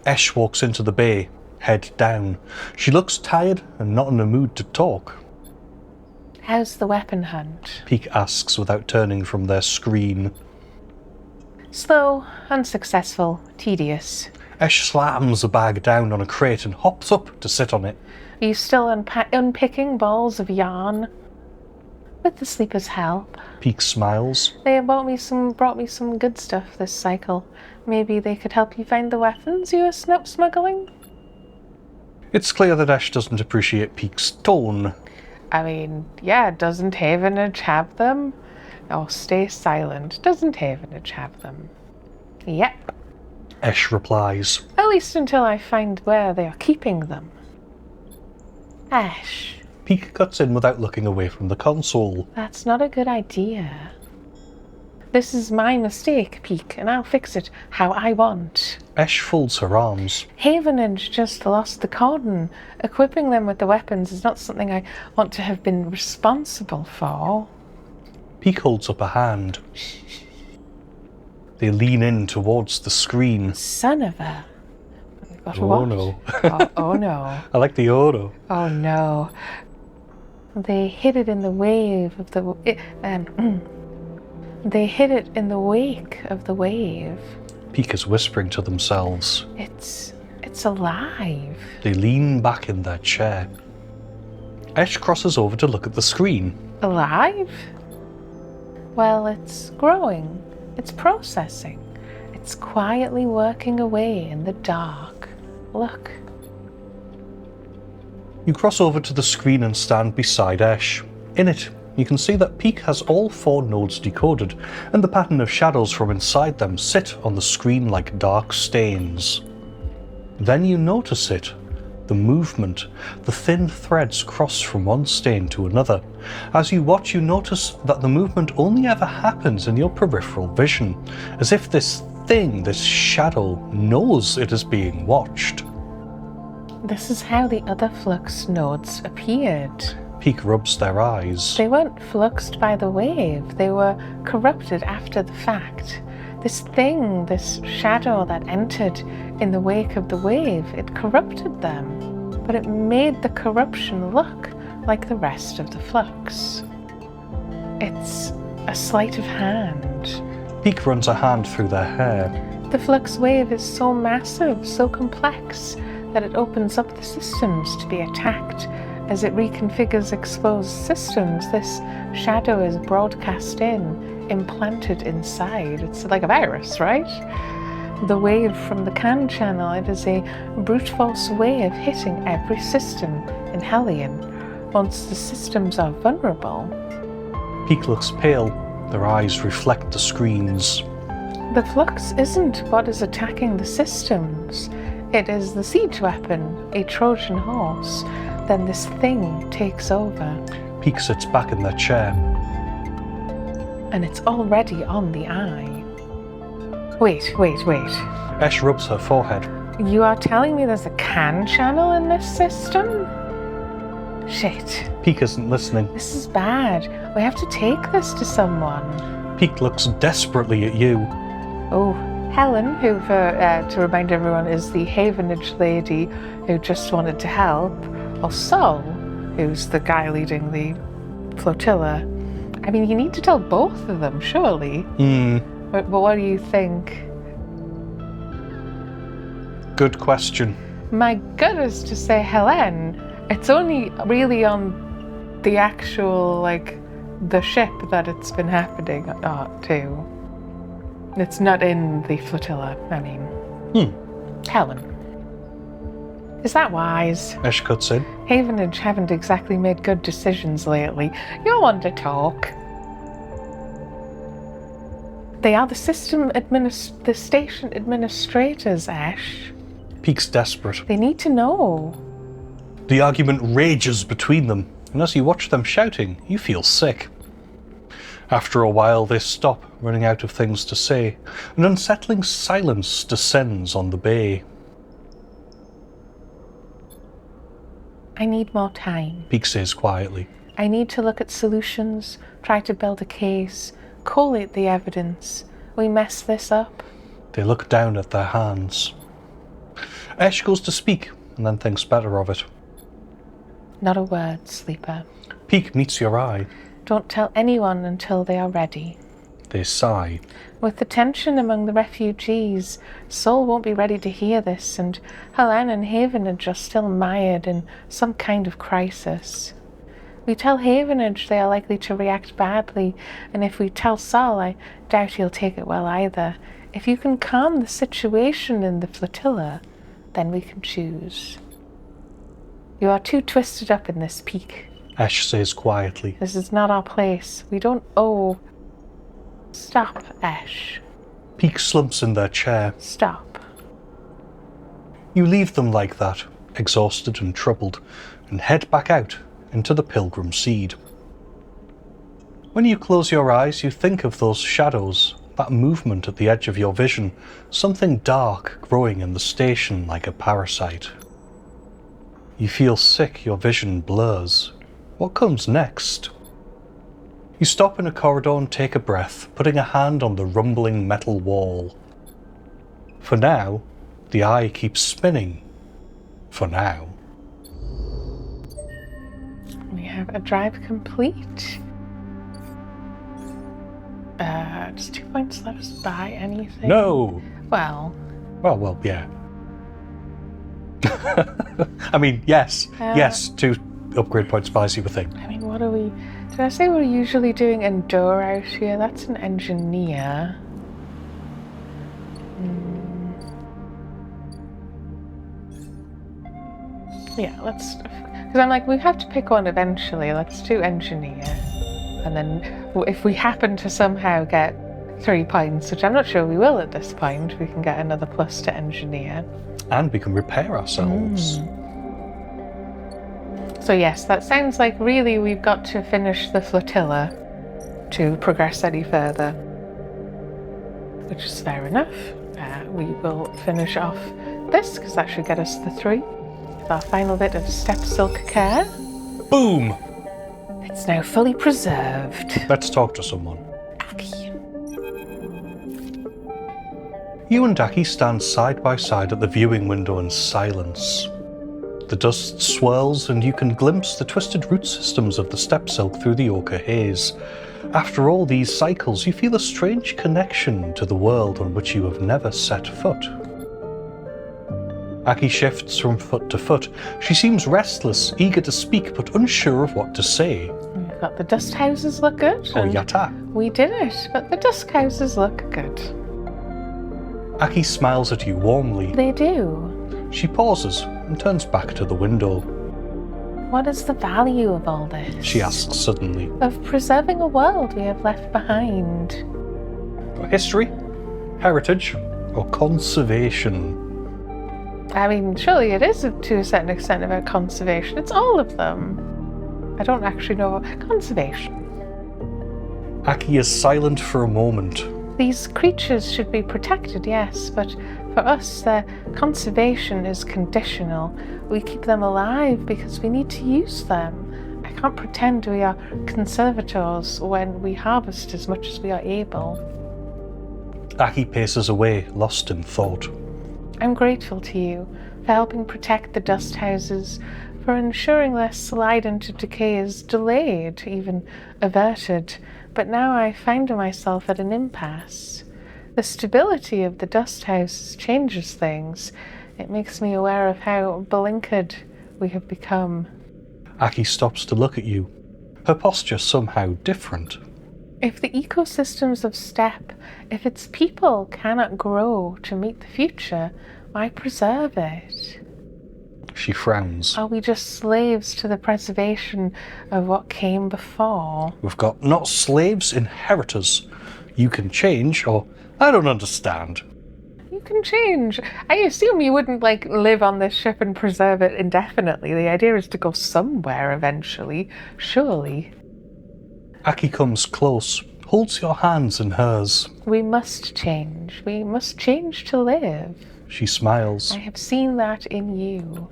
[SPEAKER 2] Esh walks into the bay, head down. She looks tired and not in a mood to talk.
[SPEAKER 1] How's the weapon hunt?
[SPEAKER 2] Peak asks without turning from their screen.
[SPEAKER 1] Slow, unsuccessful, tedious.
[SPEAKER 2] Esh slams a bag down on a crate and hops up to sit on it.
[SPEAKER 1] Are you still unpicking balls of yarn? With the sleeper's help.
[SPEAKER 2] Peak smiles.
[SPEAKER 1] They brought me some good stuff this cycle. Maybe they could help you find the weapons you were smuggling?
[SPEAKER 2] It's clear that Esh doesn't appreciate Peak's tone.
[SPEAKER 1] I mean, yeah, doesn't Havenage have them? Oh, stay silent. Doesn't Havenage have them? Yep.
[SPEAKER 2] Esh replies.
[SPEAKER 1] At least until I find where they are keeping them. Ash.
[SPEAKER 2] Peak cuts in without looking away from the console.
[SPEAKER 1] That's not a good idea. This is my mistake, Peak, and I'll fix it how I want.
[SPEAKER 2] Esh folds her arms.
[SPEAKER 1] Havenage just lost the cordon. Equipping them with the weapons is not something I want to have been responsible for.
[SPEAKER 2] Peak holds up a hand. They lean in towards the screen.
[SPEAKER 1] Son of a... Got a
[SPEAKER 2] Oh
[SPEAKER 1] what?
[SPEAKER 2] no.
[SPEAKER 1] Oh no.
[SPEAKER 2] I like the oro.
[SPEAKER 1] Oh no. They hid it in the wave of the... They hid it in the wake of the wave.
[SPEAKER 2] Peak is whispering to themselves.
[SPEAKER 1] It's alive.
[SPEAKER 2] They lean back in their chair. Esh crosses over to look at the screen.
[SPEAKER 1] Alive? Well, it's growing. It's processing. It's quietly working away in the dark. Look.
[SPEAKER 2] You cross over to the screen and stand beside Esh. In it, you can see that Peak has all 4 nodes decoded, and the pattern of shadows from inside them sit on the screen like dark stains. Then you notice it. The movement. The thin threads cross from one stain to another. As you watch, you notice that the movement only ever happens in your peripheral vision, as if this thing, this shadow, knows it is being watched.
[SPEAKER 1] This is how the other flux nodes appeared.
[SPEAKER 2] Peak rubs their eyes.
[SPEAKER 1] They weren't fluxed by the wave, they were corrupted after the fact. This thing, this shadow that entered in the wake of the wave, it corrupted them, but it made the corruption look like the rest of the flux. It's a sleight of hand.
[SPEAKER 2] Peak runs a hand through their hair.
[SPEAKER 1] The flux wave is so massive, so complex, that it opens up the systems to be attacked. As it reconfigures exposed systems, this shadow is broadcast implanted inside. It's like a virus, right? The wave from the CAN channel, it is a brute force wave hitting every system in Hellion. Once the systems are vulnerable.
[SPEAKER 2] Peak looks pale. Their eyes reflect the screens.
[SPEAKER 1] The flux isn't what is attacking the systems. It is the siege weapon, a Trojan horse. Then this thing takes over.
[SPEAKER 2] Peak sits back in their chair.
[SPEAKER 1] And it's already on the eye. Wait.
[SPEAKER 2] Esh rubs her forehead.
[SPEAKER 1] You are telling me there's a CAN channel in this system? Shit.
[SPEAKER 2] Peak isn't listening.
[SPEAKER 1] This is bad. We have to take this to someone.
[SPEAKER 2] Peak looks desperately at you.
[SPEAKER 1] Oh, Helen, who, to remind everyone, is the Havenage lady who just wanted to help, or Sol, who's the guy leading the Flotilla. I mean, you need to tell both of them, surely. But what do you think?
[SPEAKER 2] Good question.
[SPEAKER 1] My gut is to say Helen. It's only really on the actual, the ship that it's been happening to. It's not in the Flotilla, I mean. Helen. Is that wise?
[SPEAKER 2] Esh cuts in.
[SPEAKER 1] Havenage haven't exactly made good decisions lately. You're one to talk. They are the the station administrators, Ash.
[SPEAKER 2] Peak's desperate.
[SPEAKER 1] They need to know.
[SPEAKER 2] The argument rages between them, and as you watch them shouting, you feel sick. After a while, they stop, running out of things to say. An unsettling silence descends on the bay.
[SPEAKER 1] I need more time.
[SPEAKER 2] Peak says quietly.
[SPEAKER 1] I need to look at solutions, try to build a case, collate the evidence. We mess this up.
[SPEAKER 2] They look down at their hands. Esh goes to speak, and then thinks better of it.
[SPEAKER 1] Not a word, Sleeper.
[SPEAKER 2] Peak meets your eye.
[SPEAKER 1] Don't tell anyone until they are ready.
[SPEAKER 2] They sigh.
[SPEAKER 1] With the tension among the refugees, Sol won't be ready to hear this, and Helen and Havenage are still mired in some kind of crisis. We tell Havenage, they are likely to react badly, and if we tell Sol, I doubt he'll take it well either. If you can calm the situation in the Flotilla, then we can choose. You are too twisted up in this, Peak.
[SPEAKER 2] Esh says quietly.
[SPEAKER 1] This is not our place. We don't owe... Stop, Ash.
[SPEAKER 2] Peak slumps in their chair.
[SPEAKER 1] Stop.
[SPEAKER 2] You leave them like that, exhausted and troubled, and head back out into the Pilgrim Seed. When you close your eyes, you think of those shadows, that movement at the edge of your vision, something dark growing in the station like a parasite. You feel sick, your vision blurs. What comes next? You stop in a corridor and take a breath, putting a hand on the rumbling metal wall. For now, the eye keeps spinning. For now.
[SPEAKER 1] We have a drive complete. Does 2 points let us buy anything?
[SPEAKER 2] No!
[SPEAKER 1] Well,
[SPEAKER 2] yeah. I mean, yes. Yes, 2 upgrade points buys you a thing.
[SPEAKER 1] I mean, what are we... Did I say we're usually doing Endure out here? That's an engineer. Yeah, let's Because I'm like, we have to pick one eventually. Let's do engineer. And then if we happen to somehow get 3 points, which I'm not sure we will at this point, we can get another plus to engineer.
[SPEAKER 2] And we can repair ourselves.
[SPEAKER 1] So yes, that sounds like really we've got to finish the flotilla to progress any further. Which is fair enough. We will finish off this, because that should get us the 3. With our final bit of step silk care.
[SPEAKER 2] Boom!
[SPEAKER 1] It's now fully preserved.
[SPEAKER 2] Let's talk to someone.
[SPEAKER 1] Aki.
[SPEAKER 2] You and Aki stand side by side at the viewing window in silence. The dust swirls and you can glimpse the twisted root systems of the step silk through the ochre haze. After all these cycles, you feel a strange connection to the world on which you have never set foot. Aki shifts from foot to foot. She seems restless, eager to speak, but unsure of what to say.
[SPEAKER 1] We've got the dust houses look good.
[SPEAKER 2] Oh, yatta.
[SPEAKER 1] We did it, but the dust houses look good.
[SPEAKER 2] Aki smiles at you warmly.
[SPEAKER 1] They do.
[SPEAKER 2] She pauses and turns back to the window.
[SPEAKER 1] What is the value of all this?
[SPEAKER 2] She asks suddenly.
[SPEAKER 1] Of preserving a world we have left behind.
[SPEAKER 2] History, heritage, or conservation?
[SPEAKER 1] I mean, surely it is to a certain extent about conservation. It's all of them. I don't actually know. Conservation.
[SPEAKER 2] Aki is silent for a moment.
[SPEAKER 1] These creatures should be protected, yes, but for us, their conservation is conditional. We keep them alive because we need to use them. I can't pretend we are conservators when we harvest as much as we are able.
[SPEAKER 2] Aki paces away, lost in thought.
[SPEAKER 1] I'm grateful to you for helping protect the dust houses, for ensuring their slide into decay is delayed, even averted. But now I find myself at an impasse. The stability of the dust houses changes things. It makes me aware of how blinkered we have become.
[SPEAKER 2] Aki stops to look at you, her posture somehow different.
[SPEAKER 1] If the ecosystems of steppe, if its people cannot grow to meet the future, why preserve it?
[SPEAKER 2] She frowns.
[SPEAKER 1] Are we just slaves to the preservation of what came before?
[SPEAKER 2] We've got not slaves, inheritors. You can change, or I don't understand.
[SPEAKER 1] You can change. I assume you wouldn't, live on this ship and preserve it indefinitely. The idea is to go somewhere eventually, surely.
[SPEAKER 2] Aki comes close, holds your hands in hers.
[SPEAKER 1] We must change. We must change to live.
[SPEAKER 2] She smiles.
[SPEAKER 1] I have seen that in you.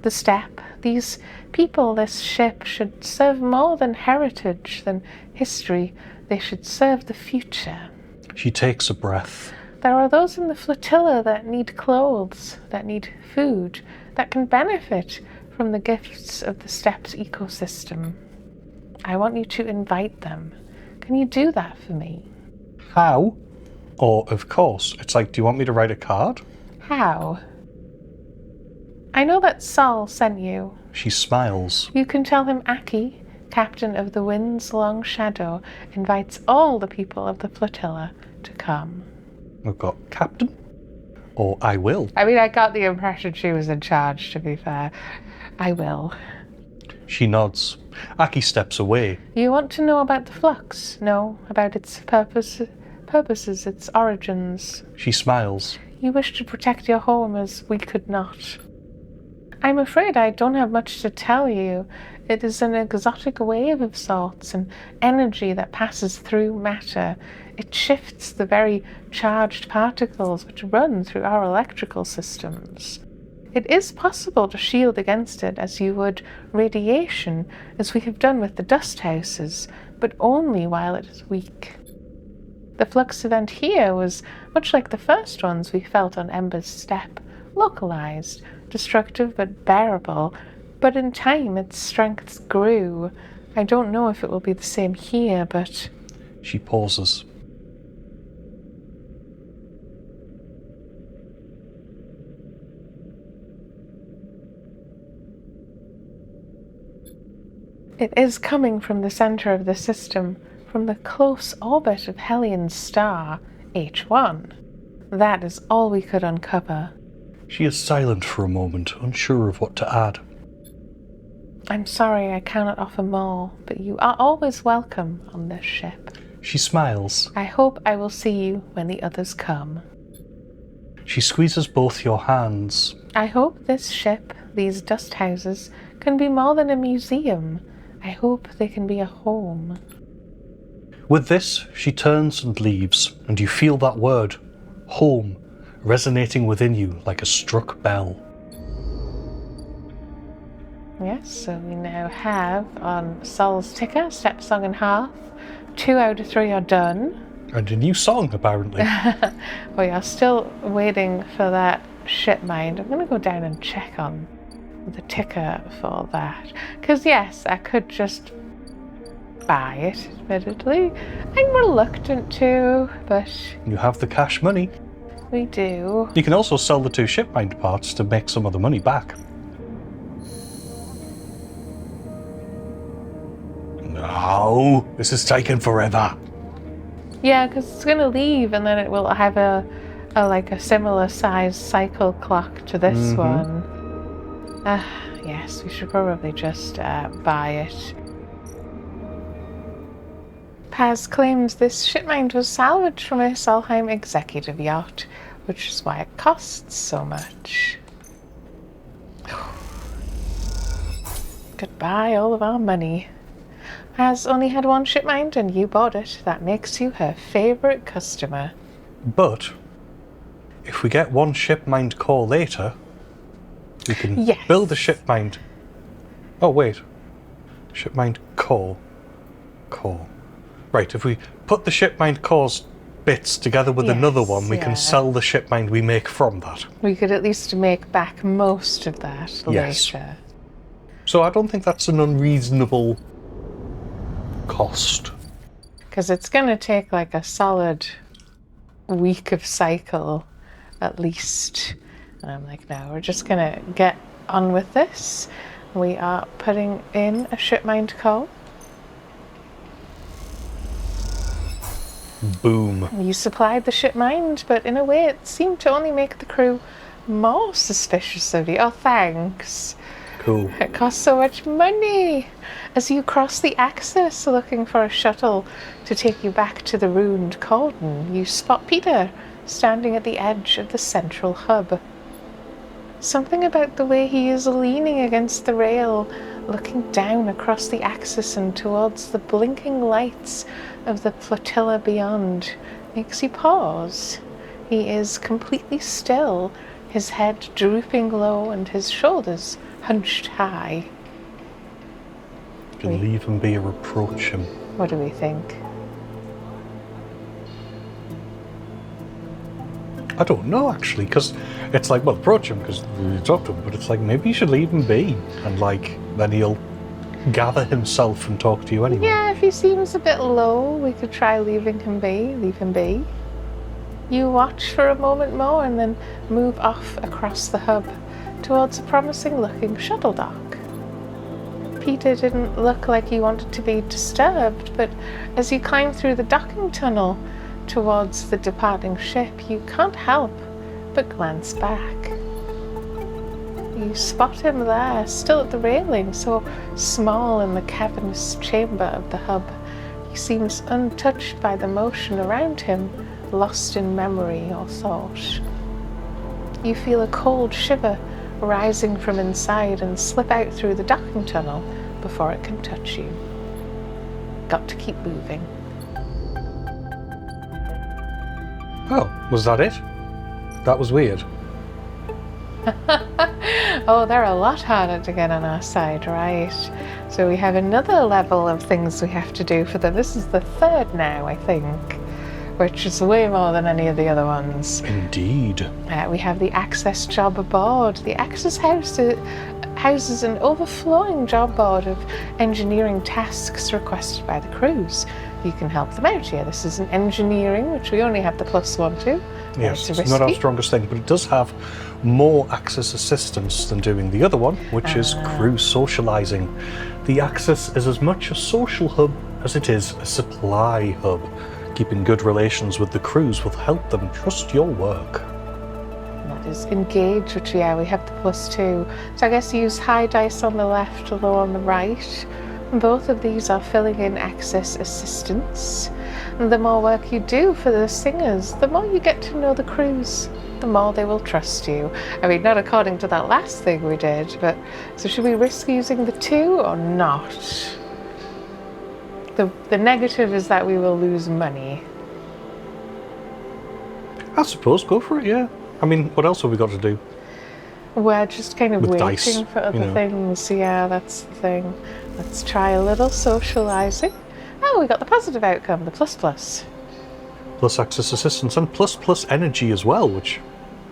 [SPEAKER 1] The steppe, these people, this ship should serve more than heritage, than history. They should serve the future.
[SPEAKER 2] She takes a breath.
[SPEAKER 1] There are those in the flotilla that need clothes, that need food, that can benefit from the gifts of the steppe's ecosystem. I want you to invite them. Can you do that for me?
[SPEAKER 2] How? Or, of course. It's like, do you want me to write a card?
[SPEAKER 1] How? I know that Sol sent you.
[SPEAKER 2] She smiles.
[SPEAKER 1] You can tell him Aki, captain of the wind's long shadow, invites all the people of the flotilla to come.
[SPEAKER 2] We've got captain, or I will.
[SPEAKER 1] I mean, I got the impression she was in charge, to be fair. I will.
[SPEAKER 2] She nods. Aki steps away.
[SPEAKER 1] You want to know about the flux? No, about its purposes, its origins.
[SPEAKER 2] She smiles.
[SPEAKER 1] You wish to protect your home as we could not. I'm afraid I don't have much to tell you. It is an exotic wave of sorts, an energy that passes through matter. It shifts the very charged particles which run through our electrical systems. It is possible to shield against it as you would radiation, as we have done with the dust houses, but only while it is weak. The flux event here was much like the first ones we felt on Ember's steppe, localized, destructive but bearable, but in time its strengths grew. I don't know if it will be the same here, but...
[SPEAKER 2] She pauses.
[SPEAKER 1] It is coming from the center of the system, from the close orbit of Hellion's star, H1. That is all we could uncover.
[SPEAKER 2] She is silent for a moment, unsure of what to add.
[SPEAKER 1] I'm sorry I cannot offer more, but you are always welcome on this ship.
[SPEAKER 2] She smiles.
[SPEAKER 1] I hope I will see you when the others come.
[SPEAKER 2] She squeezes both your hands.
[SPEAKER 1] I hope this ship, these dust houses, can be more than a museum. I hope they can be a home.
[SPEAKER 2] With this, she turns and leaves, and you feel that word, home, resonating within you like a struck bell.
[SPEAKER 1] Yes, so we now have on Sol's ticker, Step Song and Half, 2 out of 3 are done.
[SPEAKER 2] And a new song, apparently.
[SPEAKER 1] We are still waiting for that ship mind. I'm going to go down and check on the ticker for that. Because yes, I could just buy it, admittedly. I'm reluctant to, but...
[SPEAKER 2] You have the cash money.
[SPEAKER 1] We do.
[SPEAKER 2] You can also sell the 2 shipmind parts to make some of the money back. No, this is taking forever.
[SPEAKER 1] Yeah, because it's going to leave and then it will have a similar size cycle clock to this one. Yes, we should probably just buy it. Paz claims this shipmind was salvaged from a Solheim executive yacht, which is why it costs so much. Goodbye, all of our money. Paz only had 1 shipmind and you bought it. That makes you her favourite customer.
[SPEAKER 2] But if we get 1 shipmind core later, we can build a shipmind. Oh wait, shipmind core. Right, if we put the shipmind core's bits together with another one, we can sell the shipmind we make from that.
[SPEAKER 1] We could at least make back most of that later.
[SPEAKER 2] So I don't think that's an unreasonable cost.
[SPEAKER 1] Because it's going to take like a solid week of cycle at least. And I'm like, no, we're just going to get on with this. We are putting in a shipmind core.
[SPEAKER 2] Boom.
[SPEAKER 1] You supplied the shipmind, but in a way it seemed to only make the crew more suspicious of you. Oh, thanks.
[SPEAKER 2] Cool.
[SPEAKER 1] It costs so much money. As you cross the Axis looking for a shuttle to take you back to the ruined cordon, you spot Peter standing at the edge of the central hub. Something about the way he is leaning against the rail, looking down across the Axis and towards the blinking lights of the Flotilla beyond, makes you pause. He is completely still, his head drooping low and his shoulders hunched high.
[SPEAKER 2] You can leave him be or approach him.
[SPEAKER 1] What do we think?
[SPEAKER 2] I don't know, actually, because it's like, well, approach him because you talk to him, but it's like, maybe you should leave him be, and like, then he'll gather himself and talk to you anyway.
[SPEAKER 1] Yeah, if he seems a bit low, we could try leaving him be. Leave him be. You watch for a moment more and then move off across the hub towards a promising-looking shuttle dock. Peter didn't look like he wanted to be disturbed, but as you climb through the docking tunnel towards the departing ship, you can't help but glance back. You spot him there, still at the railing, so small in the cavernous chamber of the hub. He seems untouched by the motion around him, lost in memory or thought. You feel a cold shiver rising from inside and slip out through the docking tunnel before it can touch you. Got to keep moving.
[SPEAKER 2] Oh, was that it? That was weird.
[SPEAKER 1] Oh, they're a lot harder to get on our side, right? So we have another level of things we have to do for them. This is the 3rd now, I think, which is way more than any of the other ones.
[SPEAKER 2] Indeed.
[SPEAKER 1] We have the access job aboard. The access houses an overflowing job board of engineering tasks requested by the crews. You can help them out here. This is an engineering, which we only have the +1 to.
[SPEAKER 2] Yes, it's not our strongest thing, but it does have more access assistance than doing the other one, which is crew socializing. The access is as much a social hub as it is a supply hub. Keeping good relations with the crews will help them trust your work.
[SPEAKER 1] is engage, which we have the +2. So I guess use high dice on the left, low on the right. Both of these are filling in access assistance. And the more work you do for the singers, the more you get to know the crews, the more they will trust you. I mean, not according to that last thing we did, but so should we risk using the 2 or not? The negative is that we will lose money.
[SPEAKER 2] I suppose go for it, yeah. I mean, what else have we got to do?
[SPEAKER 1] We're just kind of
[SPEAKER 2] With
[SPEAKER 1] waiting
[SPEAKER 2] dice,
[SPEAKER 1] for other things. Yeah, that's the thing. Let's try a little socializing. Oh, we got the positive outcome, the ++.
[SPEAKER 2] Plus access assistance and plus energy as well, which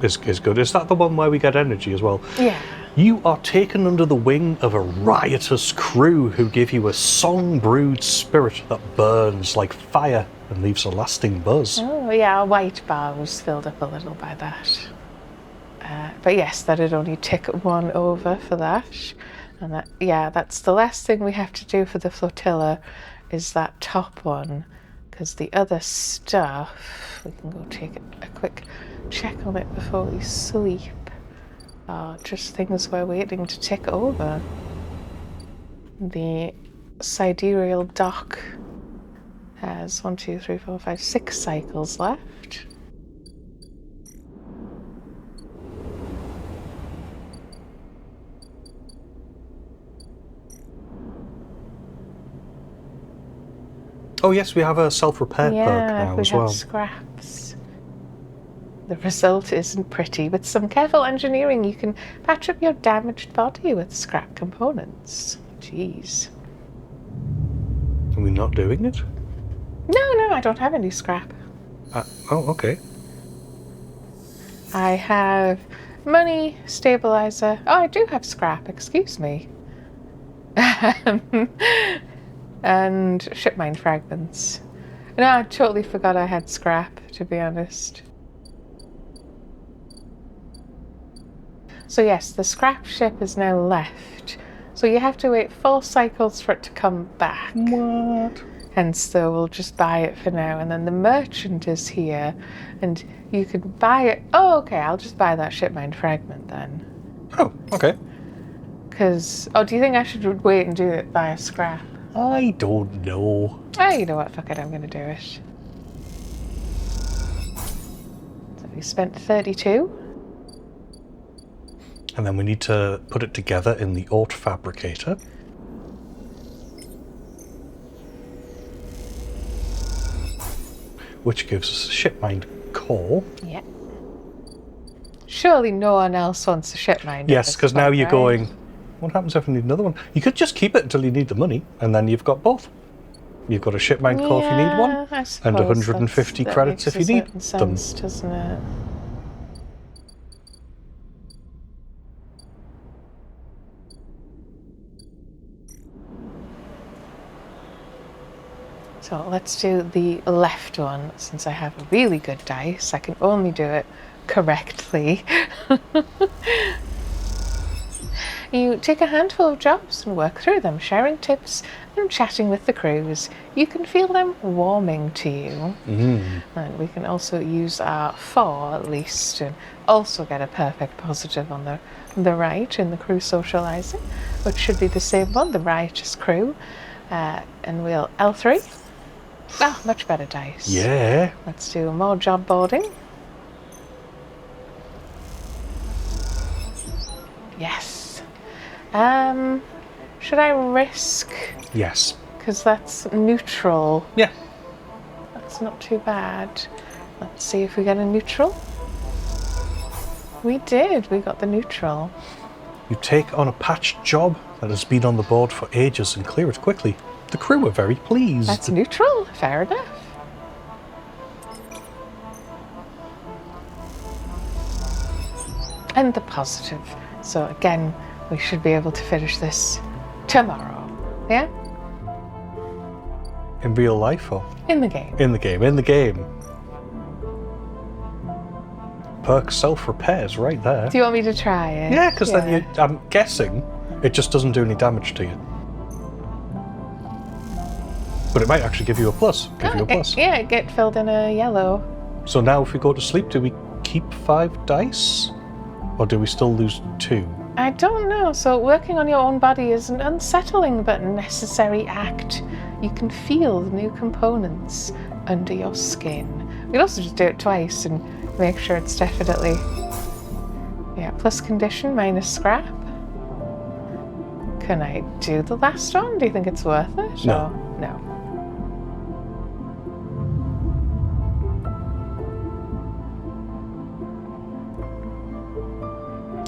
[SPEAKER 2] is good. Is that the one where we get energy as well?
[SPEAKER 1] Yeah.
[SPEAKER 2] You are taken under the wing of a riotous crew who give you a song-brewed spirit that burns like fire and leaves a lasting buzz.
[SPEAKER 1] Oh, yeah, our white bar was filled up a little by that. But yes, that'd only tick 1 over for that. And that, yeah, that's the last thing we have to do for the flotilla is that top one. Because the other stuff, we can go take a quick check on it before we sleep. Just things we're waiting to tick over. The sidereal dock has 1, 2, 3, 4, 5, 6 cycles left.
[SPEAKER 2] Oh yes, we have a self-repair perk now as well.
[SPEAKER 1] Yeah, we have scraps. The result isn't pretty. With some careful engineering, you can patch up your damaged body with scrap components. Jeez.
[SPEAKER 2] Are we not doing it?
[SPEAKER 1] No, I don't have any scrap.
[SPEAKER 2] Oh, okay.
[SPEAKER 1] I have money, stabilizer. Oh, I do have scrap, excuse me. And ship mine fragments. No, I totally forgot I had scrap, to be honest. So yes, the scrap ship is now left. So you have to wait 4 cycles for it to come back.
[SPEAKER 2] What?
[SPEAKER 1] Hence, though, we'll just buy it for now. And then the merchant is here, and you can buy it. Oh, okay, I'll just buy that ship mine fragment then.
[SPEAKER 2] Oh, okay.
[SPEAKER 1] Because, do you think I should wait and do it via scrap?
[SPEAKER 2] I don't know.
[SPEAKER 1] Oh, you know what? Fuck it, I'm going to do it. So we spent 32.
[SPEAKER 2] And then we need to put it together in the Ort Fabricator. Which gives us a shipmind core.
[SPEAKER 1] Yeah. Surely no one else wants a shipmind.
[SPEAKER 2] Yes, because now you're going, what happens if I need another one? You could just keep it until you need the money, and then you've got both. You've got a shipmind core if you need one, and 150 credits if you need them.
[SPEAKER 1] Sense, doesn't it? So let's do the left one. Since I have a really good dice, I can only do it correctly. You take a handful of jobs and work through them, sharing tips and chatting with the crews. You can feel them warming to you. And we can also use our 4 at least and also get a perfect positive on the right in the crew socializing, which should be the same one, the riotous crew. And we'll L3. Ah, much better dice.
[SPEAKER 2] Yeah.
[SPEAKER 1] Let's do more job boarding. Yes. Should I risk?
[SPEAKER 2] Yes.
[SPEAKER 1] Because that's neutral.
[SPEAKER 2] Yeah.
[SPEAKER 1] That's not too bad. Let's see if we get a neutral. We did. We got the neutral.
[SPEAKER 2] You take on a patched job that has been on the board for ages and clear it quickly. The crew are very pleased.
[SPEAKER 1] That's neutral. Fair enough. And the positive. So again, we should be able to finish this tomorrow. Yeah?
[SPEAKER 2] In real life or?
[SPEAKER 1] In the game.
[SPEAKER 2] In the game. In the game. Perk self-repairs right there.
[SPEAKER 1] Do you want me to try it?
[SPEAKER 2] Yeah, because then I'm guessing it just doesn't do any damage to you. But it might actually give you a plus.
[SPEAKER 1] Yeah, get filled in a yellow.
[SPEAKER 2] So now if we go to sleep, do we keep 5 dice? Or do we still lose 2?
[SPEAKER 1] I don't know. So working on your own body is an unsettling but necessary act. You can feel the new components under your skin. We'd also just do it twice and make sure it's definitely... Yeah, plus condition, minus scrap. Can I do the last one? Do you think it's worth it?
[SPEAKER 2] No.
[SPEAKER 1] Or no.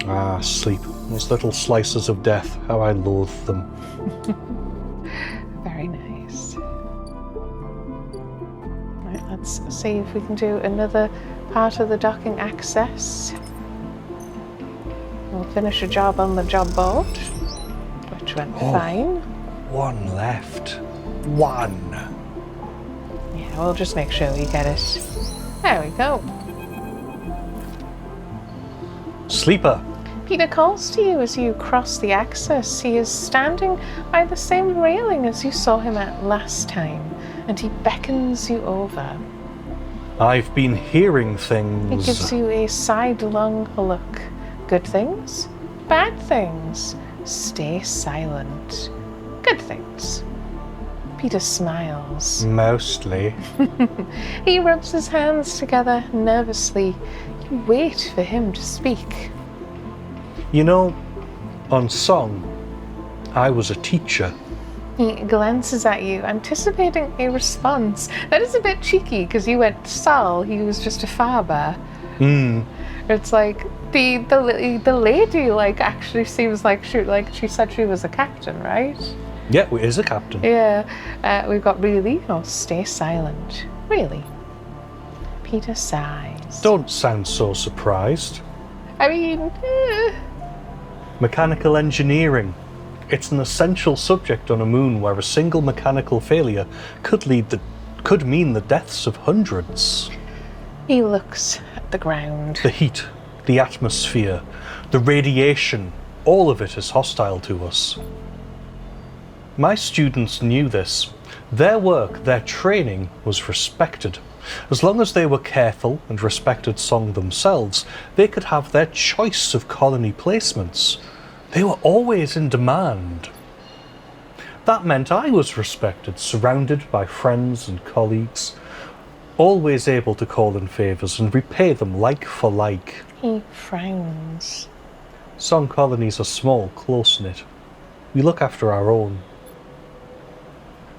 [SPEAKER 2] Ah, sleep. Those little slices of death. How I loathe them.
[SPEAKER 1] Very nice. Right, let's see if we can do another part of the docking access. We'll finish a job on the job board, which went fine.
[SPEAKER 2] 1 left. 1.
[SPEAKER 1] Yeah, we'll just make sure we get it. There we go.
[SPEAKER 2] Sleeper.
[SPEAKER 1] Peter calls to you as you cross the access. He is standing by the same railing as you saw him at last time, and he beckons you over.
[SPEAKER 2] I've been hearing
[SPEAKER 1] He
[SPEAKER 2] things.
[SPEAKER 1] gives you a sidelong look. Good things, bad things. Stay silent. Good things. Peter smiles.
[SPEAKER 2] Mostly.
[SPEAKER 1] He rubs his hands together nervously. You wait for him to speak.
[SPEAKER 2] You know, on Song, I was a teacher.
[SPEAKER 1] He glances at you, anticipating a response. That is a bit cheeky, because you went Sal, he was just a farmer. It's like, the lady, like, actually seems like she said she was a captain, right?
[SPEAKER 2] Yeah, it is a captain.
[SPEAKER 1] Yeah. We've got really, or stay silent. Really. Peter sighs.
[SPEAKER 2] Don't sound so surprised.
[SPEAKER 1] I mean,
[SPEAKER 2] Mechanical engineering. It's an essential subject on a moon where a single mechanical failure could mean the deaths of hundreds.
[SPEAKER 1] He looks at the ground.
[SPEAKER 2] The heat, the atmosphere, the radiation, all of it is hostile to us. My students knew this. Their work, their training was respected. As long as they were careful and respected Song themselves, they could have their choice of colony placements. They were always in demand. That meant I was respected, surrounded by friends and colleagues, always able to call in favours and repay them like for like.
[SPEAKER 1] He frowns.
[SPEAKER 2] Song colonies are small, close-knit. We look after our own.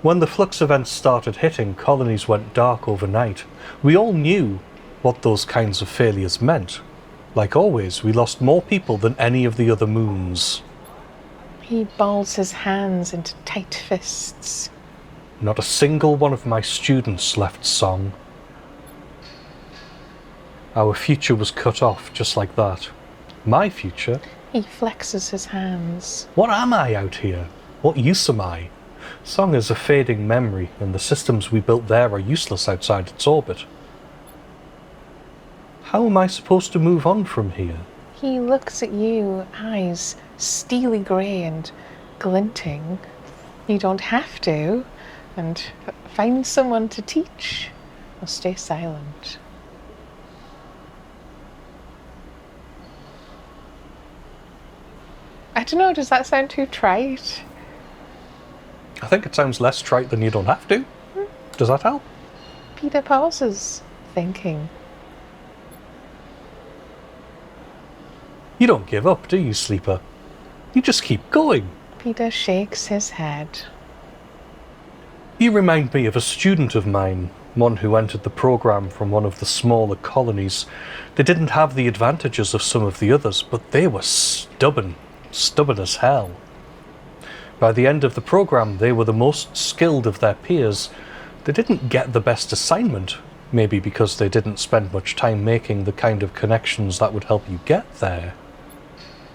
[SPEAKER 2] When the flux events started hitting, colonies went dark overnight. We all knew what those kinds of failures meant. Like always, we lost more people than any of the other moons.
[SPEAKER 1] He balls his hands into tight fists.
[SPEAKER 2] Not a single one of my students left Song. Our future was cut off just like that. My future?
[SPEAKER 1] He flexes his hands.
[SPEAKER 2] What am I out here? What use am I? Song is a fading memory, and the systems we built there are useless outside its orbit. How am I supposed to move on from here?
[SPEAKER 1] He looks at you, eyes steely grey and glinting. You don't have to, and find someone to teach, or stay silent. I don't know, does that sound too trite?
[SPEAKER 2] I think it sounds less trite than you don't have to. Does that help?
[SPEAKER 1] Peter pauses, thinking.
[SPEAKER 2] You don't give up, do you, Sleeper? You just keep going.
[SPEAKER 1] Peter shakes his head.
[SPEAKER 2] You remind me of a student of mine, one who entered the program from one of the smaller colonies. They didn't have the advantages of some of the others, but they were stubborn as hell. By the end of the program, they were the most skilled of their peers. They didn't get the best assignment, maybe because they didn't spend much time making the kind of connections that would help you get there.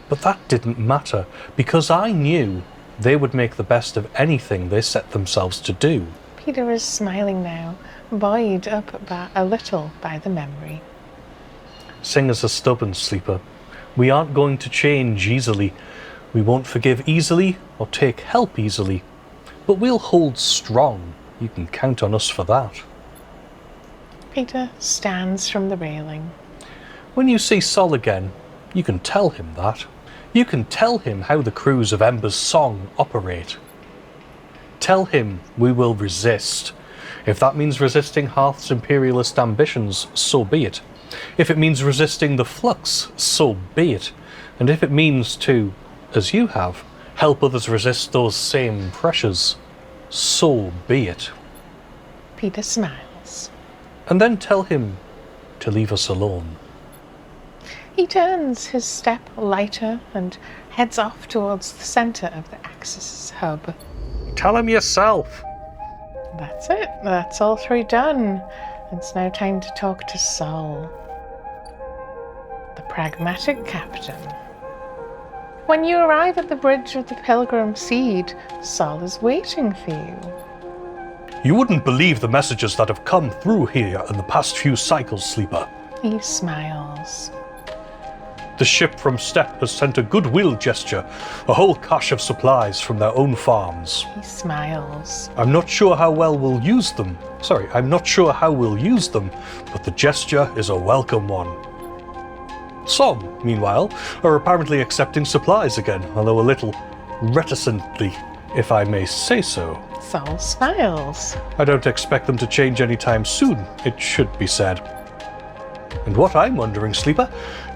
[SPEAKER 2] But that didn't matter, because I knew they would make the best of anything they set themselves to do.
[SPEAKER 1] Peter is smiling now, buoyed up a little by the memory.
[SPEAKER 2] Singers are stubborn, Sleeper. We aren't going to change easily. We won't forgive easily or take help easily. But we'll hold strong. You can count on us for that.
[SPEAKER 1] Peter stands from the railing.
[SPEAKER 2] When you see Sol again, You can tell him that. You can tell him how the crews of Ember's Song operate. Tell him we will resist. If that means resisting Hearth's imperialist ambitions, so be it. If it means resisting the Flux, so be it. And if it means to, as you have, help others resist those same pressures, so be it.
[SPEAKER 1] Peter smiles.
[SPEAKER 2] And then tell him to leave us alone.
[SPEAKER 1] He turns his step lighter and heads off towards the center of the Axis hub.
[SPEAKER 2] Tell him yourself.
[SPEAKER 1] That's it. That's all three done. It's now time to talk to Sol, the pragmatic captain. When you arrive at the bridge of the Pilgrim Seed, Sol is waiting for you.
[SPEAKER 2] You wouldn't believe the messages that have come through here in the past few cycles, Sleeper.
[SPEAKER 1] He smiles.
[SPEAKER 2] The ship from Steppe has sent a goodwill gesture, a whole cache of supplies from their own farms.
[SPEAKER 1] He smiles.
[SPEAKER 2] I'm not sure how we'll use them, but the gesture is a welcome one. Some, meanwhile, are apparently accepting supplies again, although a little reticently, if I may say so.
[SPEAKER 1] Sol smiles.
[SPEAKER 2] I don't expect them to change anytime soon, it should be said. And what I'm wondering, Sleeper,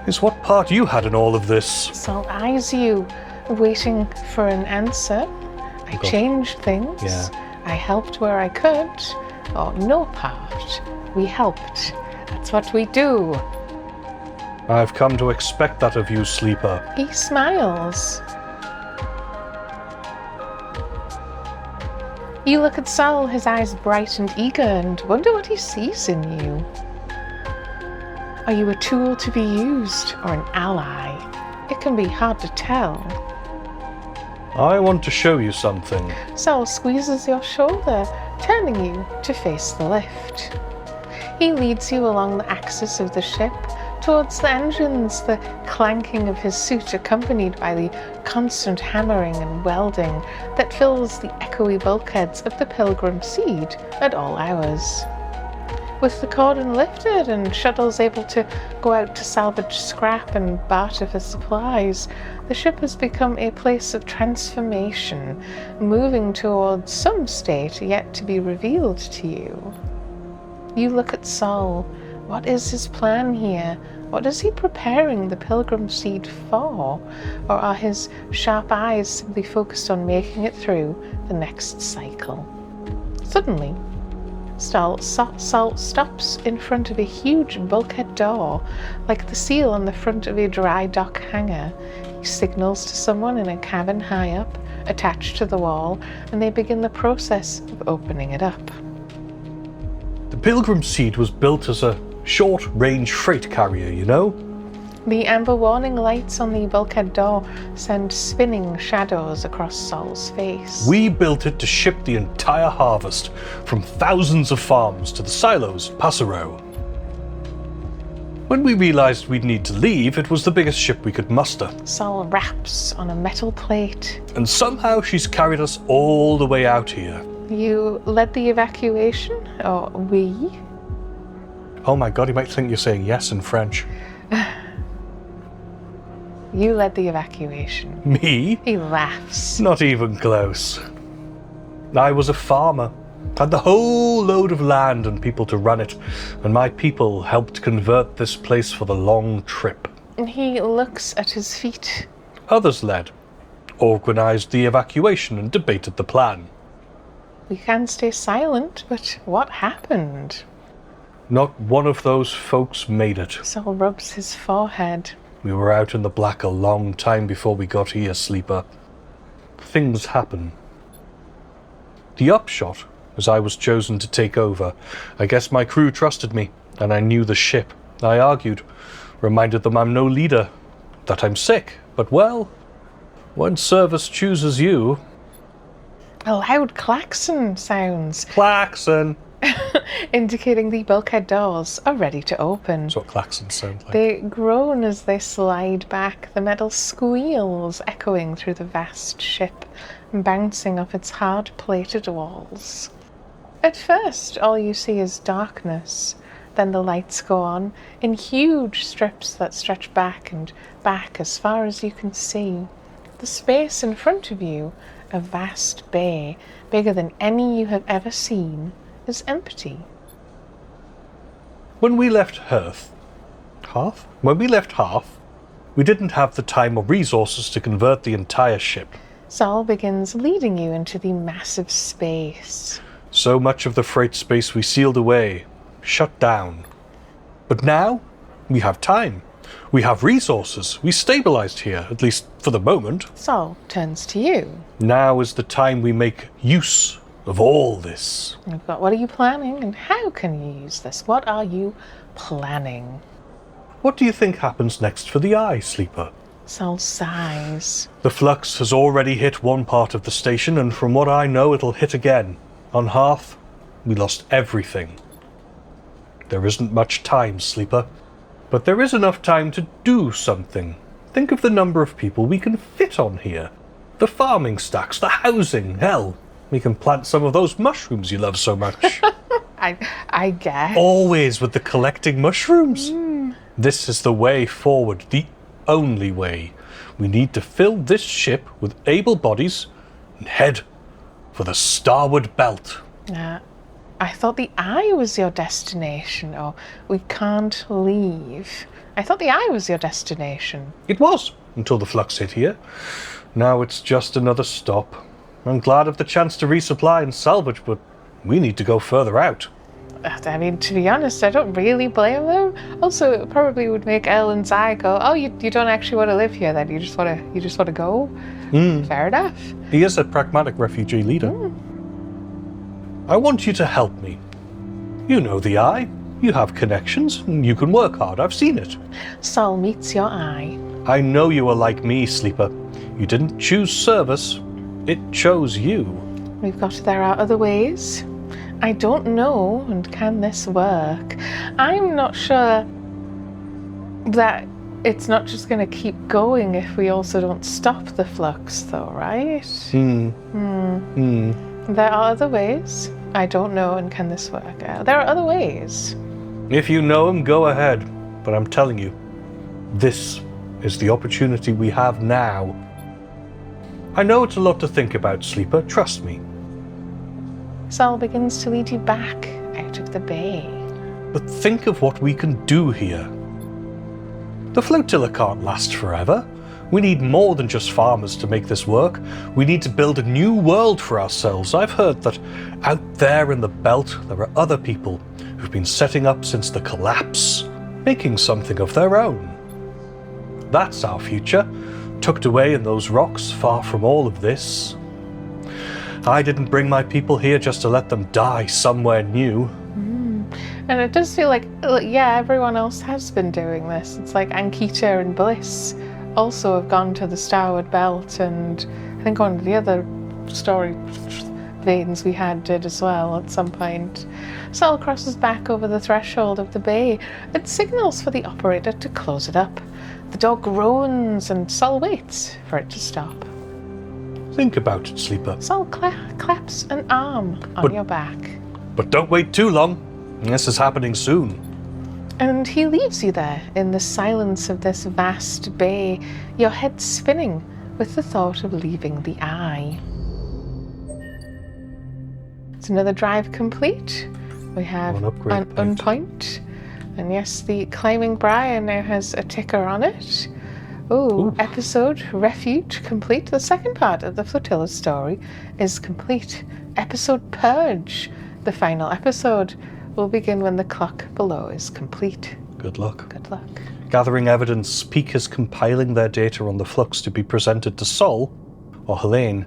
[SPEAKER 2] is what part you had in all of this.
[SPEAKER 1] Sol eyes you, waiting for an answer. I changed things.
[SPEAKER 2] Yeah.
[SPEAKER 1] I helped where I could. Or no part. We helped. That's what we do.
[SPEAKER 2] I've come to expect that of you, Sleeper.
[SPEAKER 1] He smiles. You look at Sol, his eyes bright and eager, and wonder what he sees in you. Are you a tool to be used, or an ally? It can be hard to tell.
[SPEAKER 2] I want to show you something.
[SPEAKER 1] Sol squeezes your shoulder, turning you to face the lift. He leads you along the axis of the ship, towards the engines, the clanking of his suit accompanied by the constant hammering and welding that fills the echoey bulkheads of the Pilgrim Seed at all hours. With the cordon lifted and shuttles able to go out to salvage scrap and barter for supplies, the ship has become a place of transformation, moving towards some state yet to be revealed to you. You look at Sol. What is his plan here? What is he preparing the Pilgrim Seed for? Or are his sharp eyes simply focused on making it through the next cycle? Suddenly, Sol stops in front of a huge bulkhead door, like the seal on the front of a dry dock hangar. He signals to someone in a cabin high up, attached to the wall, and they begin the process of opening it up.
[SPEAKER 2] The Pilgrim Seed was built as a short-range freight carrier, you know?
[SPEAKER 1] The amber warning lights on the bulkhead door send spinning shadows across Sol's face.
[SPEAKER 2] We built it to ship the entire harvest from thousands of farms to the silos at Passero. When we realized we'd need to leave, it was the biggest ship we could muster.
[SPEAKER 1] Sol raps on a metal plate.
[SPEAKER 2] And somehow she's carried us all the way out here.
[SPEAKER 1] You led the evacuation? Or we?
[SPEAKER 2] Oh my god, you might think you're saying yes in French.
[SPEAKER 1] You led the evacuation.
[SPEAKER 2] Me?
[SPEAKER 1] He laughs.
[SPEAKER 2] Not even close. I was a farmer, had the whole load of land and people to run it, and my people helped convert this place for the long trip.
[SPEAKER 1] He looks at his feet.
[SPEAKER 2] Others led, organized the evacuation and debated the plan.
[SPEAKER 1] We can stay silent, but what happened?
[SPEAKER 2] Not one of those folks made it.
[SPEAKER 1] Sol rubs his forehead.
[SPEAKER 2] We were out in the black a long time before we got here, Sleeper. Things happen. The upshot is I was chosen to take over. I guess my crew trusted me, and I knew the ship. I argued, reminded them I'm no leader, that I'm sick, but well, when service chooses you...
[SPEAKER 1] A loud klaxon sounds,
[SPEAKER 2] Klaxon!
[SPEAKER 1] indicating the bulkhead doors are ready to open.
[SPEAKER 2] That's what klaxons sound like.
[SPEAKER 1] They groan as they slide back, the metal squeals echoing through the vast ship, bouncing off its hard-plated walls. At first, all you see is darkness, Then the lights go on in huge strips that stretch back and back as far as you can see. The space in front of you, a vast bay, bigger than any you have ever seen, is empty.
[SPEAKER 2] When we left Hearth, we didn't have the time or resources to convert the entire ship.
[SPEAKER 1] Sol begins leading you into the massive space.
[SPEAKER 2] So much of the freight space we sealed away, shut down. But now, we have time. We have resources. We stabilized here, at least for the moment.
[SPEAKER 1] Sol turns to you.
[SPEAKER 2] Now is the time we make use of all this.
[SPEAKER 1] But what are you planning and how can you use this? What are you planning?
[SPEAKER 2] What do you think happens next for the Eye, Sleeper?
[SPEAKER 1] Sol sighs.
[SPEAKER 2] The flux has already hit one part of the station, and from what I know, it'll hit again. On Hearth, we lost everything. There isn't much time, Sleeper, but there is enough time to do something. Think of the number of people we can fit on here. The farming stacks, the housing, hell, we can plant some of those mushrooms you love so much.
[SPEAKER 1] I guess.
[SPEAKER 2] Always with the collecting mushrooms. This is the way forward, the only way. We need to fill this ship with able bodies and head for the starward belt.
[SPEAKER 1] I thought the Eye was your destination, or we can't leave. I thought the Eye was your destination.
[SPEAKER 2] It was, until the flux hit here. Now it's just another stop. I'm glad of the chance to resupply and salvage, but we need to go further out.
[SPEAKER 1] I mean, to be honest, I don't really blame them. Also, it probably would make Ellen's Eye go, oh, you don't actually want to live here then, you just want to go? Fair enough.
[SPEAKER 2] He is a pragmatic refugee leader. I want you to help me. You know the Eye. You have connections, and you can work hard. I've seen it.
[SPEAKER 1] Sol meets your eye.
[SPEAKER 2] I know you are like me, Sleeper. You didn't choose service. It chose you.
[SPEAKER 1] We've got there are other ways. I don't know, and can this work? I'm not sure that it's not just going to keep going if we also don't stop the flux, though, right? There are other ways. I don't know, and can this work? There are other ways.
[SPEAKER 2] If you know him, go ahead. But I'm telling you, this is the opportunity we have now. I know it's a lot to think about, Sleeper. Trust me.
[SPEAKER 1] Sol begins to lead you back out of the bay.
[SPEAKER 2] But think of what we can do here. The flotilla can't last forever. We need more than just farmers to make this work. We need to build a new world for ourselves. I've heard that out there in the belt there are other people who've been setting up since the collapse, making something of their own. That's our future, tucked away in those rocks, far from all of this. I didn't bring my people here just to let them die somewhere new.
[SPEAKER 1] And it does feel like, yeah, everyone else has been doing this. It's like Ankita and Bliss also have gone to the Starward Belt, and I think one of the other story veins we had did as well at some point. Sol crosses back over the threshold of the bay. It signals for the operator to close it up. The door groans and Sol waits for it to stop.
[SPEAKER 2] Think about it, Sleeper.
[SPEAKER 1] Sol claps an arm on your back.
[SPEAKER 2] But don't wait too long. This is happening soon.
[SPEAKER 1] And he leaves you there in the silence of this vast bay, your head spinning with the thought of leaving the Eye. It's another drive complete. We have an unpoint. And yes, the Climbing Briar now has a ticker on it. Ooh, episode Refuge complete. The second part of the Flotilla story is complete. Episode Purge, the final episode, will begin when the clock below is complete.
[SPEAKER 2] Good luck.
[SPEAKER 1] Good luck.
[SPEAKER 2] Gathering evidence, Peak is compiling their data on the flux to be presented to Sol or Helene.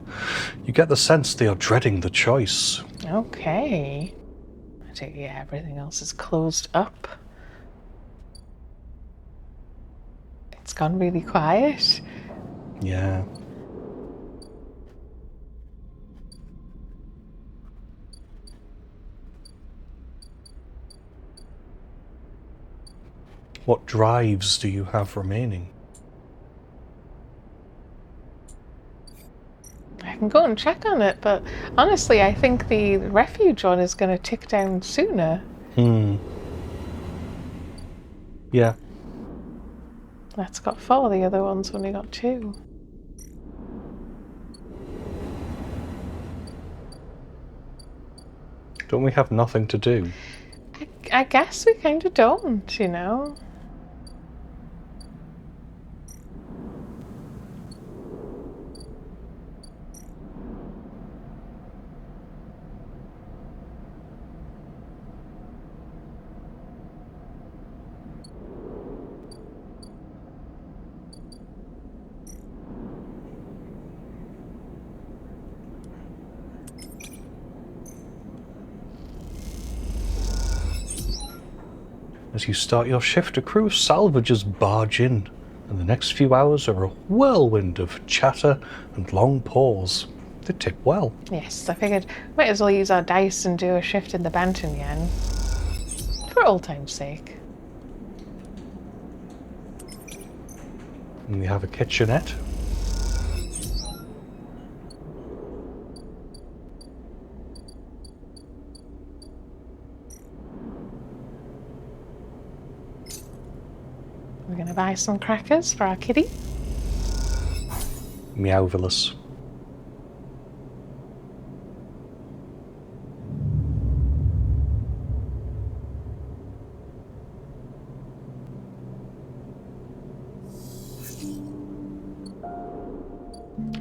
[SPEAKER 2] You get the sense they are dreading the choice.
[SPEAKER 1] Okay. I take it, yeah, everything else is closed up. It's gone really quiet.
[SPEAKER 2] Yeah. What drives do you have remaining?
[SPEAKER 1] I can go and check on it, but honestly, I think the refuge one is going to tick down sooner.
[SPEAKER 2] Yeah.
[SPEAKER 1] That's got 4, the other one's only got 2.
[SPEAKER 2] Don't we have nothing to do?
[SPEAKER 1] I guess we kind of don't, you know?
[SPEAKER 2] As you start your shift, a crew of salvagers barge in, and the next few hours are a whirlwind of chatter and long pause. They tip well.
[SPEAKER 1] Yes, I figured might as well use our dice and do a shift in the Banton yen. For old time's sake.
[SPEAKER 2] And we have a kitchenette.
[SPEAKER 1] We're going to buy some crackers for our kitty.
[SPEAKER 2] Meowvelous.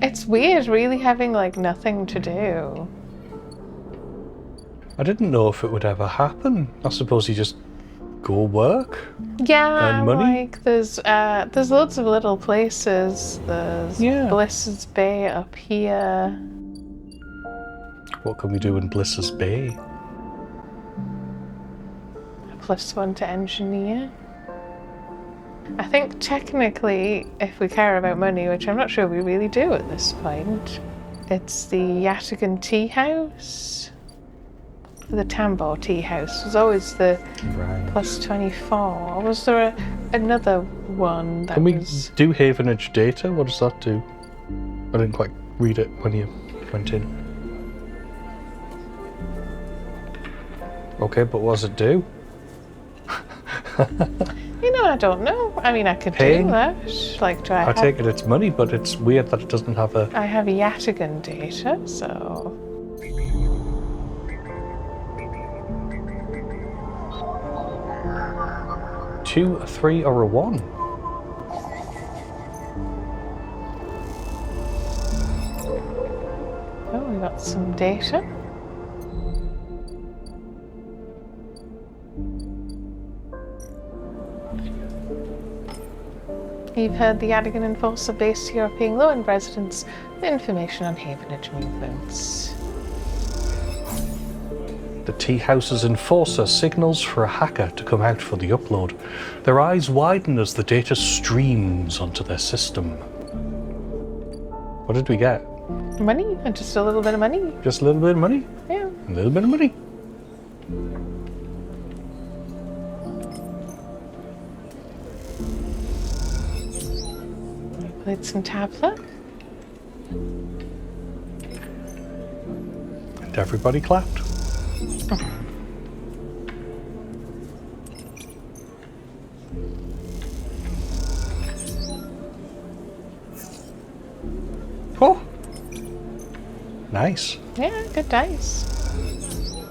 [SPEAKER 1] It's weird really having like nothing to do.
[SPEAKER 2] I didn't know if it would ever happen. I suppose you just go work.
[SPEAKER 1] Yeah,
[SPEAKER 2] And money?
[SPEAKER 1] like there's loads of little places. There's Bliss's Bay up here.
[SPEAKER 2] What can we do in Bliss's Bay?
[SPEAKER 1] +1 to engineer. I think technically, if we care about money, which I'm not sure we really do at this point, it's the Yatagan Tea House. The Tambor Tea House was always the +24. Was there another one that
[SPEAKER 2] Can we
[SPEAKER 1] was...
[SPEAKER 2] do Havenage data? What does that do? I didn't quite read it when you went in. Okay, but what does it do?
[SPEAKER 1] You know, I don't know. I mean, I could
[SPEAKER 2] Paying?
[SPEAKER 1] do that. Like, do I
[SPEAKER 2] take it it's money, but it's weird that it doesn't have a...
[SPEAKER 1] I have Yatagan data, so...
[SPEAKER 2] Two, a 3, or a 1.
[SPEAKER 1] Oh, we got some data. You've heard the Yatagan Enforcer based here are paying low-end residents with information on Havenage movements.
[SPEAKER 2] The tea house's enforcer signals for a hacker to come out for the upload. Their eyes widen as the data streams onto their system. What did we get?
[SPEAKER 1] Money? Just a little bit of money?
[SPEAKER 2] Just a little bit of money?
[SPEAKER 1] Yeah.
[SPEAKER 2] A little bit of money.
[SPEAKER 1] Played some tablet.
[SPEAKER 2] And everybody clapped. Oh! Nice.
[SPEAKER 1] Yeah, good dice.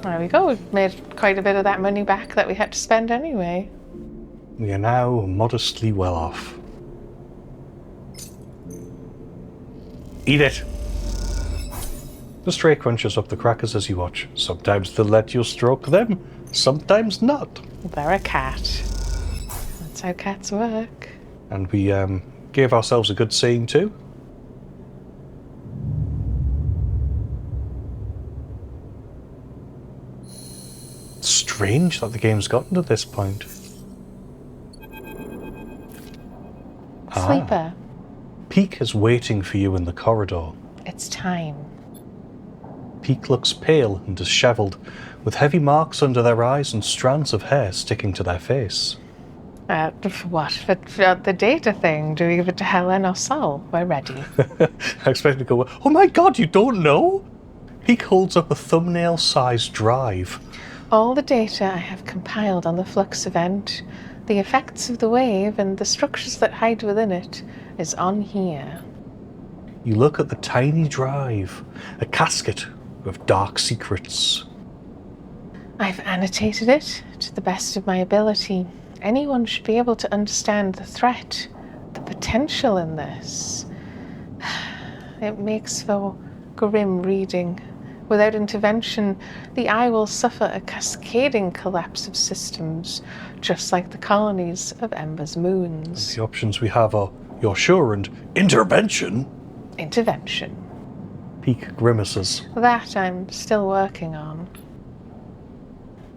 [SPEAKER 1] There we go. We've made quite a bit of that money back that we had to spend anyway.
[SPEAKER 2] We are now modestly well off. Eat it! The stray crunches up the crackers as you watch. Sometimes they'll let you stroke them, sometimes not.
[SPEAKER 1] They're a cat. That's how cats work.
[SPEAKER 2] And we gave ourselves a good seeing too. Strange that the game's gotten to this point.
[SPEAKER 1] Sleeper.
[SPEAKER 2] Peak is waiting for you in the corridor.
[SPEAKER 1] It's time.
[SPEAKER 2] Peak looks pale and dishevelled, with heavy marks under their eyes and strands of hair sticking to their face.
[SPEAKER 1] What? For the data thing? Do we give it to Helen or Sol? We're ready.
[SPEAKER 2] I expect to go, oh my god, you don't know? Peak holds up a thumbnail-sized drive.
[SPEAKER 1] All the data I have compiled on the Flux event The effects of the wave and the structures that hide within it is on here.
[SPEAKER 2] You look at the tiny drive, a casket of dark secrets.
[SPEAKER 1] I've annotated it to the best of my ability. Anyone should be able to understand the threat, the potential in this. It makes for grim reading. Without intervention, the eye will suffer a cascading collapse of systems, just like the colonies of Ember's moons.
[SPEAKER 2] The options we have are you're sure and intervention.
[SPEAKER 1] Intervention.
[SPEAKER 2] Peak grimaces.
[SPEAKER 1] That I'm still working on.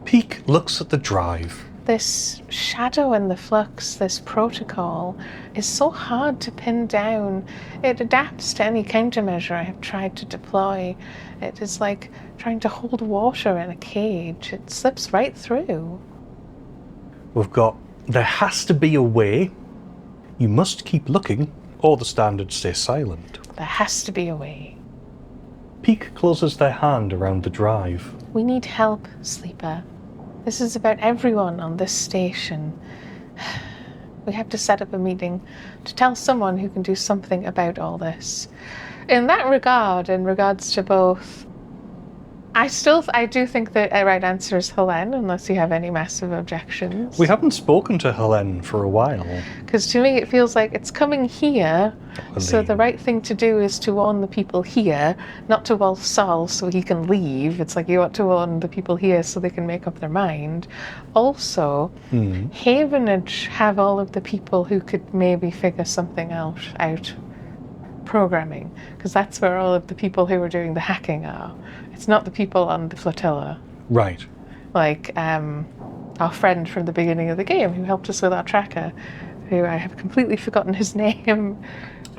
[SPEAKER 2] Peak looks at the drive.
[SPEAKER 1] This shadow in the flux, this protocol, is so hard to pin down. It adapts to any countermeasure I have tried to deploy. It is like trying to hold water in a cage. It slips right through.
[SPEAKER 2] We've got, there has to be a way. You must keep looking, or the standards stay silent.
[SPEAKER 1] There has to be a way.
[SPEAKER 2] Peak closes their hand around the drive.
[SPEAKER 1] We need help, Sleeper. This is about everyone on this station. We have to set up a meeting to tell someone who can do something about all this. In that regard, in regards to both, I do think the right answer is Helene, unless you have any massive objections.
[SPEAKER 2] We haven't spoken to Helene for a while.
[SPEAKER 1] Because to me it feels like it's coming here, so the right thing to do is to warn the people here, not to warn Sol so he can leave. It's like you want to warn the people here so they can make up their mind. Also, Havenage have all of the people who could maybe figure something out. Programming, because that's where all of the people who were doing the hacking are. It's not the people on the Flotilla.
[SPEAKER 2] Right.
[SPEAKER 1] Like our friend from the beginning of the game who helped us with our tracker, who I have completely forgotten his name.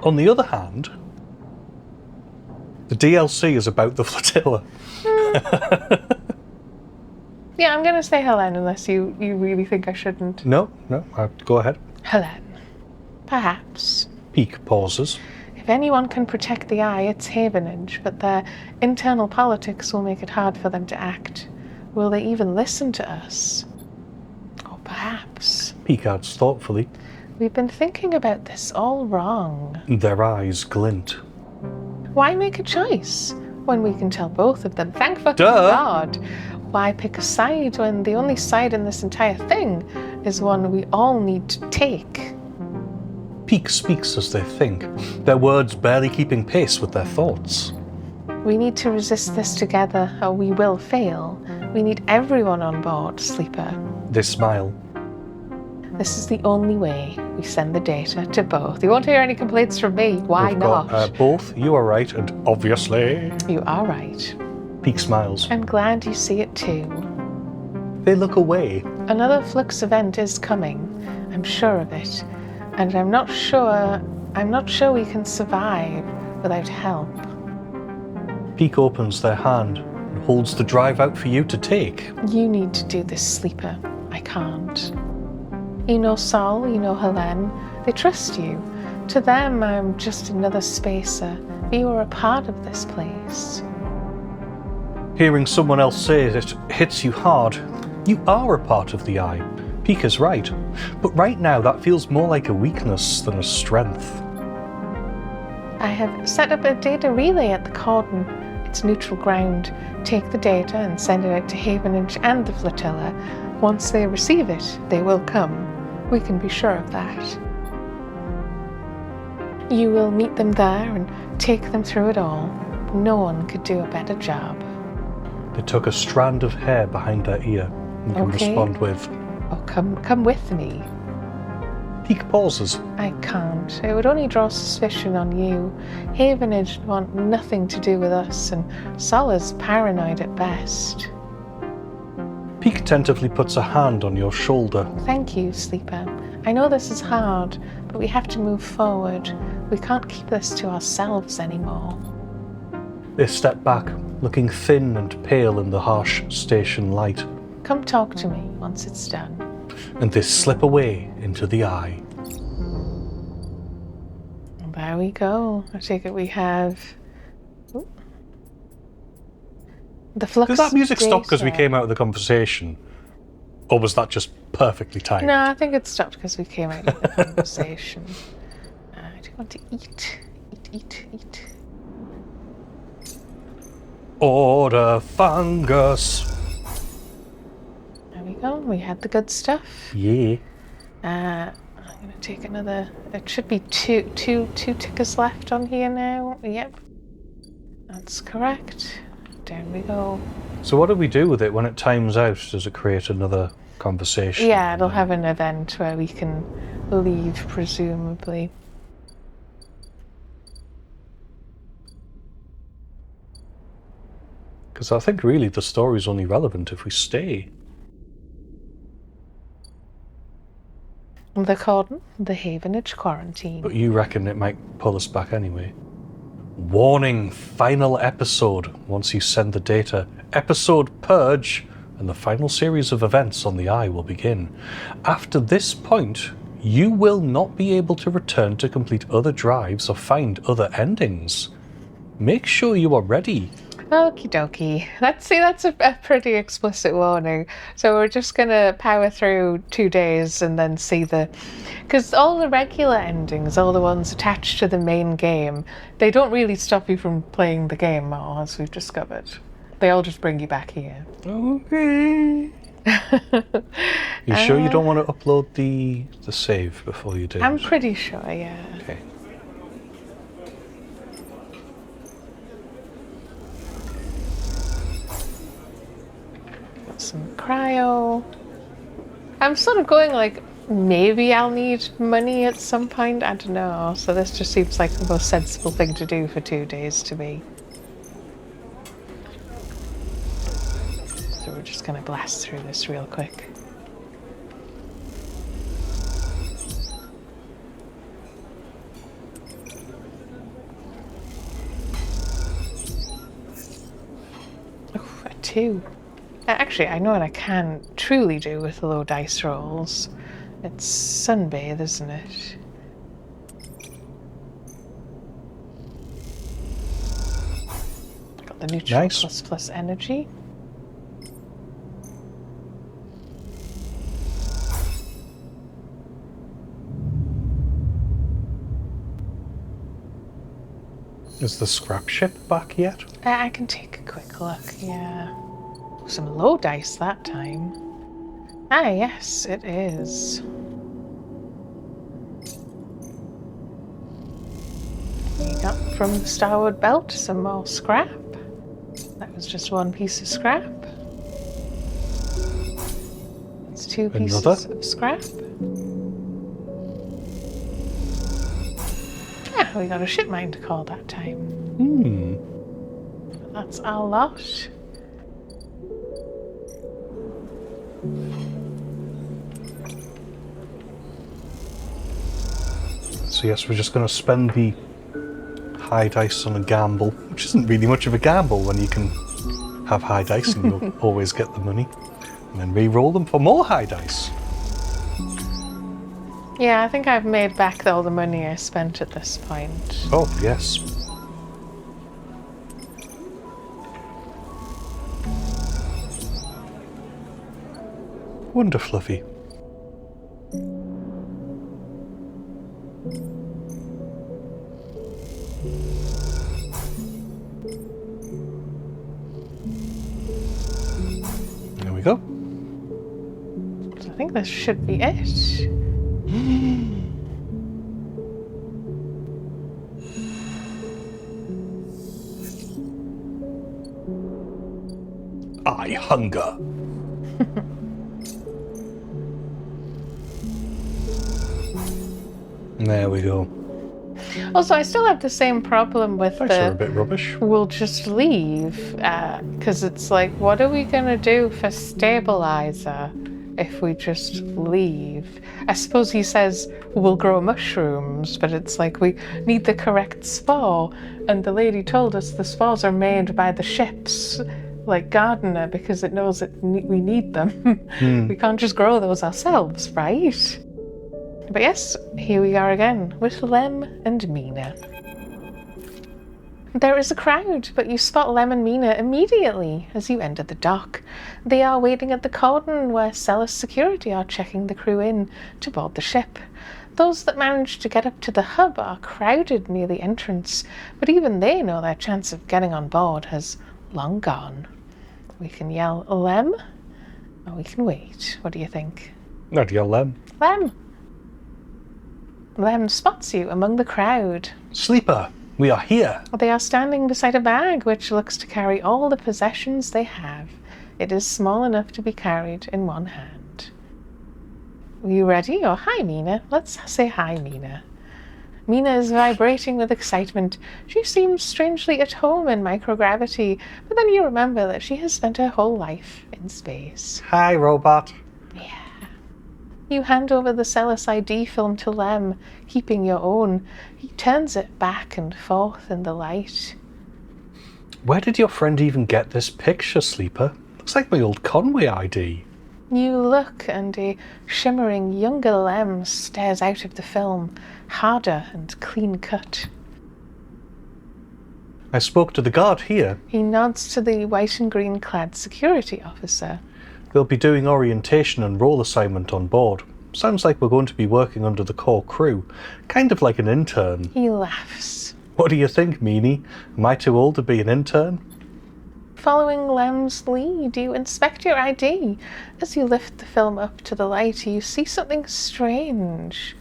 [SPEAKER 2] On the other hand, the DLC is about the Flotilla.
[SPEAKER 1] Yeah, I'm going to say Helene unless you really think I shouldn't.
[SPEAKER 2] No, go ahead.
[SPEAKER 1] Helene. Perhaps.
[SPEAKER 2] Peak pauses.
[SPEAKER 1] If anyone can protect the eye, it's Havenage, but their internal politics will make it hard for them to act. Will they even listen to us? Or perhaps.
[SPEAKER 2] Peak adds thoughtfully.
[SPEAKER 1] We've been thinking about this all wrong.
[SPEAKER 2] Their eyes glint.
[SPEAKER 1] Why make a choice when we can tell both of them? Thank fucking
[SPEAKER 2] Duh.
[SPEAKER 1] God. Why pick a side when the only side in this entire thing is one we all need to take?
[SPEAKER 2] Peak speaks as they think, their words barely keeping pace with their thoughts.
[SPEAKER 1] We need to resist this together, or we will fail. We need everyone on board, Sleeper.
[SPEAKER 2] They smile.
[SPEAKER 1] This is the only way we send the data to both. You won't hear any complaints from me. Why
[SPEAKER 2] We've
[SPEAKER 1] not?
[SPEAKER 2] got, both, you are right, and obviously.
[SPEAKER 1] You are right.
[SPEAKER 2] Peak smiles.
[SPEAKER 1] I'm glad you see it too.
[SPEAKER 2] They look away.
[SPEAKER 1] Another Flux event is coming. I'm sure of it. And I'm not sure we can survive without help.
[SPEAKER 2] Peak opens their hand and holds the drive out for you to take.
[SPEAKER 1] You need to do this, Sleeper. I can't. You know Sol, you know Helene. They trust you. To them, I'm just another spacer. You are a part of this place.
[SPEAKER 2] Hearing someone else say it hits you hard. You are a part of the eye. Peak is right. But right now, that feels more like a weakness than a strength.
[SPEAKER 1] I have set up a data relay at the cordon. It's neutral ground. Take the data and send it out to Havenage and the Flotilla. Once they receive it, they will come. We can be sure of that. You will meet them there and take them through it all. No one could do a better job.
[SPEAKER 2] They took a strand of hair behind their ear and can respond with,
[SPEAKER 1] "Oh, come with me."
[SPEAKER 2] Peak pauses.
[SPEAKER 1] I can't. It would only draw suspicion on you. Havenage want nothing to do with us, and Sol is paranoid at best.
[SPEAKER 2] Peak tentatively puts a hand on your shoulder.
[SPEAKER 1] Thank you, Sleeper. I know this is hard, but we have to move forward. We can't keep this to ourselves anymore.
[SPEAKER 2] They step back, looking thin and pale in the harsh station light.
[SPEAKER 1] Come talk to me once it's done.
[SPEAKER 2] And they slip away into the eye.
[SPEAKER 1] There we go. I take it we have... Ooh. The flux
[SPEAKER 2] Does that music stop because we
[SPEAKER 1] data.
[SPEAKER 2] came out of the conversation? Or was that just perfectly timed?
[SPEAKER 1] No, I think it stopped because we came out of the conversation. I do want to eat. Eat.
[SPEAKER 2] Order fungus.
[SPEAKER 1] There we go. We had the good stuff.
[SPEAKER 2] Yeah.
[SPEAKER 1] I'm going to take another... It should be two tickers left on here now. Yep. That's correct. Down we go.
[SPEAKER 2] So what do we do with it when it times out? Does it create another conversation?
[SPEAKER 1] Yeah, it'll have an event where we can leave, presumably.
[SPEAKER 2] Because I think really the story's only relevant if we stay.
[SPEAKER 1] The cordon, the Havenage quarantine.
[SPEAKER 2] But you reckon it might pull us back anyway? Warning, final episode. Once you send the data, episode purge, and the final series of events on the Eye will begin. After this point, you will not be able to return to complete other drives or find other endings. Make sure you are ready.
[SPEAKER 1] Okie dokie. That's a pretty explicit warning. So we're just gonna power through 2 days and then see because all the regular endings, all the ones attached to the main game, they don't really stop you from playing the game more, as we've discovered. They all just bring you back here.
[SPEAKER 2] Okay. You sure you don't want to upload the save before you do?
[SPEAKER 1] I'm pretty sure, yeah.
[SPEAKER 2] Okay.
[SPEAKER 1] Some cryo. I'm sort of going like, maybe I'll need money at some point. I don't know. So this just seems like the most sensible thing to do for 2 days to me. So we're just going to blast through this real quick. Oh, a 2. Actually, I know what I can truly do with low dice rolls. It's sunbathe, isn't it? Got the neutral
[SPEAKER 2] Nice.
[SPEAKER 1] plus energy.
[SPEAKER 2] Is the scrap ship back yet?
[SPEAKER 1] I can take a quick look, yeah. Some low dice that time. Ah, yes, it is. We got from the starboard belt some more scrap. That was just 1 piece of scrap. It's 2 pieces of scrap. Yeah, we got a ship mine to call that time. That's a lot.
[SPEAKER 2] So yes, we're just going to spend the high dice on a gamble, which isn't really much of a gamble when you can have high dice and you'll always get the money, and then re-roll them for more high dice.
[SPEAKER 1] Yeah, I think I've made back all the money I spent at this point.
[SPEAKER 2] Oh, yes. Wonder Fluffy. There we go.
[SPEAKER 1] So I think this should be it.
[SPEAKER 2] I hunger. There we go.
[SPEAKER 1] Also, I still have the same problem with
[SPEAKER 2] Dice are a bit rubbish.
[SPEAKER 1] we'll just leave, because it's like, what are we going to do for stabilizer if we just leave? I suppose he says we'll grow mushrooms, but it's like we need the correct spore, and the lady told us the spores are made by the ships, like Gardener, because it knows that we need them. We can't just grow those ourselves, right? But yes, here we are again with Lem and Mina. There is a crowd, but you spot Lem and Mina immediately as you enter the dock. They are waiting at the cordon where Celis security are checking the crew in to board the ship. Those that manage to get up to the hub are crowded near the entrance, but even they know their chance of getting on board has long gone. We can yell Lem, or we can wait. What do you think?
[SPEAKER 2] I'd yell Lem.
[SPEAKER 1] Lem! Lem spots you among the crowd.
[SPEAKER 2] Sleeper, we are here.
[SPEAKER 1] They are standing beside a bag which looks to carry all the possessions they have. It is small enough to be carried in one hand. Are you ready? Or hi, Mina. Let's say hi, Mina. Mina is vibrating with excitement. She seems strangely at home in microgravity, but then you remember that she has spent her whole life in space.
[SPEAKER 2] Hi, robot.
[SPEAKER 1] Yeah. You hand over the Celis ID film to Lem, keeping your own. He turns it back and forth in the light.
[SPEAKER 2] Where did your friend even get this picture, Sleeper? Looks like my old Conway ID.
[SPEAKER 1] You look, and a shimmering younger Lem stares out of the film, harder and clean-cut.
[SPEAKER 2] I spoke to the guard here.
[SPEAKER 1] He nods to the white and green-clad security officer.
[SPEAKER 2] They'll be doing orientation and role assignment on board. Sounds like we're going to be working under the core crew, kind of like an intern.
[SPEAKER 1] He laughs.
[SPEAKER 2] What do you think, Meanie? Am I too old to be an intern?
[SPEAKER 1] Following Lem's lead, you inspect your ID. As you lift the film up to the light, you see something strange.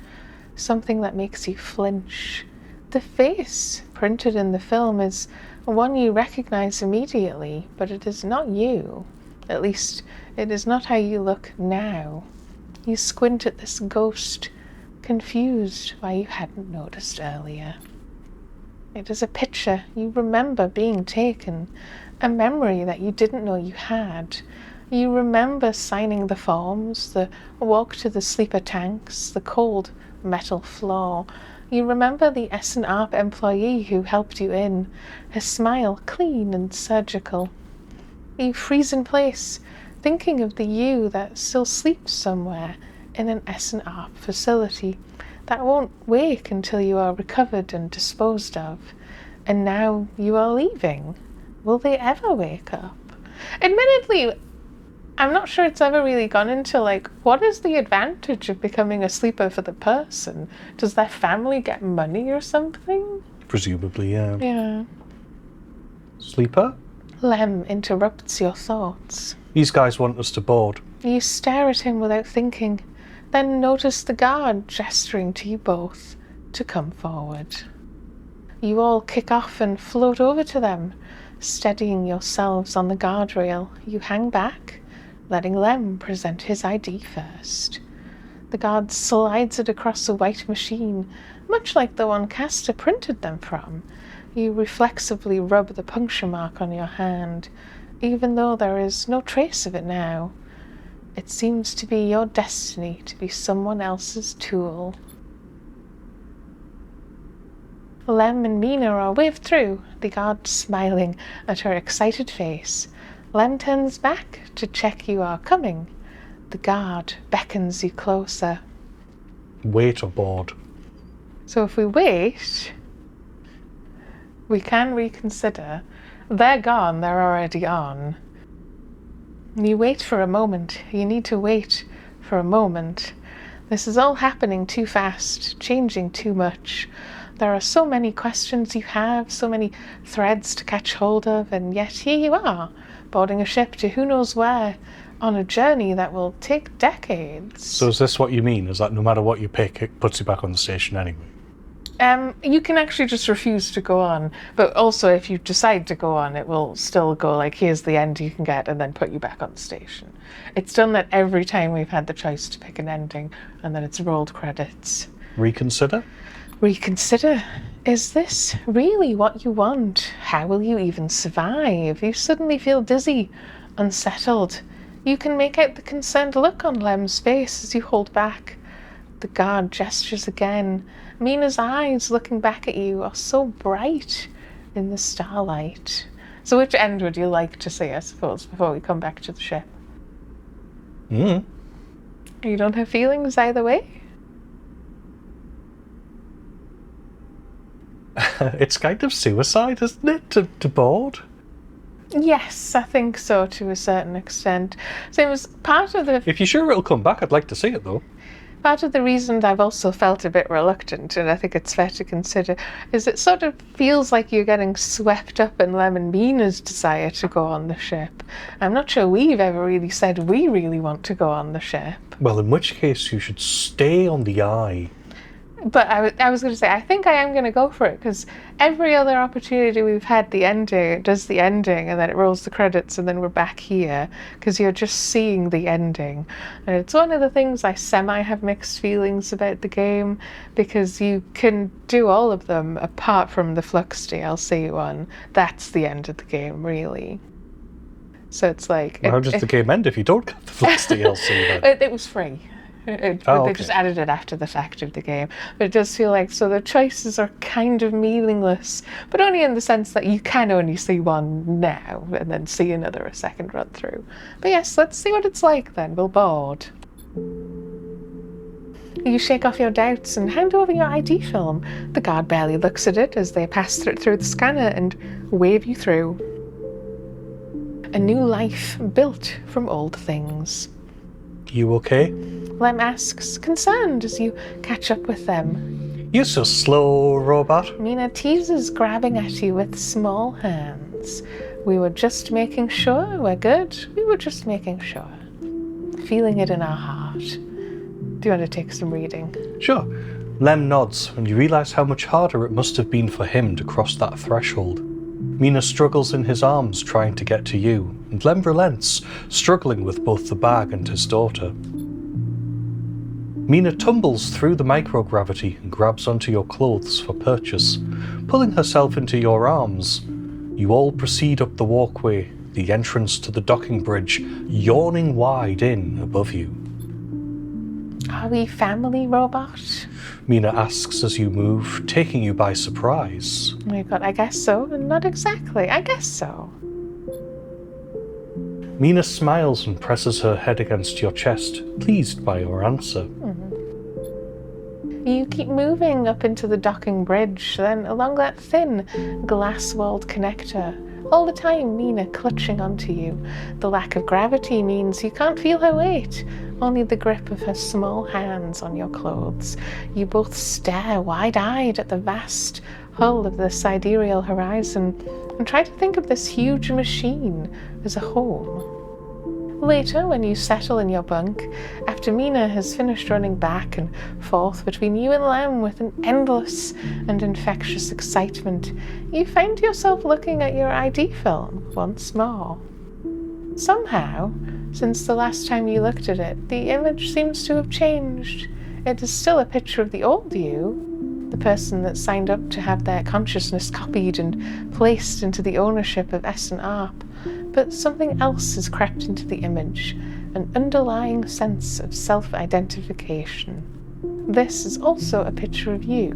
[SPEAKER 1] Something that makes you flinch. The face printed in the film is one you recognize immediately, but it is not you. At least, it is not how you look now. You squint at this ghost, confused why you hadn't noticed earlier. It is a picture you remember being taken, a memory that you didn't know you had. You remember signing the forms, the walk to the sleeper tanks, the cold metal floor. You remember the S&ARP employee who helped you in, her smile clean and surgical. You freeze in place, thinking of the you that still sleeps somewhere in an S&ARP facility that won't wake until you are recovered and disposed of. And now you are leaving. Will they ever wake up? Admittedly, I'm not sure it's ever really gone into, what is the advantage of becoming a sleeper for the person? Does their family get money or something?
[SPEAKER 2] Presumably, yeah.
[SPEAKER 1] Yeah.
[SPEAKER 2] Sleeper?
[SPEAKER 1] Lem interrupts your thoughts.
[SPEAKER 2] These guys want us to board.
[SPEAKER 1] You stare at him without thinking, then notice the guard gesturing to you both to come forward. You all kick off and float over to them. Steadying yourselves on the guardrail, you hang back, letting Lem present his ID first. The guard slides it across a white machine, much like the one Castor printed them from. You reflexively rub the puncture mark on your hand, even though there is no trace of it now. It seems to be your destiny to be someone else's tool. Lem and Mina are waved through, the guard smiling at her excited face. Lem turns back to check you are coming. The guard beckons you closer.
[SPEAKER 2] Wait aboard.
[SPEAKER 1] So if we wait, we can reconsider. They're gone, they're already on. You wait for a moment. You need to wait for a moment. This is all happening too fast, changing too much. There are so many questions you have, so many threads to catch hold of, and yet here you are, boarding a ship to who knows where, on a journey that will take decades.
[SPEAKER 2] So is this what you mean? Is that no matter what you pick, it puts you back on the station anyway?
[SPEAKER 1] You can actually just refuse to go on, but also if you decide to go on, it will still go here's the end you can get, and then put you back on the station. It's done that every time we've had the choice to pick an ending, and then it's rolled credits.
[SPEAKER 2] Reconsider?
[SPEAKER 1] Reconsider. Is this really what you want? How will you even survive? You suddenly feel dizzy, unsettled. You can make out the concerned look on Lem's face as you hold back. The guard gestures again. Mina's eyes looking back at you are so bright in the starlight. So which end would you like to see, I suppose, before we come back to the ship? You don't have feelings either way?
[SPEAKER 2] It's kind of suicide, isn't it, to board?
[SPEAKER 1] Yes, I think so, to a certain extent. So it was part of the
[SPEAKER 2] If you're sure it'll come back, I'd like to see it, though.
[SPEAKER 1] Part of the reason I've also felt a bit reluctant, and I think it's fair to consider, is it sort of feels like you're getting swept up in Lem and Mina's desire to go on the ship. I'm not sure we've ever really said we really want to go on the ship.
[SPEAKER 2] Well, in which case you should stay on the eye.
[SPEAKER 1] But I was going to say, I think I am going to go for it, because every other opportunity we've had, the ending, it does the ending, and then it rolls the credits, and then we're back here, because you're just seeing the ending. And it's one of the things I have mixed feelings about the game, because you can do all of them apart from the Flux DLC one. That's the end of the game, really. So it's like...
[SPEAKER 2] Well, how does the game end if you don't get the Flux DLC then?
[SPEAKER 1] It was free. They
[SPEAKER 2] okay.
[SPEAKER 1] just added it after the fact of the game. But it does feel like, so the choices are kind of meaningless, but only in the sense that you can only see one now and then see another a second run through. But yes, let's see what it's like then. We'll board. You shake off your doubts and hand over your ID film. The guard barely looks at it as they pass through the scanner and wave you through. A new life built from old things.
[SPEAKER 2] You okay?
[SPEAKER 1] Lem asks, concerned as you catch up with them.
[SPEAKER 2] You're so slow, robot.
[SPEAKER 1] Mina teases, grabbing at you with small hands. We were just making sure we're good. We were just making sure. Feeling it in our heart. Do you want to take some reading?
[SPEAKER 2] Sure. Lem nods, and you realise how much harder it must have been for him to cross that threshold. Mina struggles in his arms, trying to get to you, and Lem relents, struggling with both the bag and his daughter. Mina tumbles through the microgravity and grabs onto your clothes for purchase, pulling herself into your arms. You all proceed up the walkway, the entrance to the docking bridge yawning wide in above you.
[SPEAKER 1] Are we family, robot?
[SPEAKER 2] Mina asks as you move, taking you by surprise.
[SPEAKER 1] Oh my god, I guess so, and not exactly. I guess so.
[SPEAKER 2] Mina smiles and presses her head against your chest, pleased by your answer.
[SPEAKER 1] You keep moving up into the docking bridge, then along that thin, glass-walled connector. All the time, Mina clutching onto you. The lack of gravity means you can't feel her weight, only the grip of her small hands on your clothes. You both stare wide-eyed at the vast hull of the sidereal horizon and try to think of this huge machine as a home. Later, when you settle in your bunk, after Mina has finished running back and forth between you and Lem with an endless and infectious excitement, you find yourself looking at your ID film once more. Somehow, since the last time you looked at it, the image seems to have changed. It is still a picture of the old you, the person that signed up to have their consciousness copied and placed into the ownership of S&ARP. But something else has crept into the image, an underlying sense of self-identification. This is also a picture of you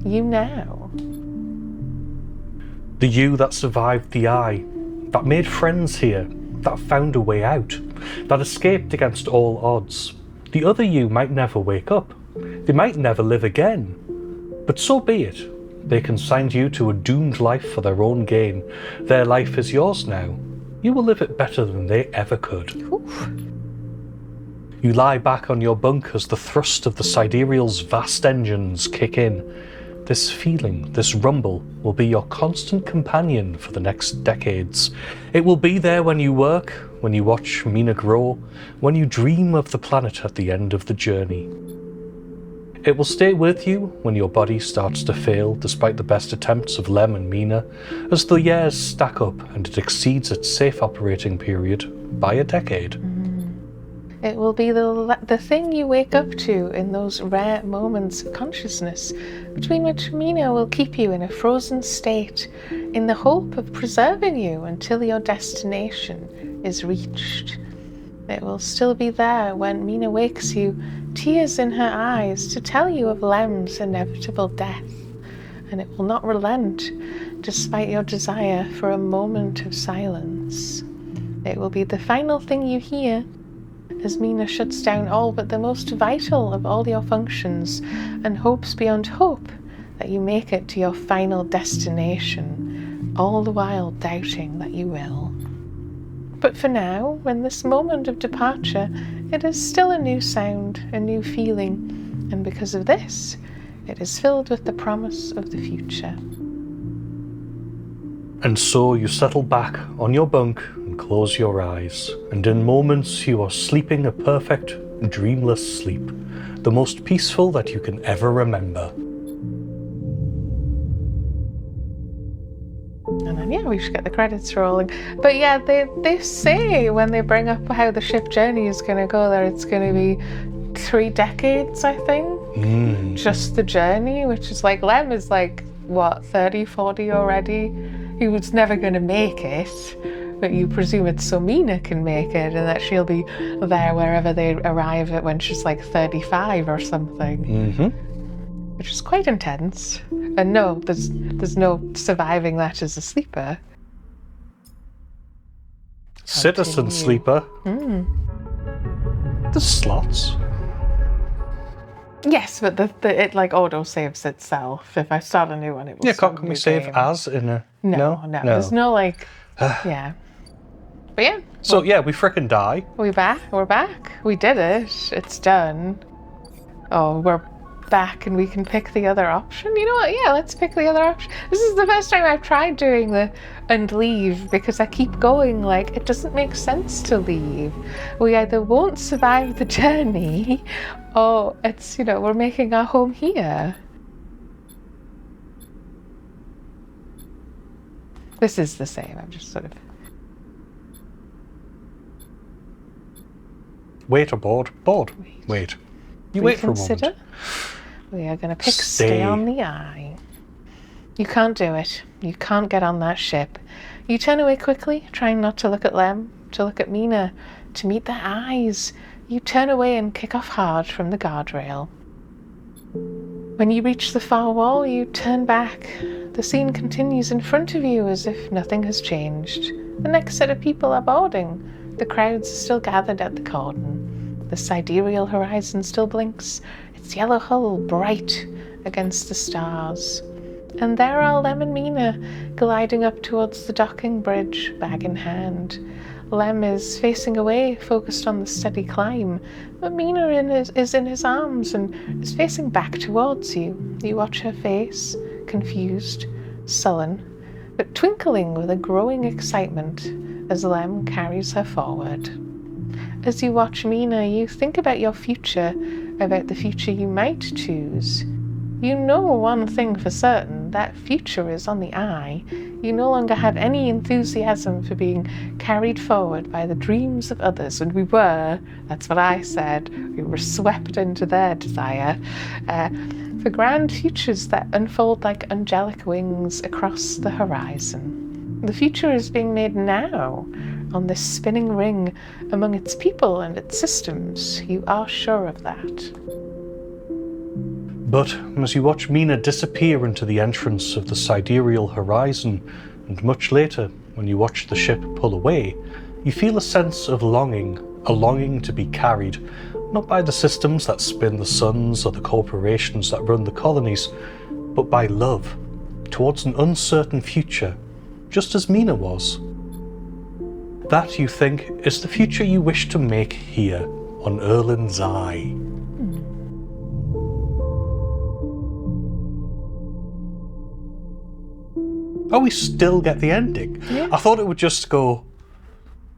[SPEAKER 1] now.
[SPEAKER 2] The you that survived the eye, that made friends here, that found a way out, that escaped against all odds. The other you might never wake up. They might never live again. But so be it. They consigned you to a doomed life for their own gain. Their life is yours now. You will live it better than they ever could.
[SPEAKER 1] Oof.
[SPEAKER 2] You lie back on your bunk as the thrust of the sidereal's vast engines kick in. This feeling, this rumble, will be your constant companion for the next decades. It will be there when you work, when you watch Mina grow, when you dream of the planet at the end of the journey. It will stay with you when your body starts to fail despite the best attempts of Lem and Mina, as the years stack up and it exceeds its safe operating period by a decade.
[SPEAKER 1] It will be the thing you wake up to in those rare moments of consciousness, between which Mina will keep you in a frozen state in the hope of preserving you until your destination is reached. It will still be there when Mina wakes you, tears in her eyes, to tell you of Lem's inevitable death, and it will not relent despite your desire for a moment of silence. It will be the final thing you hear as Mina shuts down all but the most vital of all your functions and hopes beyond hope that you make it to your final destination, all the while doubting that you will. But for now, in this moment of departure, it is still a new sound, a new feeling, and because of this, it is filled with the promise of the future.
[SPEAKER 2] And so you settle back on your bunk and close your eyes, and in moments you are sleeping a perfect, dreamless sleep, the most peaceful that you can ever remember.
[SPEAKER 1] And then, we should get the credits rolling. But yeah, they say when they bring up how the ship journey is going to go there, it's going to be 3 decades, I think. Just the journey, which is like, Lem is like, what, 30, 40 already? He was never going to make it, but you presume it's so Mina can make it and that she'll be there wherever they arrive at when she's like 35 or something. Which is quite intense. And no, there's no surviving that as a sleeper.
[SPEAKER 2] Citizen sleeper. There's slots.
[SPEAKER 1] Yes, but it like auto saves itself. If I start a new one, it will.
[SPEAKER 2] Yeah, can't we save as in a?
[SPEAKER 1] No. There's no like. Yeah. But yeah.
[SPEAKER 2] So we frickin' die.
[SPEAKER 1] We're back. We did it. It's done. Oh, we're back and we can pick the other option. You know what? Yeah, let's pick the other option. This is the first time I've tried doing the and leave because I keep going like it doesn't make sense to leave. We either won't survive the journey or it's, we're making our home here. This is the same. I'm just sort of...
[SPEAKER 2] Wait or board? Board. Wait. You wait for a moment.
[SPEAKER 1] We are going to pick stay on the eye. You can't do it. You can't get on that ship. You turn away quickly, trying not to look at Lem, to look at Mina, to meet their eyes. You turn away and kick off hard from the guardrail. When you reach the far wall, you turn back. The scene continues in front of you as if nothing has changed. The next set of people are boarding. The crowds are still gathered at the cordon. The sidereal horizon still blinks, its yellow hull bright against the stars. And there are Lem and Mina gliding up towards the docking bridge, bag in hand. Lem is facing away, focused on the steady climb, but Mina is in his arms and is facing back towards you. You watch her face, confused, sullen, but twinkling with a growing excitement as Lem carries her forward. As you watch Mina, you think about your future, about the future you might choose. You know one thing for certain, that future is on the eye. You no longer have any enthusiasm for being carried forward by the dreams of others, and we were, that's what I said, we were swept into their desire, for grand futures that unfold like angelic wings across the horizon. The future is being made now, on this spinning ring among its people and its systems. You are sure of that.
[SPEAKER 2] But as you watch Mina disappear into the entrance of the sidereal horizon, and much later, when you watch the ship pull away, you feel a sense of longing, a longing to be carried, not by the systems that spin the suns or the corporations that run the colonies, but by love, towards an uncertain future, just as Mina was. That, you think, is the future you wish to make here, on Erlen's Eye. Oh, we still get the ending. Yeah. I thought it would just go...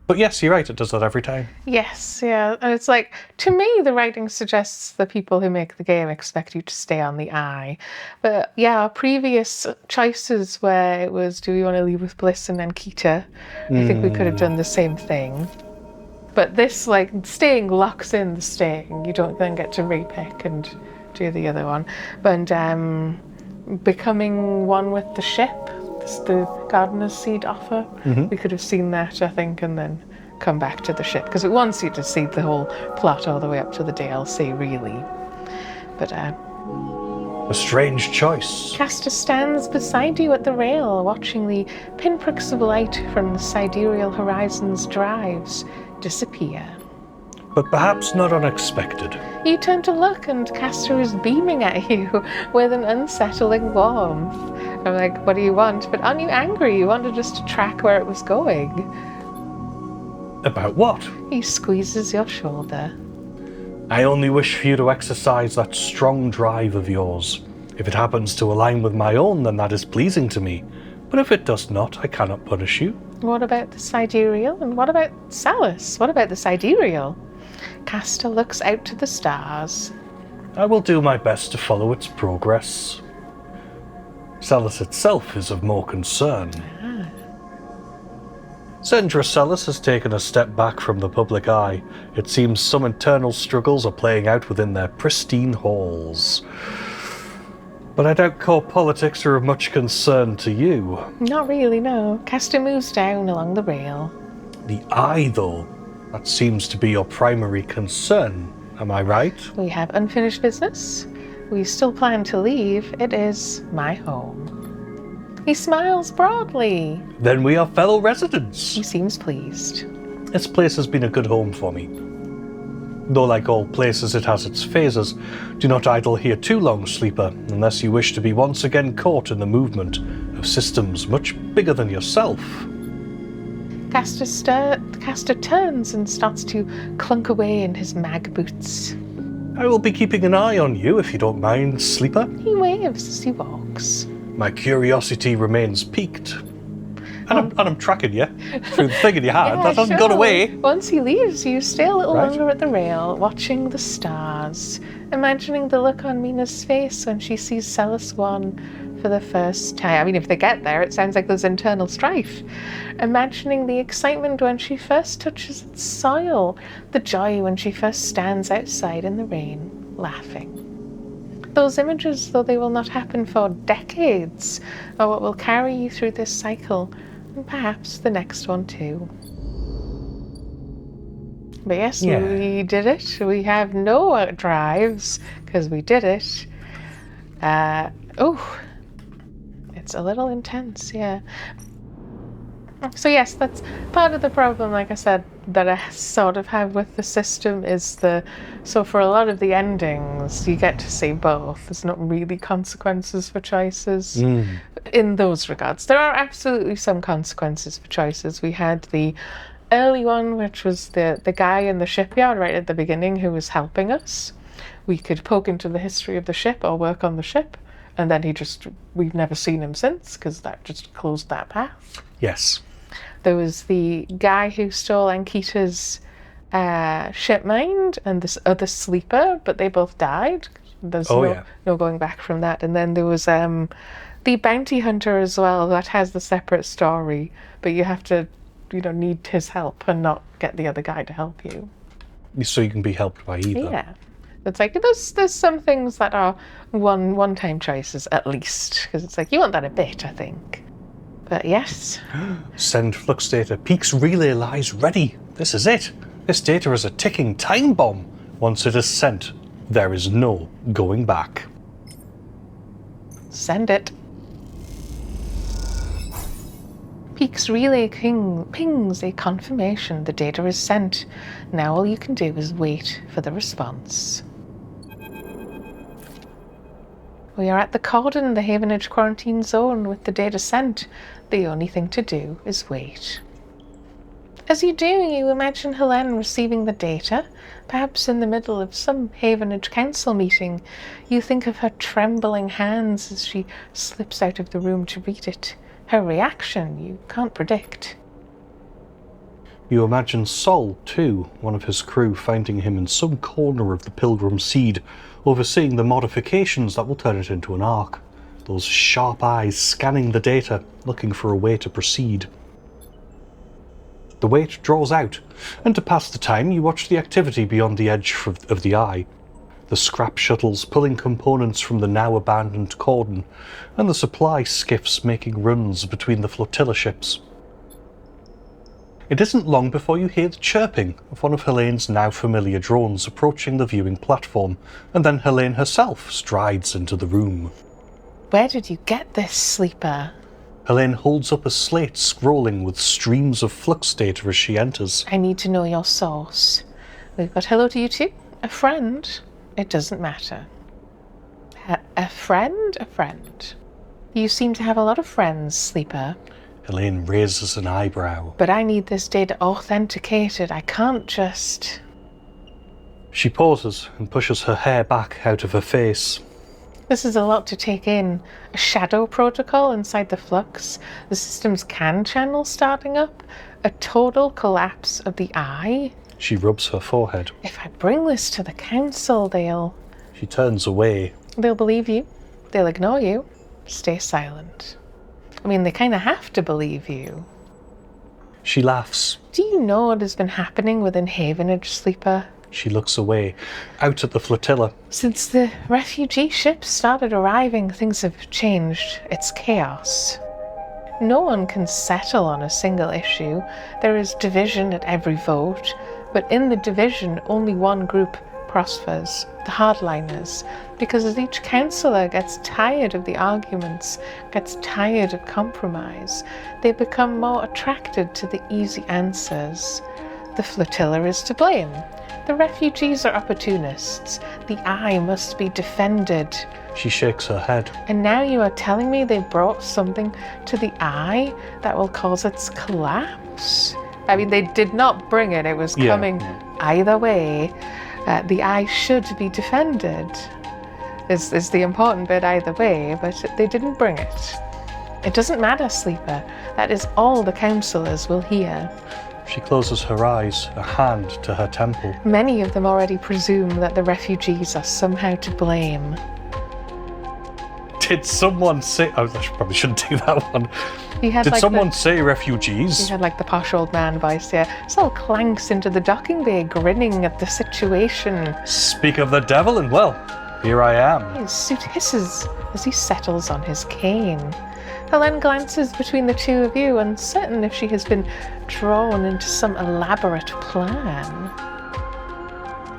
[SPEAKER 2] But yes, you're right, it does that every time.
[SPEAKER 1] Yes, yeah. And it's like, to me, the writing suggests the people who make the game expect you to stay on the eye. But yeah, our previous choices where it was, do we want to leave with Bliss and then Kita? I think we could have done the same thing. But this, like, staying locks in the staying. You don't then get to repick and do the other one. But becoming one with the ship, the gardener's seed offer. We could have seen that, I think, and then come back to the ship, because it wants you to see the whole plot all the way up to the DLC, really. But
[SPEAKER 2] a strange choice.
[SPEAKER 1] Castor stands beside you at the rail, watching the pinpricks of light from the sidereal horizon's drives disappear.
[SPEAKER 2] but perhaps not unexpected.
[SPEAKER 1] You turn to look and Castor is beaming at you with an unsettling warmth. I'm like, what do you want? But aren't you angry? You wanted us to track where it was going.
[SPEAKER 2] About what?
[SPEAKER 1] He squeezes your shoulder.
[SPEAKER 2] I only wish for you to exercise that strong drive of yours. If it happens to align with my own, then that is pleasing to me. But if it does not, I cannot punish you.
[SPEAKER 1] What about the sidereal? And what about Salus? What about the sidereal? Castor looks out to the stars.
[SPEAKER 2] I will do my best to follow its progress. Salus itself is of more concern. Zendra Salus has taken a step back from the public eye. It seems some internal struggles are playing out within their pristine halls. But I doubt court politics are of much concern to you.
[SPEAKER 1] Not really, no. Castor moves down along the rail.
[SPEAKER 2] The eye, though, that seems to be your primary concern. Am I right?
[SPEAKER 1] We have unfinished business. We still plan to leave. It is my home. He smiles broadly.
[SPEAKER 2] Then we are fellow residents.
[SPEAKER 1] He seems pleased.
[SPEAKER 2] This place has been a good home for me. Though like all places it has its phases. Do not idle here too long, sleeper, unless you wish to be once again caught in the movement of systems much bigger than yourself.
[SPEAKER 1] Castor turns and starts to clunk away in his mag boots.
[SPEAKER 2] I will be keeping an eye on you if you don't mind, sleeper.
[SPEAKER 1] He waves as he walks.
[SPEAKER 2] My curiosity remains piqued. And I'm tracking you through the thing in your hand. That hasn't gone away.
[SPEAKER 1] Once he leaves, you stay a little
[SPEAKER 2] Right.
[SPEAKER 1] longer at the rail, watching the stars, imagining the look on Mina's face when she sees Celis 1 for the first time. I mean, if they get there, it sounds like there's internal strife. Imagining the excitement when she first touches its soil, the joy when she first stands outside in the rain, laughing. Those images, though they will not happen for decades, are what will carry you through this cycle, and perhaps the next one too. But yes, we did it. We have no drives, because we did it. It's a little intense, yeah. So yes, that's part of the problem, like I said, that I sort of have with the system is so for a lot of the endings, you get to see both. There's not really consequences for choices in those regards. There are absolutely some consequences for choices. We had the early one, which was the guy in the shipyard right at the beginning who was helping us. We could poke into the history of the ship or work on the ship, and then we've never seen him since, because that just closed that path.
[SPEAKER 2] Yes.
[SPEAKER 1] There was the guy who stole Ankita's ship mind and this other sleeper, but they both died. There's no going back from that. And then there was the bounty hunter as well, that has the separate story, but you have to, need his help and not get the other guy to help you.
[SPEAKER 2] So you can be helped by either.
[SPEAKER 1] Yeah. It's like there's some things that are one-time choices at least, because it's like you want that a bit, I think. But yes.
[SPEAKER 2] Send flux data. Peak's relay lies ready. This is it. This data is a ticking time bomb. Once it is sent, there is no going back.
[SPEAKER 1] Send it. Peak's relay pings a confirmation the data is sent. Now all you can do is wait for the response. We are at the cordon, the Havenage quarantine zone, with the data sent. The only thing to do is wait. As you do, you imagine Helene receiving the data, perhaps in the middle of some Havenage council meeting. You think of her trembling hands as she slips out of the room to read it. Her reaction you can't predict.
[SPEAKER 2] You imagine Sol, too, one of his crew, finding him in some corner of the Pilgrim Seed, overseeing the modifications that will turn it into an ark. Those sharp eyes scanning the data, looking for a way to proceed. The wait draws out, and to pass the time you watch the activity beyond the edge of the eye. The scrap shuttles pulling components from the now abandoned cordon, and the supply skiffs making runs between the flotilla ships. It isn't long before you hear the chirping of one of Helene's now familiar drones approaching the viewing platform, and then Helene herself strides into the room.
[SPEAKER 1] Where did you get this, sleeper?
[SPEAKER 2] Helene holds up a slate scrolling with streams of flux data as she enters.
[SPEAKER 1] I need to know your source. We've got hello to you too. A friend? It doesn't matter. A friend? A friend. You seem to have a lot of friends, Sleeper.
[SPEAKER 2] Helene raises an eyebrow.
[SPEAKER 1] But I need this data authenticated. I can't just...
[SPEAKER 2] She pauses and pushes her hair back out of her face.
[SPEAKER 1] This is a lot to take in. A shadow protocol inside the flux, the system's CAN channel starting up, a total collapse of the eye.
[SPEAKER 2] She rubs her forehead.
[SPEAKER 1] If I bring this to the council, they'll...
[SPEAKER 2] She turns away.
[SPEAKER 1] They'll believe you. They'll ignore you. Stay silent. I mean, they kind of have to believe you.
[SPEAKER 2] She laughs.
[SPEAKER 1] Do you know what has been happening within Havenage, Sleeper?
[SPEAKER 2] She looks away, out at the flotilla.
[SPEAKER 1] Since the refugee ships started arriving, things have changed. It's chaos. No one can settle on a single issue. There is division at every vote, but in the division, only one group prospers, the hardliners, because as each councillor gets tired of the arguments, gets tired of compromise, they become more attracted to the easy answers. The flotilla is to blame. The refugees are opportunists. The eye must be defended.
[SPEAKER 2] She shakes her head.
[SPEAKER 1] And now you are telling me they brought something to the eye that will cause its collapse? I mean, they did not bring it. It was coming either way. The eye should be defended, is the important bit either way, but they didn't bring it. It doesn't matter, Sleeper. That is all the councillors will hear.
[SPEAKER 2] She closes her eyes, a hand to her temple.
[SPEAKER 1] Many of them already presume that the refugees are somehow to blame.
[SPEAKER 2] Did someone say... Oh, I probably shouldn't do that one. Did
[SPEAKER 1] like
[SPEAKER 2] someone say refugees?
[SPEAKER 1] He had like the posh old man voice, yeah. Sol clanks into the docking bay, grinning at the situation.
[SPEAKER 2] Speak of the devil, and well, here I am.
[SPEAKER 1] His suit hisses as he settles on his cane. Helen glances between the two of you, uncertain if she has been drawn into some elaborate plan.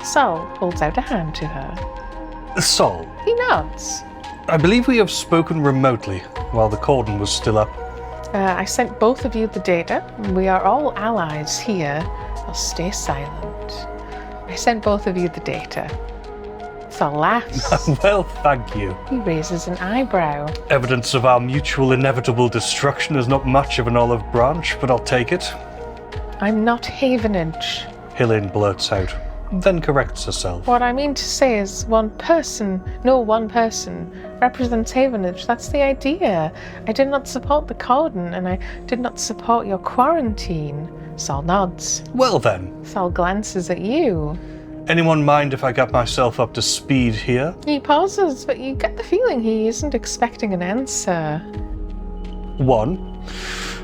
[SPEAKER 1] Sol holds out a hand to her.
[SPEAKER 2] Sol.
[SPEAKER 1] He nods.
[SPEAKER 2] I believe we have spoken remotely while the cordon was still up.
[SPEAKER 1] I sent both of you the data. We are all allies here. I'll stay silent. I sent both of you the data. Sol laughs.
[SPEAKER 2] Well, thank you.
[SPEAKER 1] He raises an eyebrow.
[SPEAKER 2] Evidence of our mutual inevitable destruction is not much of an olive branch, but I'll take it.
[SPEAKER 1] I'm not Havenage.
[SPEAKER 2] Helene blurts out, then corrects herself.
[SPEAKER 1] What I mean to say is one person represents Havenage. That's the idea. I did not support the cordon, and I did not support your quarantine. Sol nods.
[SPEAKER 2] Well then.
[SPEAKER 1] Sol glances at you.
[SPEAKER 2] Anyone mind if I get myself up to speed here?
[SPEAKER 1] He pauses, but you get the feeling he isn't expecting an answer. 1.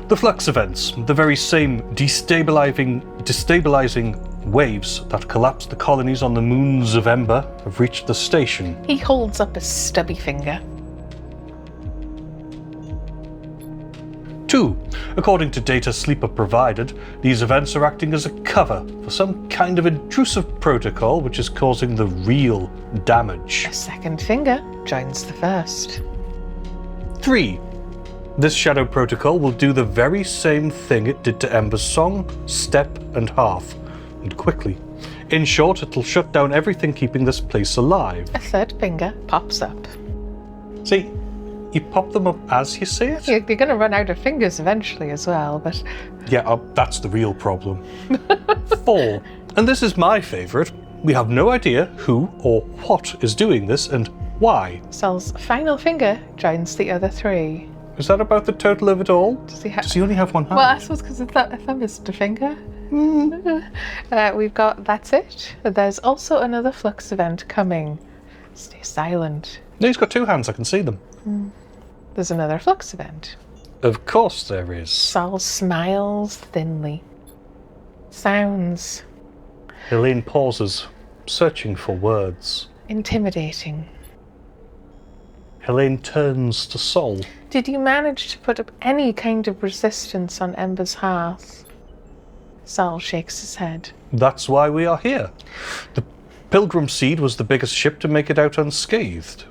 [SPEAKER 2] The flux events, the very same destabilizing waves that collapsed the colonies on the moons of Ember, have reached the station.
[SPEAKER 1] He holds up a stubby finger.
[SPEAKER 2] 2. According to data Sleeper provided, these events are acting as a cover for some kind of intrusive protocol which is causing the real damage.
[SPEAKER 1] A second finger joins the first.
[SPEAKER 2] 3. This shadow protocol will do the very same thing it did to Ember's song, step, and half, and quickly. In short, it'll shut down everything keeping this place alive.
[SPEAKER 1] A third finger pops up.
[SPEAKER 2] See, you pop them up as you say it?
[SPEAKER 1] You're going to run out of fingers eventually as well, but...
[SPEAKER 2] Yeah, that's the real problem. 4. And this is my favourite. We have no idea who or what is doing this and why.
[SPEAKER 1] Sol's final finger joins the other 3.
[SPEAKER 2] Is that about the total of it all?
[SPEAKER 1] Does he
[SPEAKER 2] only have one hand?
[SPEAKER 1] Well, I suppose because if I missed a finger. We've got that's it. There's also another flux event coming. Stay silent.
[SPEAKER 2] No, he's got 2 hands, I can see them.
[SPEAKER 1] There's another flux event.
[SPEAKER 2] Of course there is.
[SPEAKER 1] Sol smiles thinly. Sounds
[SPEAKER 2] Helene pauses, searching for words.
[SPEAKER 1] intimidating.
[SPEAKER 2] Helene turns to Sol.
[SPEAKER 1] Did you manage to put up any kind of resistance on Ember's hearth? Sol shakes his head.
[SPEAKER 2] That's why we are here. The Pilgrim Seed was the biggest ship to make it out unscathed.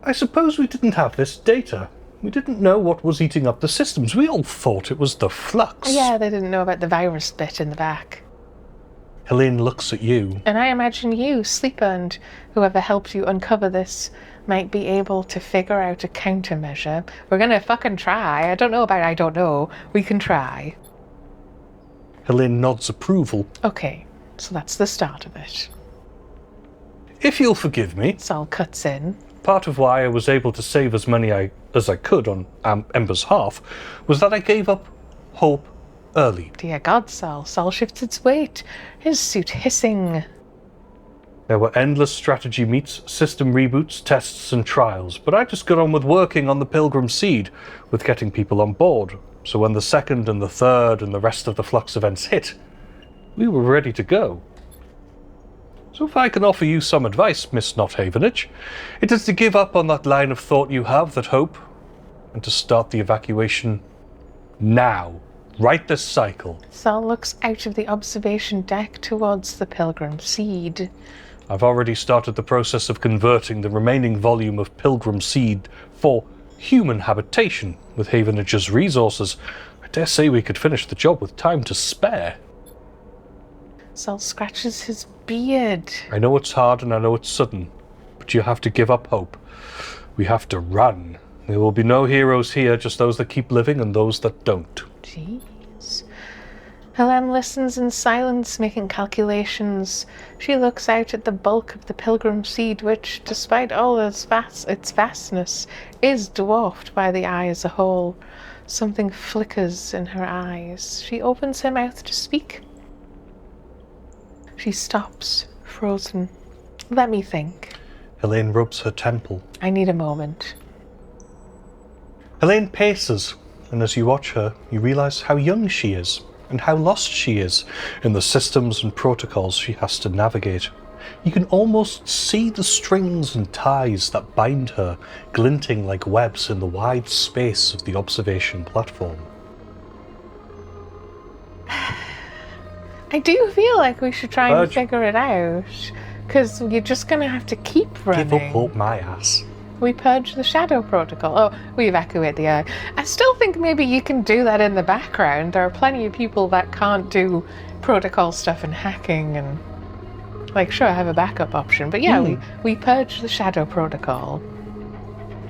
[SPEAKER 2] I suppose we didn't have this data. We didn't know what was eating up the systems. We all thought it was the flux.
[SPEAKER 1] Yeah, they didn't know about the virus bit in the back.
[SPEAKER 2] Helene looks at you.
[SPEAKER 1] And I imagine you, Sleeper, and whoever helped you uncover this might be able to figure out a countermeasure. We're gonna fucking try. I don't know about I don't know. We can try.
[SPEAKER 2] Helene nods approval.
[SPEAKER 1] Okay, so that's the start of it.
[SPEAKER 2] If you'll forgive me,
[SPEAKER 1] Sol cuts in.
[SPEAKER 2] part of why I was able to save as many as I could on Ember's half was that I gave up hope early.
[SPEAKER 1] Dear God, Sol. Sol shifts its weight, his suit hissing.
[SPEAKER 2] There were endless strategy meets, system reboots, tests and trials, but I just got on with working on the Pilgrim Seed, with getting people on board. So when the second and the third and the rest of the Flux events hit, we were ready to go. So if I can offer you some advice, Miss Nothavenage, it is to give up on that line of thought you have, that hope, and to start the evacuation now. Right this cycle.
[SPEAKER 1] Sol looks out of the observation deck towards the Pilgrim Seed.
[SPEAKER 2] I've already started the process of converting the remaining volume of Pilgrim Seed for human habitation with Havenage's resources. I dare say we could finish the job with time to spare.
[SPEAKER 1] Sol scratches his beard.
[SPEAKER 2] I know it's hard and I know it's sudden, but you have to give up hope. We have to run. There will be no heroes here, just those that keep living and those that don't.
[SPEAKER 1] Jeez. Helene listens in silence, making calculations. She looks out at the bulk of the Pilgrim Seed, which, despite all its vastness, is dwarfed by the eye as a whole. Something flickers in her eyes. She opens her mouth to speak. She stops, frozen. Let me think.
[SPEAKER 2] Helene rubs her temple.
[SPEAKER 1] I need a moment.
[SPEAKER 2] Helene paces, and as you watch her, you realize how young she is, and how lost she is in the systems and protocols she has to navigate. You can almost see the strings and ties that bind her, glinting like webs in the wide space of the observation platform.
[SPEAKER 1] I do feel like we should try and figure it out, because you're just going to have to keep running.
[SPEAKER 2] Give up hope, my ass.
[SPEAKER 1] We purge the shadow protocol. Oh, we evacuate the eye. I still think maybe you can do that in the background. There are plenty of people that can't do protocol stuff and hacking and... Like, sure, I have a backup option. But yeah, we purge the shadow protocol.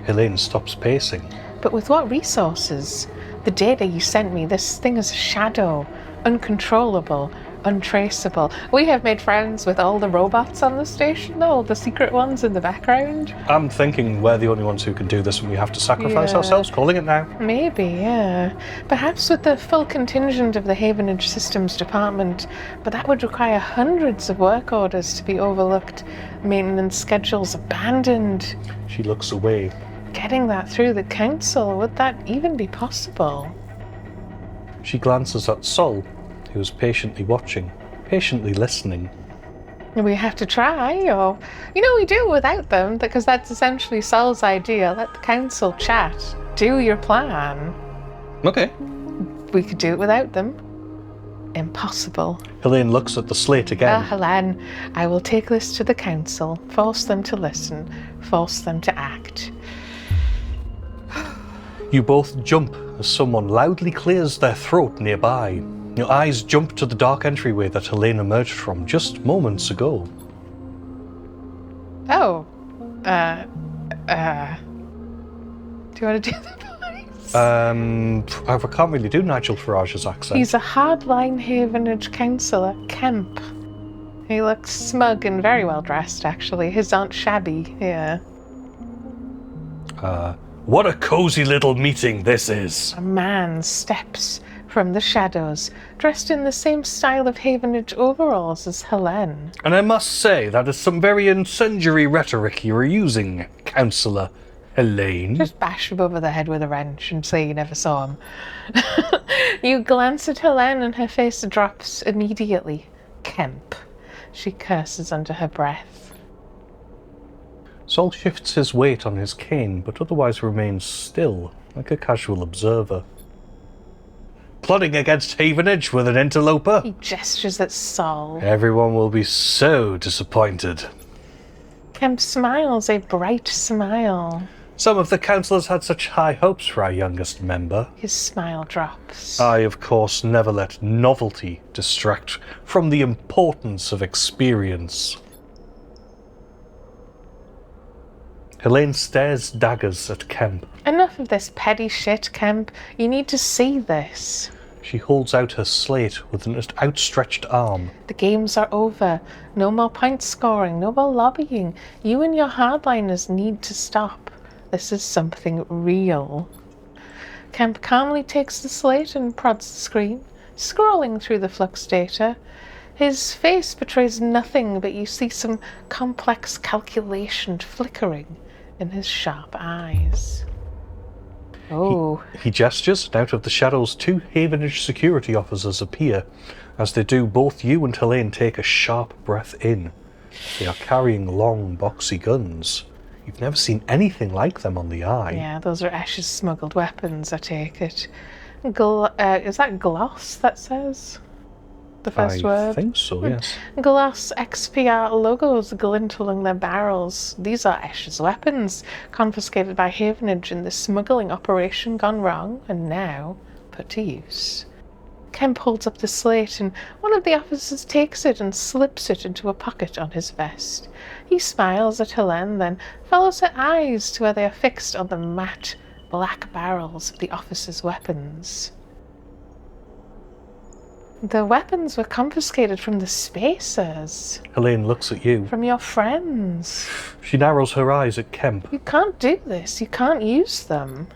[SPEAKER 2] Helene stops pacing.
[SPEAKER 1] But with what resources? The data you sent me, this thing is a shadow. Uncontrollable. Untraceable. We have made friends with all the robots on the station, all the secret ones in the background.
[SPEAKER 2] I'm thinking we're the only ones who can do this and we have to sacrifice ourselves, calling it now.
[SPEAKER 1] Maybe, yeah. Perhaps with the full contingent of the Havenage Systems Department, but that would require hundreds of work orders to be overlooked, maintenance schedules abandoned.
[SPEAKER 2] She looks away.
[SPEAKER 1] Getting that through the council, would that even be possible?
[SPEAKER 2] She glances at Sol, who is patiently watching, patiently listening.
[SPEAKER 1] We have to try, or... we do without them, because that's essentially Sol's idea. Let the council chat. Do your plan.
[SPEAKER 2] Okay.
[SPEAKER 1] We could do it without them. Impossible.
[SPEAKER 2] Helene looks at the slate again.
[SPEAKER 1] Helene, I will take this to the council, force them to listen, force them to act.
[SPEAKER 2] You both jump as someone loudly clears their throat nearby. Your eyes jump to the dark entryway that Helene emerged from just moments ago.
[SPEAKER 1] Oh. Do you want to do the voice?
[SPEAKER 2] I can't really do Nigel Farage's accent.
[SPEAKER 1] He's a hardline Havenage councillor, Kemp. He looks smug and very well dressed, actually. His aren't shabby, yeah.
[SPEAKER 2] What a cozy little meeting this is.
[SPEAKER 1] A man steps from the shadows, dressed in the same style of Havenage overalls as Helene.
[SPEAKER 2] And I must say, that is some very incendiary rhetoric you are using, Councillor Helene.
[SPEAKER 1] Just bash him over the head with a wrench and say you never saw him. You glance at Helene and her face drops immediately. Kemp. She curses under her breath.
[SPEAKER 2] Sol shifts his weight on his cane, but otherwise remains still, like a casual observer. Plotting against Havenage with an interloper?
[SPEAKER 1] He gestures at Sol.
[SPEAKER 2] Everyone will be so disappointed.
[SPEAKER 1] Kemp smiles a bright smile.
[SPEAKER 2] Some of the councillors had such high hopes for our youngest member.
[SPEAKER 1] His smile drops.
[SPEAKER 2] I, of course, never let novelty distract from the importance of experience. Helene stares daggers at Kemp.
[SPEAKER 1] Enough of this petty shit, Kemp. You need to see this.
[SPEAKER 2] She holds out her slate with an outstretched arm.
[SPEAKER 1] The games are over. No more point scoring, no more lobbying. You and your hardliners need to stop. This is something real. Kemp calmly takes the slate and prods the screen, scrolling through the flux data. His face betrays nothing, but you see some complex calculation flickering in his sharp eyes. Oh.
[SPEAKER 2] He gestures, and out of the shadows 2 Havenage security officers appear. As they do, both you and Helene take a sharp breath in. They are carrying long, boxy guns. You've never seen anything like them on the eye.
[SPEAKER 1] Yeah, those are Ash's smuggled weapons, I take it. Is that gloss that says? The first word?
[SPEAKER 2] I think so, yes.
[SPEAKER 1] Gloss XPR logos glint along their barrels. These are Ash's weapons, confiscated by Havenage in the smuggling operation gone wrong, and now put to use. Kemp holds up the slate, and one of the officers takes it and slips it into a pocket on his vest. He smiles at Helene, then follows her eyes to where they are fixed on the matte, black barrels of the officers' weapons. The weapons were confiscated from the spacers.
[SPEAKER 2] Helene looks at you.
[SPEAKER 1] From your friends.
[SPEAKER 2] She narrows her eyes at Kemp.
[SPEAKER 1] You can't do this. You can't use them.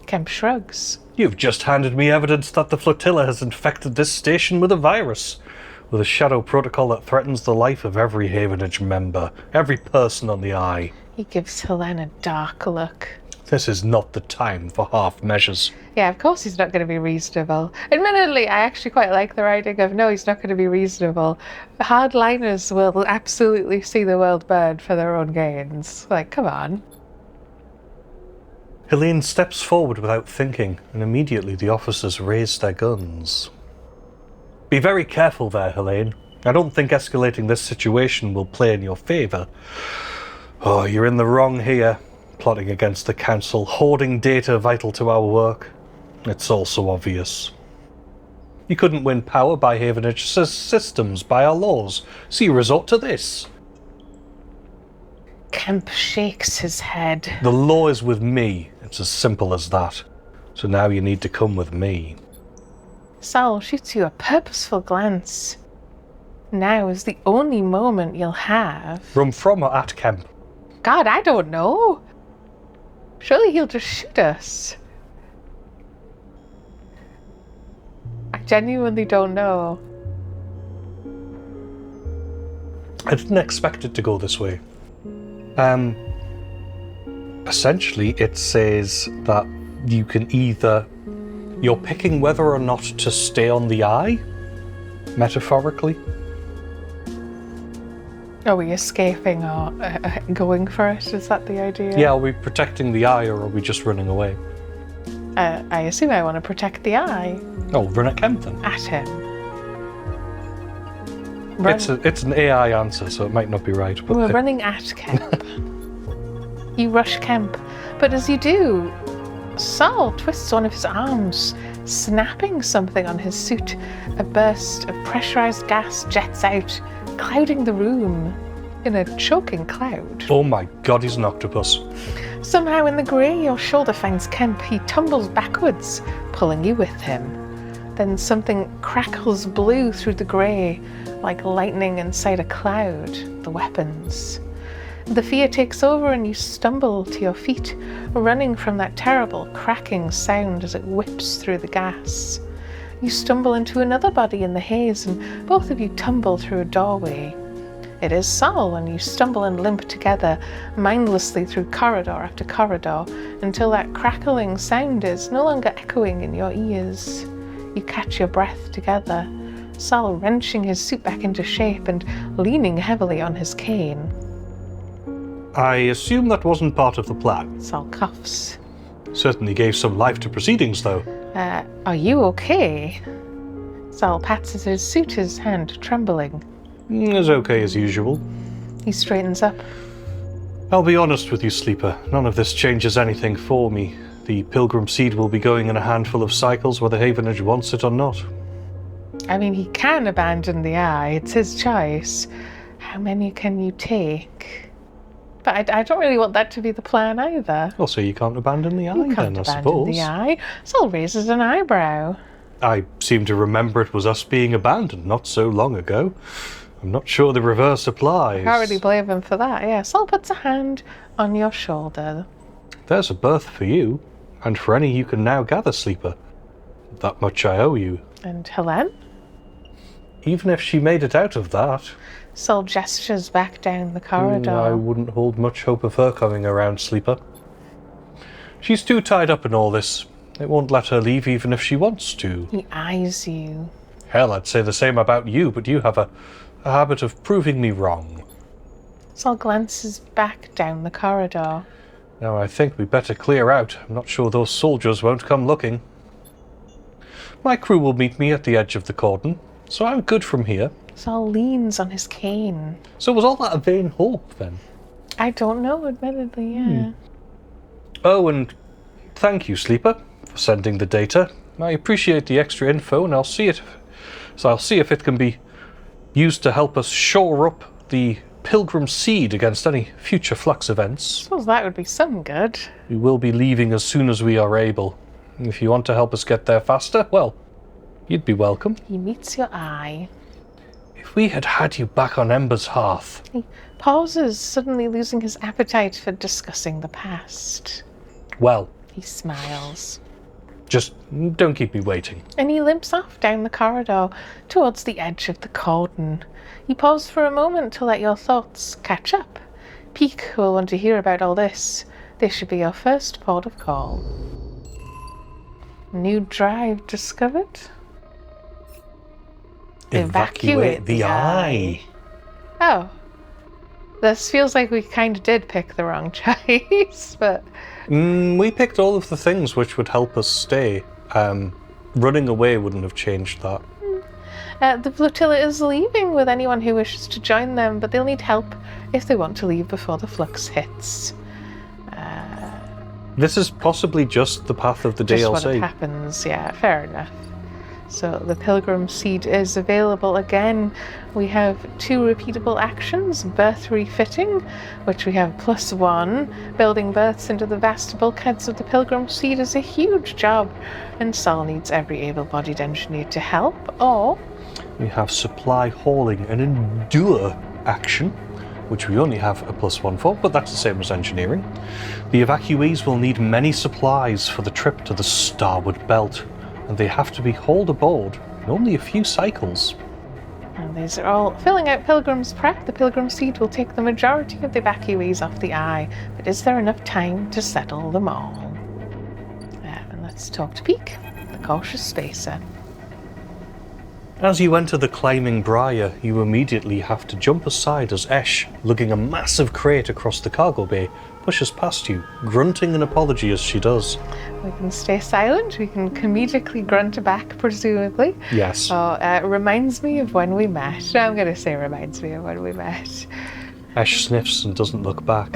[SPEAKER 1] Kemp shrugs.
[SPEAKER 2] You've just handed me evidence that the Flotilla has infected this station with a virus. With a shadow protocol that threatens the life of every Havenage member. Every person on the eye.
[SPEAKER 1] He gives Helene a dark look.
[SPEAKER 2] This is not the time for half measures.
[SPEAKER 1] Yeah, of course he's not going to be reasonable. Admittedly, I actually quite like the writing of, no, he's not going to be reasonable. Hardliners will absolutely see the world burn for their own gains. Like, come on.
[SPEAKER 2] Helene steps forward without thinking, and immediately the officers raise their guns. Be very careful there, Helene. I don't think escalating this situation will play in your favour. Oh, you're in the wrong here. Plotting against the council, hoarding data vital to our work. It's all so obvious. You couldn't win power by Havenage systems, by our laws, so you resort to this.
[SPEAKER 1] Kemp shakes his head.
[SPEAKER 2] The law is with me. It's as simple as that. So now you need to come with me.
[SPEAKER 1] Sal shoots you a purposeful glance. Now is the only moment you'll have.
[SPEAKER 2] From or at Kemp?
[SPEAKER 1] God, I don't know. Surely he'll just shoot us. I genuinely don't know.
[SPEAKER 2] I didn't expect it to go this way. Essentially, it says that you can either... You're picking whether or not to stay on the eye, metaphorically.
[SPEAKER 1] Are we escaping or going for it? Is that the idea?
[SPEAKER 2] Yeah, are we protecting the eye or are we just running away?
[SPEAKER 1] I assume I want to protect the eye.
[SPEAKER 2] Oh, run at Kemp then.
[SPEAKER 1] At him.
[SPEAKER 2] It's an AI answer, so it might not be right. But
[SPEAKER 1] we're running at Kemp. You rush Kemp, but as you do, Saul twists one of his arms, snapping something on his suit. A burst of pressurized gas jets out, clouding the room in a choking cloud.
[SPEAKER 2] Oh my god, he's an octopus.
[SPEAKER 1] Somehow in the grey, your shoulder finds Kemp. He tumbles backwards, pulling you with him. Then something crackles blue through the grey, like lightning inside a cloud. The weapons. The fear takes over and you stumble to your feet, running from that terrible cracking sound as it whips through the gas. You stumble into another body in the haze and both of you tumble through a doorway. It is Saul, and you stumble and limp together, mindlessly through corridor after corridor, until that crackling sound is no longer echoing in your ears. You catch your breath together, Saul wrenching his suit back into shape and leaning heavily on his cane.
[SPEAKER 2] I assume that wasn't part of the plan.
[SPEAKER 1] Saul coughs.
[SPEAKER 2] Certainly gave some life to proceedings, though.
[SPEAKER 1] Are you okay? Saul pats at his suit, his hand trembling.
[SPEAKER 2] As okay as usual.
[SPEAKER 1] He straightens up.
[SPEAKER 2] I'll be honest with you, Sleeper. None of this changes anything for me. The Pilgrim Seed will be going in a handful of cycles whether Havenage wants it or not.
[SPEAKER 1] I mean, he can abandon the eye. It's his choice. How many can you take? But I don't really want that to be the plan either.
[SPEAKER 2] Well, so you can't abandon the eye
[SPEAKER 1] You
[SPEAKER 2] then,
[SPEAKER 1] can't
[SPEAKER 2] I
[SPEAKER 1] abandon
[SPEAKER 2] suppose.
[SPEAKER 1] the eye. Sol raises an eyebrow.
[SPEAKER 2] I seem to remember it was us being abandoned not so long ago. I'm not sure the reverse applies.
[SPEAKER 1] Can't really blame him for that, yeah. Sol puts a hand on your shoulder.
[SPEAKER 2] There's a berth for you, and for any you can now gather, Sleeper. That much I owe you.
[SPEAKER 1] And Helene?
[SPEAKER 2] Even if she made it out of that,
[SPEAKER 1] Sol gestures back down the corridor.
[SPEAKER 2] I wouldn't hold much hope of her coming around, Sleeper. She's too tied up in all this. It won't let her leave even if she wants to.
[SPEAKER 1] He eyes you.
[SPEAKER 2] Hell, I'd say the same about you, but you have a habit of proving me wrong.
[SPEAKER 1] Sol glances back down the corridor.
[SPEAKER 2] Now I think we better clear out. I'm not sure those soldiers won't come looking. My crew will meet me at the edge of the cordon, so I'm good from here.
[SPEAKER 1] Sol leans on his cane.
[SPEAKER 2] So was all that a vain hope, then?
[SPEAKER 1] I don't know, admittedly, yeah.
[SPEAKER 2] Oh, and thank you, Sleeper, for sending the data. I appreciate the extra info, and I'll see if it can be used to help us shore up the Pilgrim Seed against any future flux events.
[SPEAKER 1] I suppose that would be some good.
[SPEAKER 2] We will be leaving as soon as we are able. If you want to help us get there faster, well, you'd be welcome.
[SPEAKER 1] He meets your eye.
[SPEAKER 2] If we had had you back on Ember's hearth.
[SPEAKER 1] He pauses, suddenly losing his appetite for discussing the past.
[SPEAKER 2] Well,
[SPEAKER 1] He smiles.
[SPEAKER 2] just don't keep me waiting.
[SPEAKER 1] And he limps off down the corridor towards the edge of the cordon. You pause for a moment to let your thoughts catch up. Peak will want to hear about all this. This should be your first port of call. New drive discovered? Evacuate the eye. Oh. This feels like we kind of did pick the wrong choice, but...
[SPEAKER 2] We picked all of the things which would help us stay. Running away wouldn't have changed that.
[SPEAKER 1] The flotilla is leaving with anyone who wishes to join them, but they'll need help if they want to leave before the flux hits.
[SPEAKER 2] This is possibly just the path of the
[SPEAKER 1] Just
[SPEAKER 2] DLC.
[SPEAKER 1] what happens, yeah, fair enough. So the Pilgrim Seed is available again. We have 2 repeatable actions, berth refitting, which we have +1. Building berths into the vast bulkheads of the Pilgrim Seed is a huge job, and Sol needs every able-bodied engineer to help, or...
[SPEAKER 2] We have supply hauling and endure action, which we only have a +1 for, but that's the same as engineering. The evacuees will need many supplies for the trip to the starboard belt, and they have to be hauled aboard in only a few cycles.
[SPEAKER 1] And these are all filling out Pilgrim's prep. The Pilgrim Seed will take the majority of the evacuees off the eye, but is there enough time to settle them all? And let's talk to Peak, the cautious spacer.
[SPEAKER 2] As you enter the climbing briar, you immediately have to jump aside as Esh, lugging a massive crate across the cargo bay, pushes past you, grunting an apology as she does.
[SPEAKER 1] We can stay silent, we can comedically grunt back, presumably.
[SPEAKER 2] Yes.
[SPEAKER 1] It reminds me of when we met. I'm going to say reminds me of when we met.
[SPEAKER 2] Esh sniffs and doesn't look back.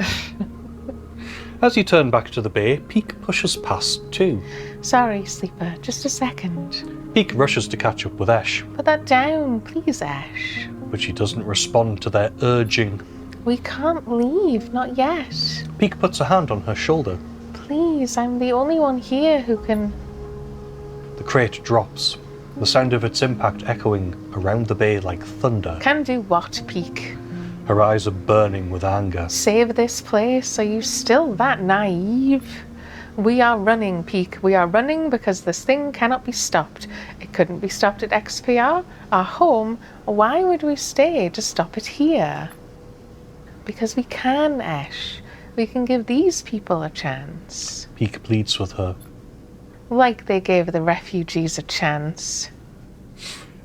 [SPEAKER 2] As you turn back to the bay, Peak pushes past too.
[SPEAKER 1] Sorry, Sleeper, just a second.
[SPEAKER 2] Peak rushes to catch up with Esh,
[SPEAKER 1] Put that down, please, Ash.
[SPEAKER 2] but she doesn't respond to their urging.
[SPEAKER 1] We can't leave, not yet.
[SPEAKER 2] Peak puts a hand on her shoulder.
[SPEAKER 1] Please, I'm the only one here who can...
[SPEAKER 2] The crate drops, the sound of its impact echoing around the bay like thunder.
[SPEAKER 1] Can do what, Peak?
[SPEAKER 2] Her eyes are burning with anger.
[SPEAKER 1] Save this place? Are you still that naive? We are running, Peak. We are running because this thing cannot be stopped. It couldn't be stopped at XPR, our home. Why would we stay to stop it here? Because we can, Ash. We can give these people a chance.
[SPEAKER 2] Peak pleads with her.
[SPEAKER 1] Like they gave the refugees a chance.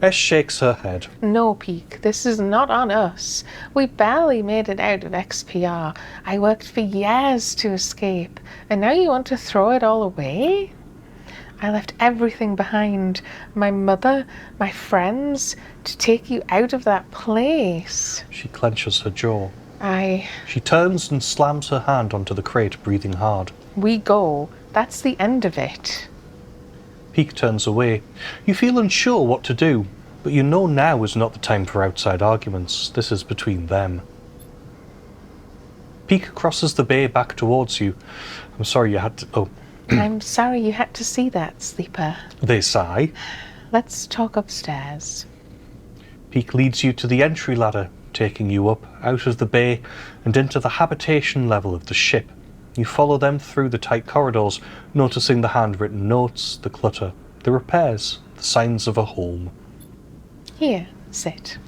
[SPEAKER 2] Esh shakes her head.
[SPEAKER 1] No, Peak, this is not on us. We barely made it out of XPR. I worked for years to escape, and now you want to throw it all away? I left everything behind. My mother, my friends, to take you out of that place.
[SPEAKER 2] She clenches her jaw. She turns and slams her hand onto the crate, breathing hard.
[SPEAKER 1] We go. That's the end of it.
[SPEAKER 2] Peak turns away. You feel unsure what to do, but you know now is not the time for outside arguments. This is between them. Peak crosses the bay back towards you. I'm sorry you had to... Oh.
[SPEAKER 1] I'm sorry you had to see that, Sleeper.
[SPEAKER 2] They sigh.
[SPEAKER 1] Let's talk upstairs.
[SPEAKER 2] Peak leads you to the entry ladder, taking you up, out of the bay, and into the habitation level of the ship. You follow them through the tight corridors, noticing the handwritten notes, the clutter, the repairs, the signs of a home.
[SPEAKER 1] Here, sit.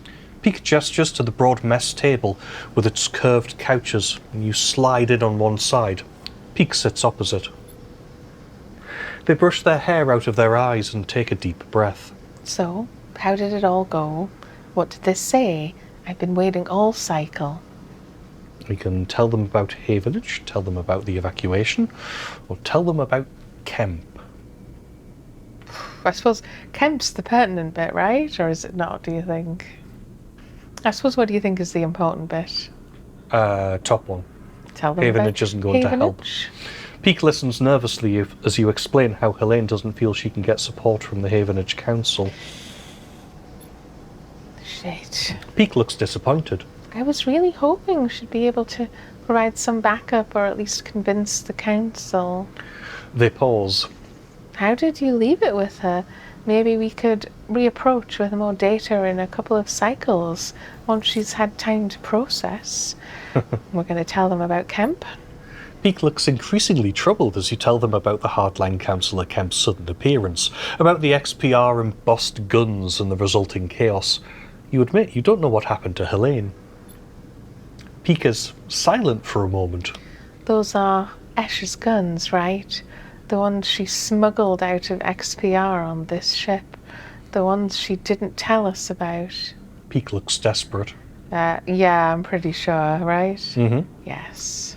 [SPEAKER 2] Peak gestures to the broad mess table with its curved couches, and you slide in on one side. Peak sits opposite. They brush their hair out of their eyes and take a deep breath.
[SPEAKER 1] So, how did it all go? What did they say? I've been waiting all cycle.
[SPEAKER 2] We can tell them about Havenage, tell them about the evacuation, or tell them about Kemp.
[SPEAKER 1] I suppose Kemp's the pertinent bit, right? Or is it not, do you think? I suppose, what do you think is the important bit?
[SPEAKER 2] Top one.
[SPEAKER 1] Tell them
[SPEAKER 2] Havenage
[SPEAKER 1] about
[SPEAKER 2] isn't going to help.
[SPEAKER 1] Havenage?
[SPEAKER 2] Peak listens nervously as you explain how Helene doesn't feel she can get support from the Havenage Council.
[SPEAKER 1] Shit.
[SPEAKER 2] Peak looks disappointed.
[SPEAKER 1] I was really hoping she'd be able to provide some backup or at least convince the council.
[SPEAKER 2] They pause.
[SPEAKER 1] How did you leave it with her? Maybe we could reapproach with more data in a couple of cycles once she's had time to process. We're going to tell them about Kemp.
[SPEAKER 2] Peak looks increasingly troubled as you tell them about the Hardline Councillor Kemp's sudden appearance, about the XPR embossed guns and the resulting chaos. You admit you don't know what happened to Helene. Peak is silent for a moment.
[SPEAKER 1] Those are Ash's guns, right? The ones she smuggled out of XPR on this ship. The ones she didn't tell us about.
[SPEAKER 2] Peak looks desperate.
[SPEAKER 1] Yeah, I'm pretty sure, right?
[SPEAKER 2] Mm-hmm.
[SPEAKER 1] Yes.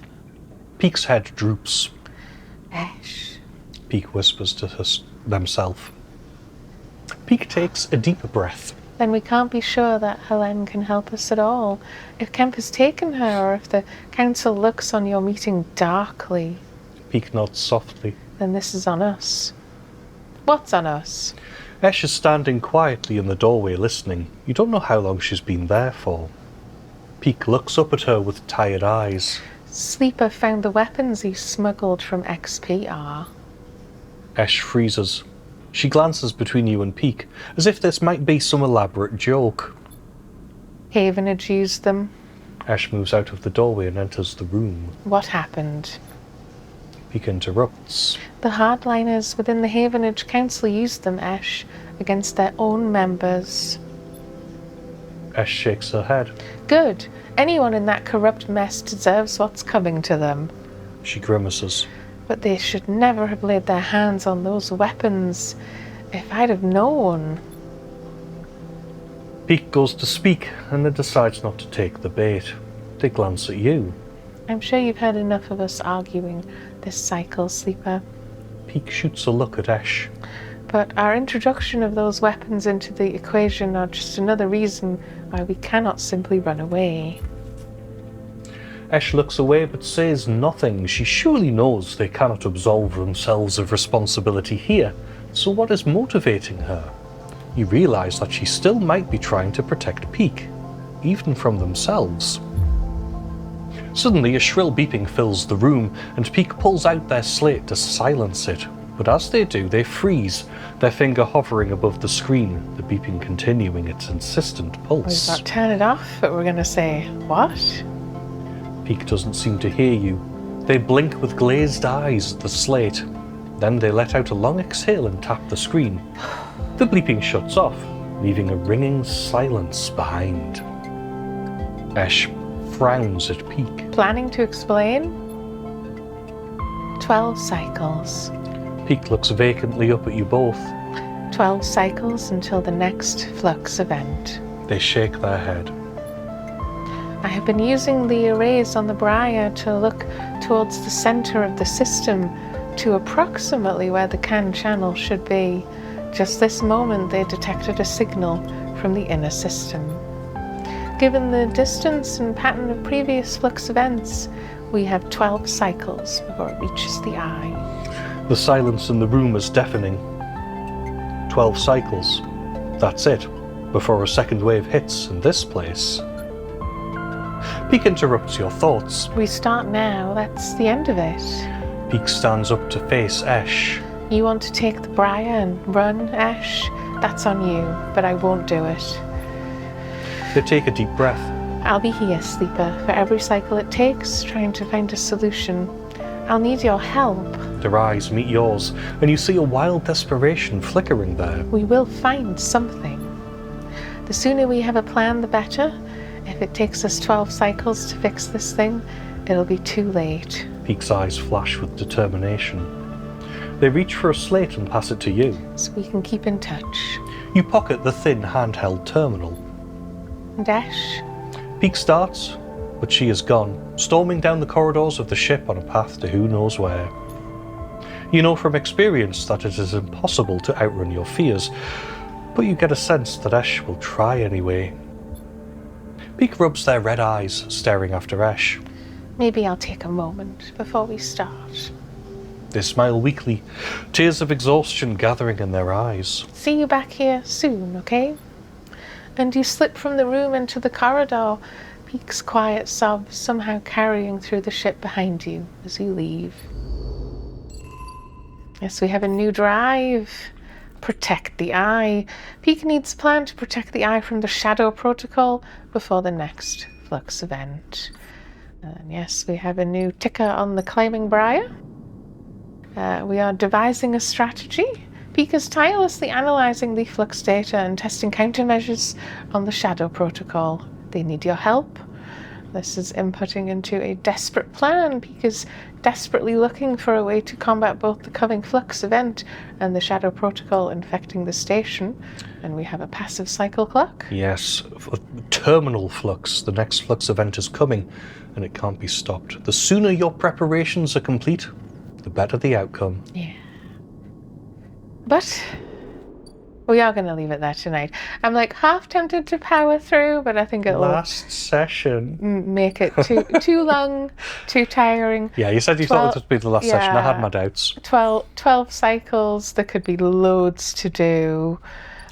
[SPEAKER 2] Peak's head droops.
[SPEAKER 1] Ash.
[SPEAKER 2] Peak whispers to themselves. Peak takes a deeper breath.
[SPEAKER 1] Then we can't be sure that Helene can help us at all. If Kemp has taken her, or if the council looks on your meeting darkly.
[SPEAKER 2] Peak nods softly.
[SPEAKER 1] Then this is on us. What's on us?
[SPEAKER 2] Ash is standing quietly in the doorway listening. You don't know how long she's been there for. Peak looks up at her with tired eyes.
[SPEAKER 1] Sleeper found the weapons he smuggled from XPR.
[SPEAKER 2] Ash freezes. She glances between you and Peak, as if this might be some elaborate joke.
[SPEAKER 1] Haven had used them.
[SPEAKER 2] Ash moves out of the doorway and enters the room.
[SPEAKER 1] What happened?
[SPEAKER 2] Peak interrupts.
[SPEAKER 1] The hardliners within the Havenage Council used them, Ash, against their own members.
[SPEAKER 2] Ash shakes her head.
[SPEAKER 1] Good. Anyone in that corrupt mess deserves what's coming to them.
[SPEAKER 2] She grimaces.
[SPEAKER 1] But they should never have laid their hands on those weapons. If I'd have known.
[SPEAKER 2] Peak goes to speak and then decides not to take the bait. They glance at you.
[SPEAKER 1] I'm sure you've heard enough of us arguing this cycle, Sleeper.
[SPEAKER 2] Peak shoots a look at Ash.
[SPEAKER 1] But our introduction of those weapons into the equation are just another reason why we cannot simply run away.
[SPEAKER 2] Ash looks away but says nothing. She surely knows they cannot absolve themselves of responsibility here. So what is motivating her? You realise that she still might be trying to protect Peak, even from themselves. Suddenly a shrill beeping fills the room, and Peak pulls out their slate to silence it. But as they do, they freeze, their finger hovering above the screen, the beeping continuing its insistent
[SPEAKER 1] We've
[SPEAKER 2] pulse.
[SPEAKER 1] got turn it off, but we're going to say, what?
[SPEAKER 2] Peak doesn't seem to hear you. They blink with glazed eyes at the slate. Then they let out a long exhale and tap the screen. The bleeping shuts off, leaving a ringing silence behind. Ash frowns at Peak.
[SPEAKER 1] Planning to explain? 12 cycles.
[SPEAKER 2] Peak looks vacantly up at you both.
[SPEAKER 1] 12 cycles until the next flux event.
[SPEAKER 2] They shake their head.
[SPEAKER 1] I have been using the arrays on the Briar to look towards the center of the system, to approximately where the CAN channel should be. Just this moment they detected a signal from the inner system. Given the distance and pattern of previous flux events, we have 12 cycles before it reaches the eye.
[SPEAKER 2] The silence in the room is deafening. 12 cycles. That's it, before a second wave hits in this place. Peak interrupts your thoughts.
[SPEAKER 1] We start now, that's the end of it.
[SPEAKER 2] Peak stands up to face Esh.
[SPEAKER 1] You want to take the briar and run, Ash? That's on you, but I won't do it.
[SPEAKER 2] They take a deep breath.
[SPEAKER 1] I'll be here, Sleeper, for every cycle it takes, trying to find a solution. I'll need your help.
[SPEAKER 2] Their eyes meet yours, and you see a wild desperation flickering there.
[SPEAKER 1] We will find something. The sooner we have a plan, the better. If it takes us 12 cycles to fix this thing, it'll be too late.
[SPEAKER 2] Peak's eyes flash with determination. They reach for a slate and pass it to you.
[SPEAKER 1] So we can keep in touch.
[SPEAKER 2] You pocket the thin handheld terminal.
[SPEAKER 1] Dash.
[SPEAKER 2] Peak starts, but she is gone, storming down the corridors of the ship on a path to who knows where. You know from experience that it is impossible to outrun your fears, but you get a sense that Esh will try anyway. Peak rubs their red eyes, staring after Esh.
[SPEAKER 1] Maybe I'll take a moment before we start.
[SPEAKER 2] They smile weakly, tears of exhaustion gathering in their eyes.
[SPEAKER 1] See you back here soon, okay? And you slip from the room into the corridor, Peak's quiet sobs somehow carrying through the ship behind you as you leave. Yes, we have a new drive. Protect the eye. Peak needs a plan to protect the eye from the shadow protocol before the next flux event. And yes, we have a new ticker on the climbing briar. We are devising a strategy. Peak is tirelessly analysing the flux data and testing countermeasures on the shadow protocol. They need your help. This is inputting into a desperate plan. Peak is desperately looking for a way to combat both the coming flux event and the shadow protocol infecting the station. And we have a passive cycle clock.
[SPEAKER 2] Yes, terminal flux. The next flux event is coming, and it can't be stopped. The sooner your preparations are complete, the better the outcome.
[SPEAKER 1] Yeah. But we are going to leave it there tonight. I'm like half tempted to power through, but I think it'll
[SPEAKER 2] Last session.
[SPEAKER 1] make it too long, too tiring.
[SPEAKER 2] Yeah, you said you thought it would be the last session. I had my doubts.
[SPEAKER 1] 12 cycles. There could be loads to do.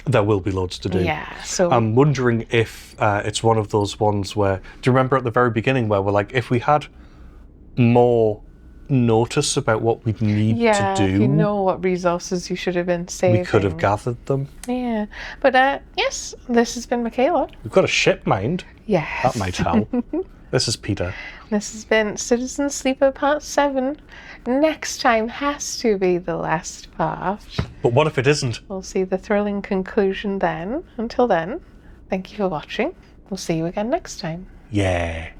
[SPEAKER 2] There will be loads to do.
[SPEAKER 1] Yeah, so
[SPEAKER 2] I'm wondering if it's one of those ones where, do you remember at the very beginning where we're like, if we had more notice about what we need to do,
[SPEAKER 1] if you know what resources you should have been saving,
[SPEAKER 2] we could have gathered them.
[SPEAKER 1] Yeah, but yes, this has been Michaela.
[SPEAKER 2] We've got a ship mind.
[SPEAKER 1] Yes.
[SPEAKER 2] That might help. This is Peter.
[SPEAKER 1] This has been Citizen Sleeper Part 7. Next time has to be the last part.
[SPEAKER 2] But what if it isn't?
[SPEAKER 1] We'll see the thrilling conclusion then. Until then, thank you for watching. We'll see you again next time.
[SPEAKER 2] Yeah.